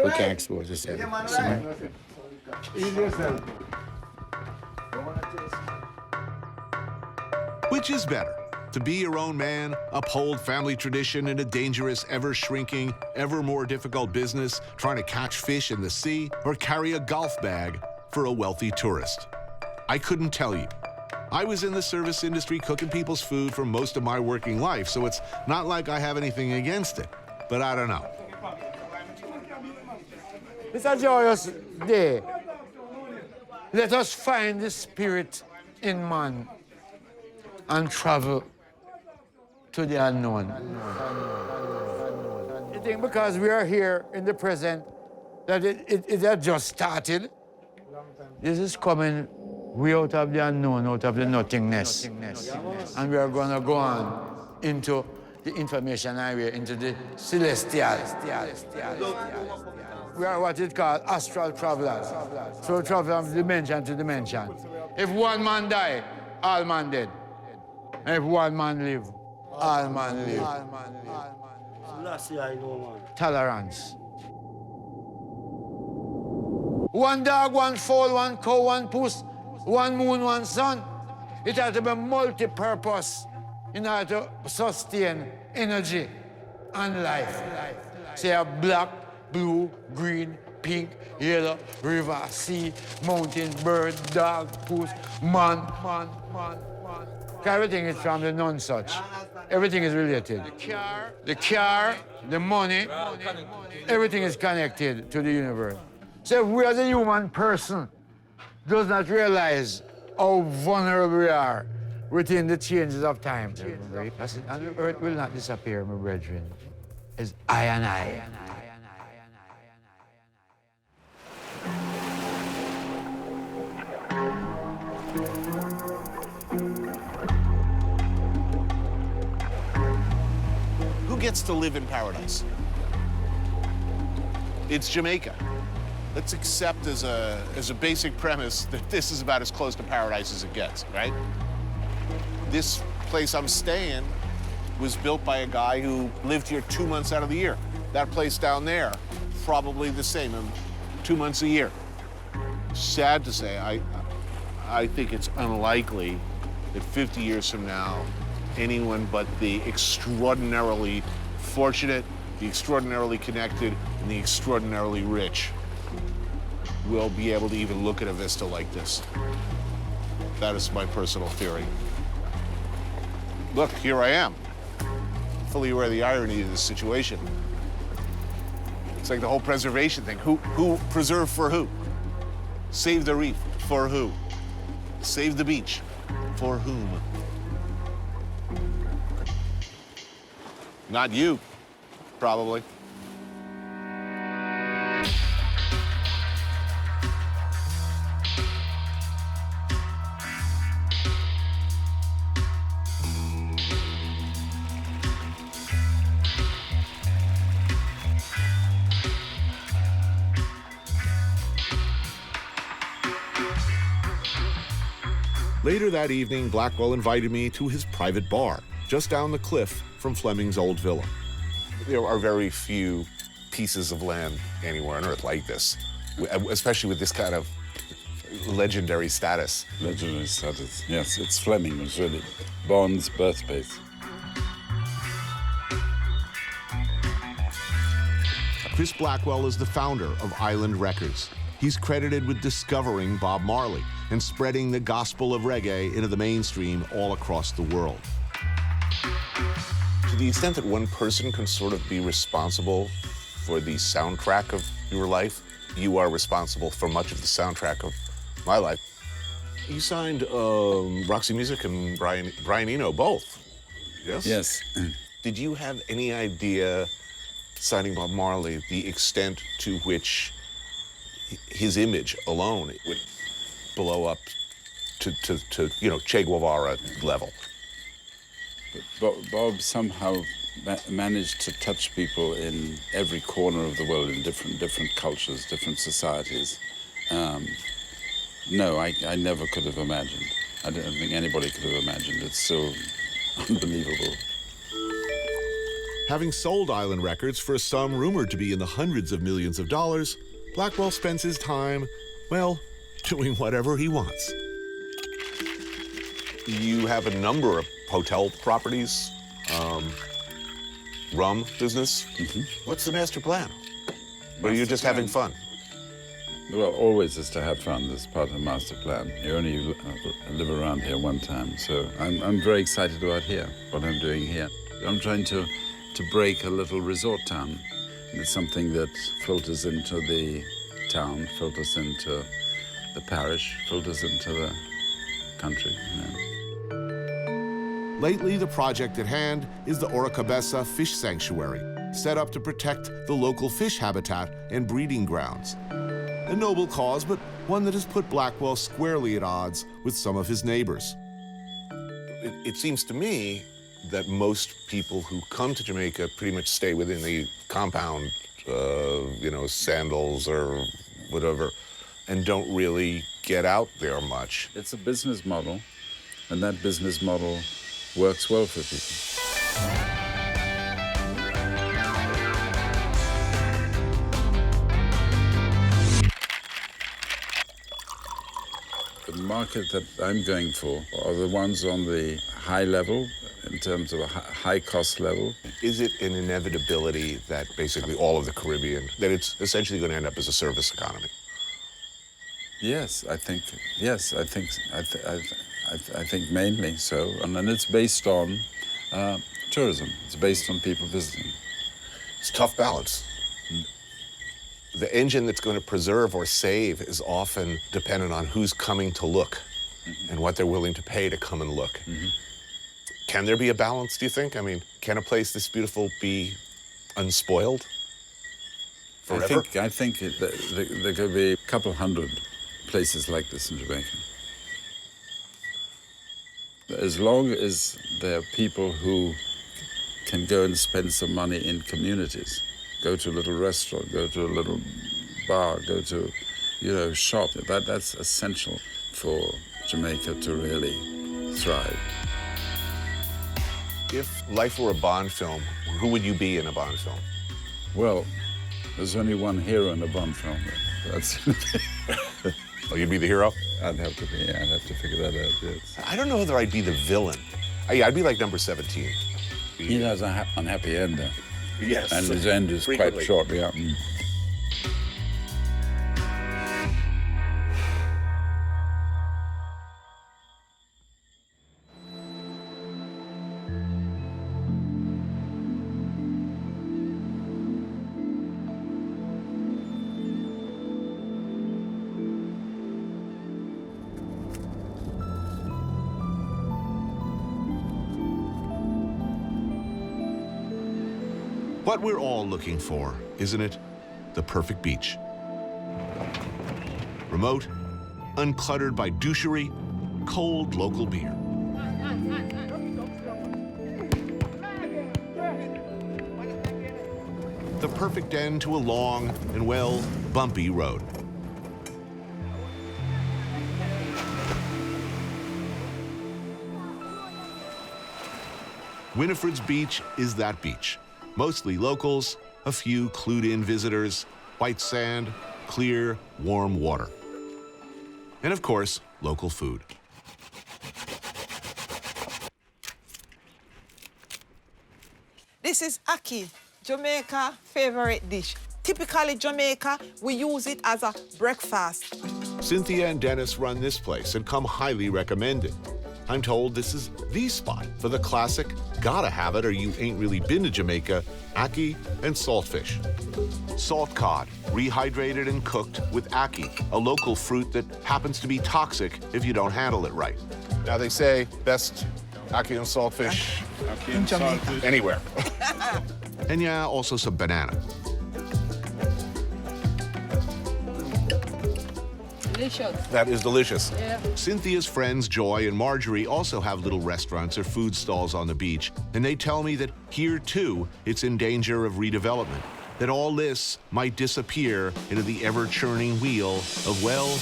Speaker 11: We can't expose yourself. See me?
Speaker 15: Which is better? To be your own man, uphold family tradition in a dangerous, ever-shrinking, ever more difficult business, trying to catch fish in the sea, or carry a golf bag for a wealthy tourist? I couldn't tell you. I was in the service industry cooking people's food for most of my working life, so it's not like I have anything against it, but I don't know.
Speaker 11: It's a joyous day. Let us find the spirit in man and travel to the unknown. You think because we are here in the present that it had just started? This is coming way out of the unknown, out of the nothingness. And we are going to go on into the information highway, into the celestial. We are what it called astral travelers. So we travel from dimension to dimension. If one man die, all man dead. And if one man live, all man live. Tolerance. One dog, one foal, one cow, one puss, one moon, one sun. It has to be multi-purpose in order to sustain energy and life. Say a black, blue, green, pink, yellow, river, sea, mountain, bird, dog, puss, man. Everything is from the non-such. Everything is related. The car, the money, everything is connected to the universe. So if we as a human person does not realize how vulnerable we are within the changes of time, and the earth will not disappear, my brethren. It's I and I.
Speaker 1: Who gets to live in paradise? It's Jamaica. Let's accept as a basic premise that this is about as close to paradise as it gets, right? This place I'm staying was built by a guy who lived here 2 months out of the year. That place down there, probably the same, 2 months a year. Sad to say, I think it's unlikely that 50 years from now, anyone but the extraordinarily fortunate, the extraordinarily connected, and the extraordinarily rich will be able to even look at a vista like this. That is my personal theory. Look, here I am, fully aware of the irony of this situation. It's like the whole preservation thing. Who preserve for who? Save the reef, for who? Save the beach, for whom? Not you, probably.
Speaker 15: Later that evening, Blackwell invited me to his private bar, just down the cliff from Fleming's old villa.
Speaker 1: There are very few pieces of land anywhere on Earth like this, especially with this kind of legendary status.
Speaker 17: Legendary status, yes. It's Fleming, was really Bond's birthplace.
Speaker 15: Chris Blackwell is the founder of Island Records. He's credited with discovering Bob Marley and spreading the gospel of reggae into the mainstream all across the world.
Speaker 1: To the extent that one person can sort of be responsible for the soundtrack of your life, you are responsible for much of the soundtrack of my life. You signed Roxy Music and Brian Eno, both, yes?
Speaker 17: Yes.
Speaker 1: Did you have any idea, signing Bob Marley, the extent to which his image alone would blow up to you know, Che Guevara level?
Speaker 17: Bob somehow managed to touch people in every corner of the world, in different cultures, different societies. No, I never could have imagined. I don't think anybody could have imagined. It's so unbelievable.
Speaker 15: Having sold Island Records for a sum rumored to be in the hundreds of millions of dollars, Blackwell spends his time, well, doing whatever he wants.
Speaker 1: You have a number of hotel properties, rum business. What's the master plan? Or are you just having fun?
Speaker 17: Well, always is to have fun. That's part of the master plan. You only live around here one time, so I'm very excited about here, what I'm doing here. I'm trying to break a little resort town. It's something that filters into the town, filters into the parish, filters into the country. You know.
Speaker 15: Lately, the project at hand is the Oracabessa Fish Sanctuary, set up to protect the local fish habitat and breeding grounds. A noble cause, but one that has put Blackwell squarely at odds with some of his neighbors.
Speaker 1: It seems to me that most people who come to Jamaica pretty much stay within the compound, you know, sandals or whatever, and don't really get out there much.
Speaker 17: It's a business model, and that business model works well for people. The market that I'm going for are the ones on the high level, in terms of a high cost level.
Speaker 1: Is it an inevitability that basically all of the Caribbean, that it's essentially going to end up as a service economy?
Speaker 17: Yes, I think mainly so. And then it's based on tourism. It's based on people visiting.
Speaker 1: It's a tough balance. The engine that's going to preserve or save is often dependent on who's coming to look and what they're willing to pay to come and look. Can there be a balance, do you think? I mean, can a place this beautiful be unspoiled forever?
Speaker 17: I think there could be a couple hundred places like this in Jamaica. As long as there are people who can go and spend some money in communities, go to a little restaurant, go to a little bar, go to, shop. That's essential for Jamaica to really thrive.
Speaker 1: If life were a Bond film, who would you be in a Bond film?
Speaker 17: Well, there's only one hero in a Bond film. That's
Speaker 1: Oh, you'd be the hero?
Speaker 17: I'd have to figure that out, yes.
Speaker 1: I don't know whether I'd be the villain. I'd be like number 17.
Speaker 17: He has an unhappy end.
Speaker 1: Yes.
Speaker 17: And his end is
Speaker 1: frequently.
Speaker 17: quite short, yeah.
Speaker 15: What we're all looking for, isn't it? The perfect beach. Remote, uncluttered by douchery, cold local beer. The perfect end to a long and, well, bumpy road. Winifred's Beach is that beach. Mostly locals, a few clued-in visitors, white sand, clear, warm water. And of course, local food.
Speaker 12: This is ackee, Jamaica favorite dish. Typically Jamaica, we use it as a breakfast.
Speaker 15: Cynthia and Dennis run this place and come highly recommended. I'm told this is the spot for the classic, gotta have it or you ain't really been to Jamaica, ackee and saltfish. Salt cod, rehydrated and cooked with ackee, a local fruit that happens to be toxic if you don't handle it right.
Speaker 1: Now they say best ackee and saltfish
Speaker 9: In Jamaica.
Speaker 1: anywhere.
Speaker 15: And yeah, also some banana.
Speaker 2: Delicious.
Speaker 1: That is delicious.
Speaker 2: Yeah.
Speaker 15: Cynthia's friends Joy and Marjorie also have little restaurants or food stalls on the beach, and they tell me that here too it's in danger of redevelopment, that all this might disappear into the ever-churning wheel of, well,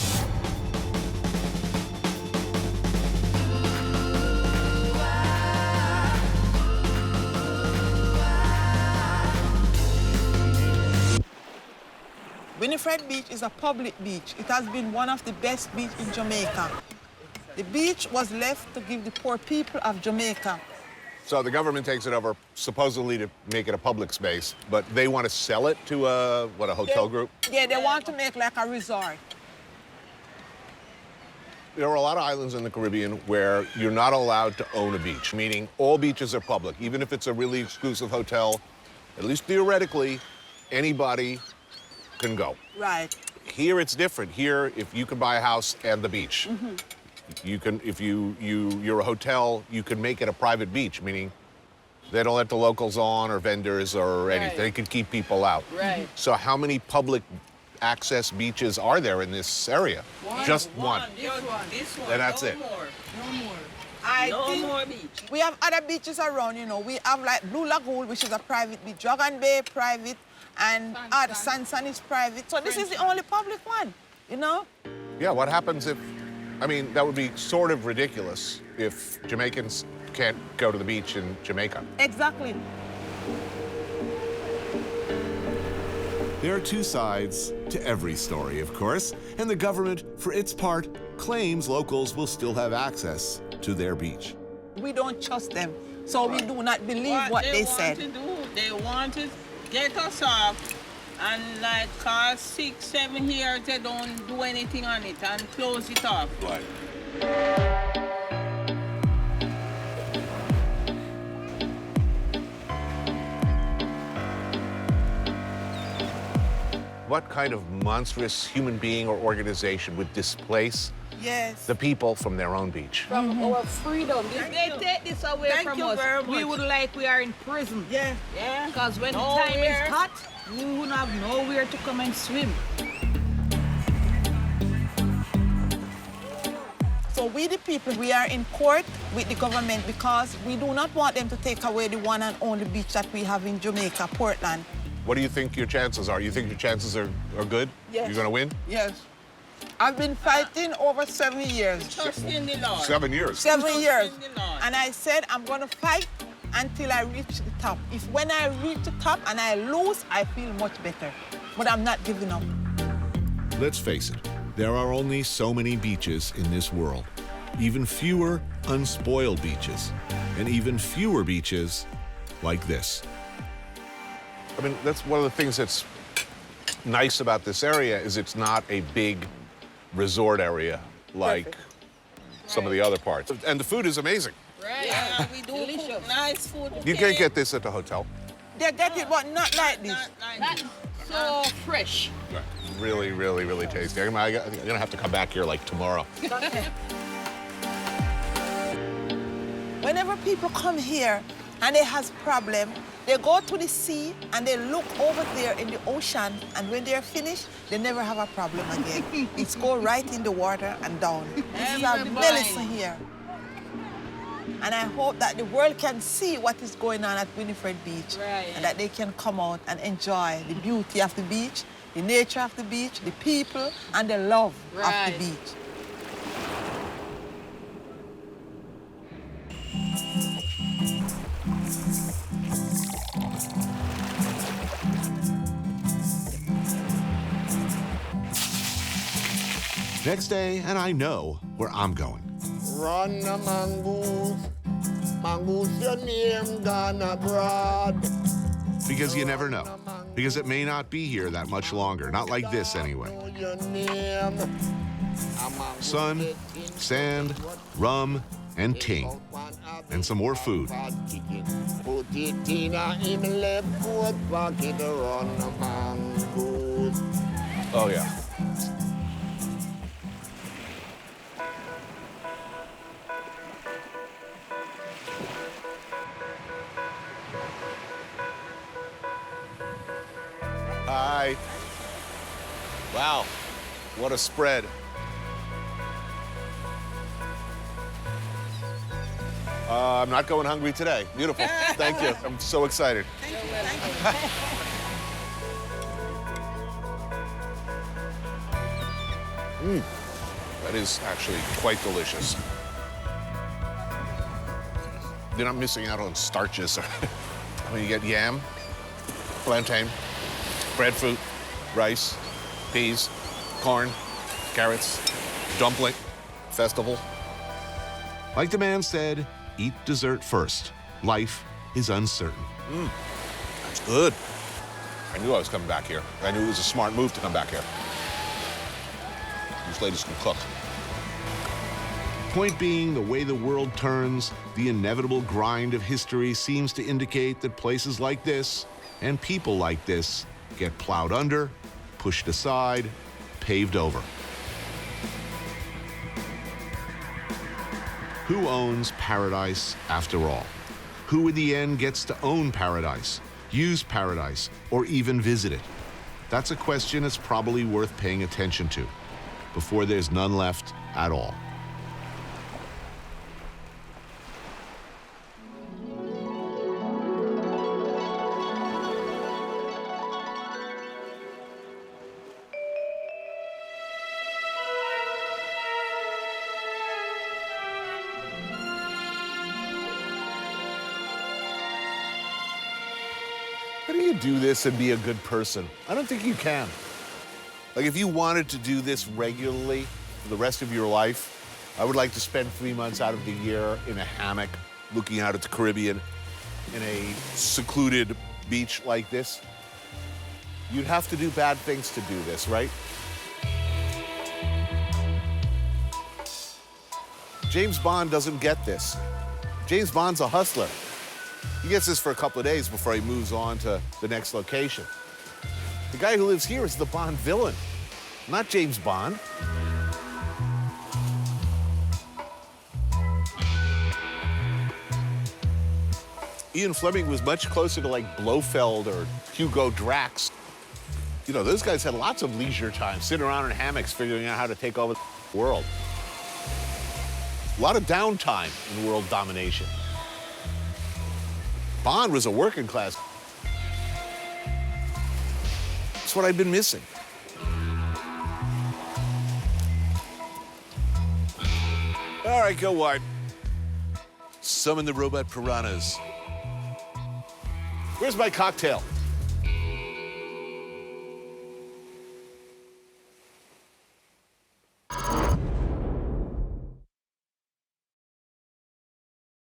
Speaker 12: Winifred Beach is a public beach. It has been one of the best beaches in Jamaica. The beach was left to give the poor people of Jamaica.
Speaker 1: So the government takes it over supposedly to make it a public space, but they want to sell it to a hotel group?
Speaker 12: Yeah, they want to make like a resort.
Speaker 1: There are a lot of islands in the Caribbean where you're not allowed to own a beach, meaning all beaches are public. Even if it's a really exclusive hotel, at least theoretically, anybody can go.
Speaker 12: Right.
Speaker 1: Here it's different. Here, if you can buy a house and the beach, you can. If you're a hotel, you can make it a private beach, meaning they don't let the locals on or vendors or anything. They can keep people out.
Speaker 2: Right.
Speaker 1: So how many public access beaches are there in this area? Just one.
Speaker 12: This one.
Speaker 1: And that's it.
Speaker 12: No more. No more beach. We have other beaches around, you know. We have like Blue Lagoon, which is a private beach. Dragon Bay, private. And the Sansan is private. So this is the only public one, you know?
Speaker 1: Yeah, what happens if, I mean, that would be sort of ridiculous if Jamaicans can't go to the beach in Jamaica.
Speaker 12: Exactly.
Speaker 15: There are two sides to every story, of course, and the government, for its part, claims locals will still have access to their beach.
Speaker 12: We don't trust them, so we do not believe what they said.
Speaker 6: They want to get us off, and like for 6, 7 years, they don't do anything on it and close it off.
Speaker 15: Right.
Speaker 1: What kind of monstrous human being or organization would displace the people from their own beach?
Speaker 6: From our freedom. If they take this away from us, we would like we are in prison. Yeah. Yeah. Because when the time is hot, we wouldn't have nowhere to come and swim.
Speaker 12: So we the people, we are in court with the government because we do not want them to take away the one and only beach that we have in Jamaica, Portland.
Speaker 1: What do you think your chances are? You think your chances are good?
Speaker 12: Yes.
Speaker 1: You're going to win?
Speaker 12: Yes. I've been fighting over 7 years.
Speaker 6: Trust in the Lord.
Speaker 1: 7 years?
Speaker 12: 7 years. And I said I'm going to fight until I reach the top. If when I reach the top and I lose, I feel much better. But I'm not giving up.
Speaker 15: Let's face it, there are only so many beaches in this world. Even fewer unspoiled beaches, and even fewer beaches like this.
Speaker 1: I mean, that's one of the things that's nice about this area is it's not a big resort area like some of the other parts. And the food is amazing.
Speaker 6: Right. Yeah, we do cook nice food.
Speaker 1: You can't get this at the hotel.
Speaker 12: They get it, but not like this.
Speaker 6: Not so fresh.
Speaker 1: Really, really, really tasty. I'm gonna have to come back here like tomorrow.
Speaker 12: Whenever people come here and they have problem, they go to the sea and they look over there in the ocean, and when they're finished, they never have a problem again. It's go right in the water and down. This is our medicine here. And I hope that the world can see what is going on at Winifred Beach, and that they can come out and enjoy the beauty of the beach, the nature of the beach, the people, and the love of the beach.
Speaker 15: Next day, and I know where I'm going.
Speaker 8: Run a mongoose, mongoose your name gone abroad.
Speaker 15: Because you never know. Because it may not be here that much longer. Not like this, anyway.
Speaker 8: Your name.
Speaker 15: Sun, sand, rum, and ting. And some more food.
Speaker 8: Put it in him left foot pocket, run a mongoose.
Speaker 1: Oh, yeah. Hi. Wow, what a spread. I'm not going hungry today. Beautiful. Thank you. I'm so excited. That is actually quite delicious. You're not missing out on starches. I mean, you get yam, plantain, breadfruit, rice, peas, corn, carrots, dumpling, festival.
Speaker 15: Like the man said, eat dessert first. Life is uncertain.
Speaker 1: That's good. I knew I was coming back here. I knew it was a smart move to come back here. These ladies can cook.
Speaker 15: Point being, the way the world turns, the inevitable grind of history seems to indicate that places like this and people like this get plowed under, pushed aside, paved over. Who owns paradise after all? Who in the end gets to own paradise, use paradise, or even visit it? That's a question that's probably worth paying attention to before there's none left at all.
Speaker 1: How do you do this and be a good person? I don't think you can. Like, if you wanted to do this regularly for the rest of your life, I would like to spend 3 months out of the year in a hammock looking out at the Caribbean in a secluded beach like this. You'd have to do bad things to do this, right? James Bond doesn't get this. James Bond's a hustler. He gets this for a couple of days before he moves on to the next location. The guy who lives here is the Bond villain, not James Bond. Ian Fleming was much closer to like Blofeld or Hugo Drax. You know, those guys had lots of leisure time, sitting around in hammocks figuring out how to take over the world. A lot of downtime in world domination. Bond was a working class. That's what I've been missing. All right, go wide. Summon the robot piranhas. Where's my cocktail?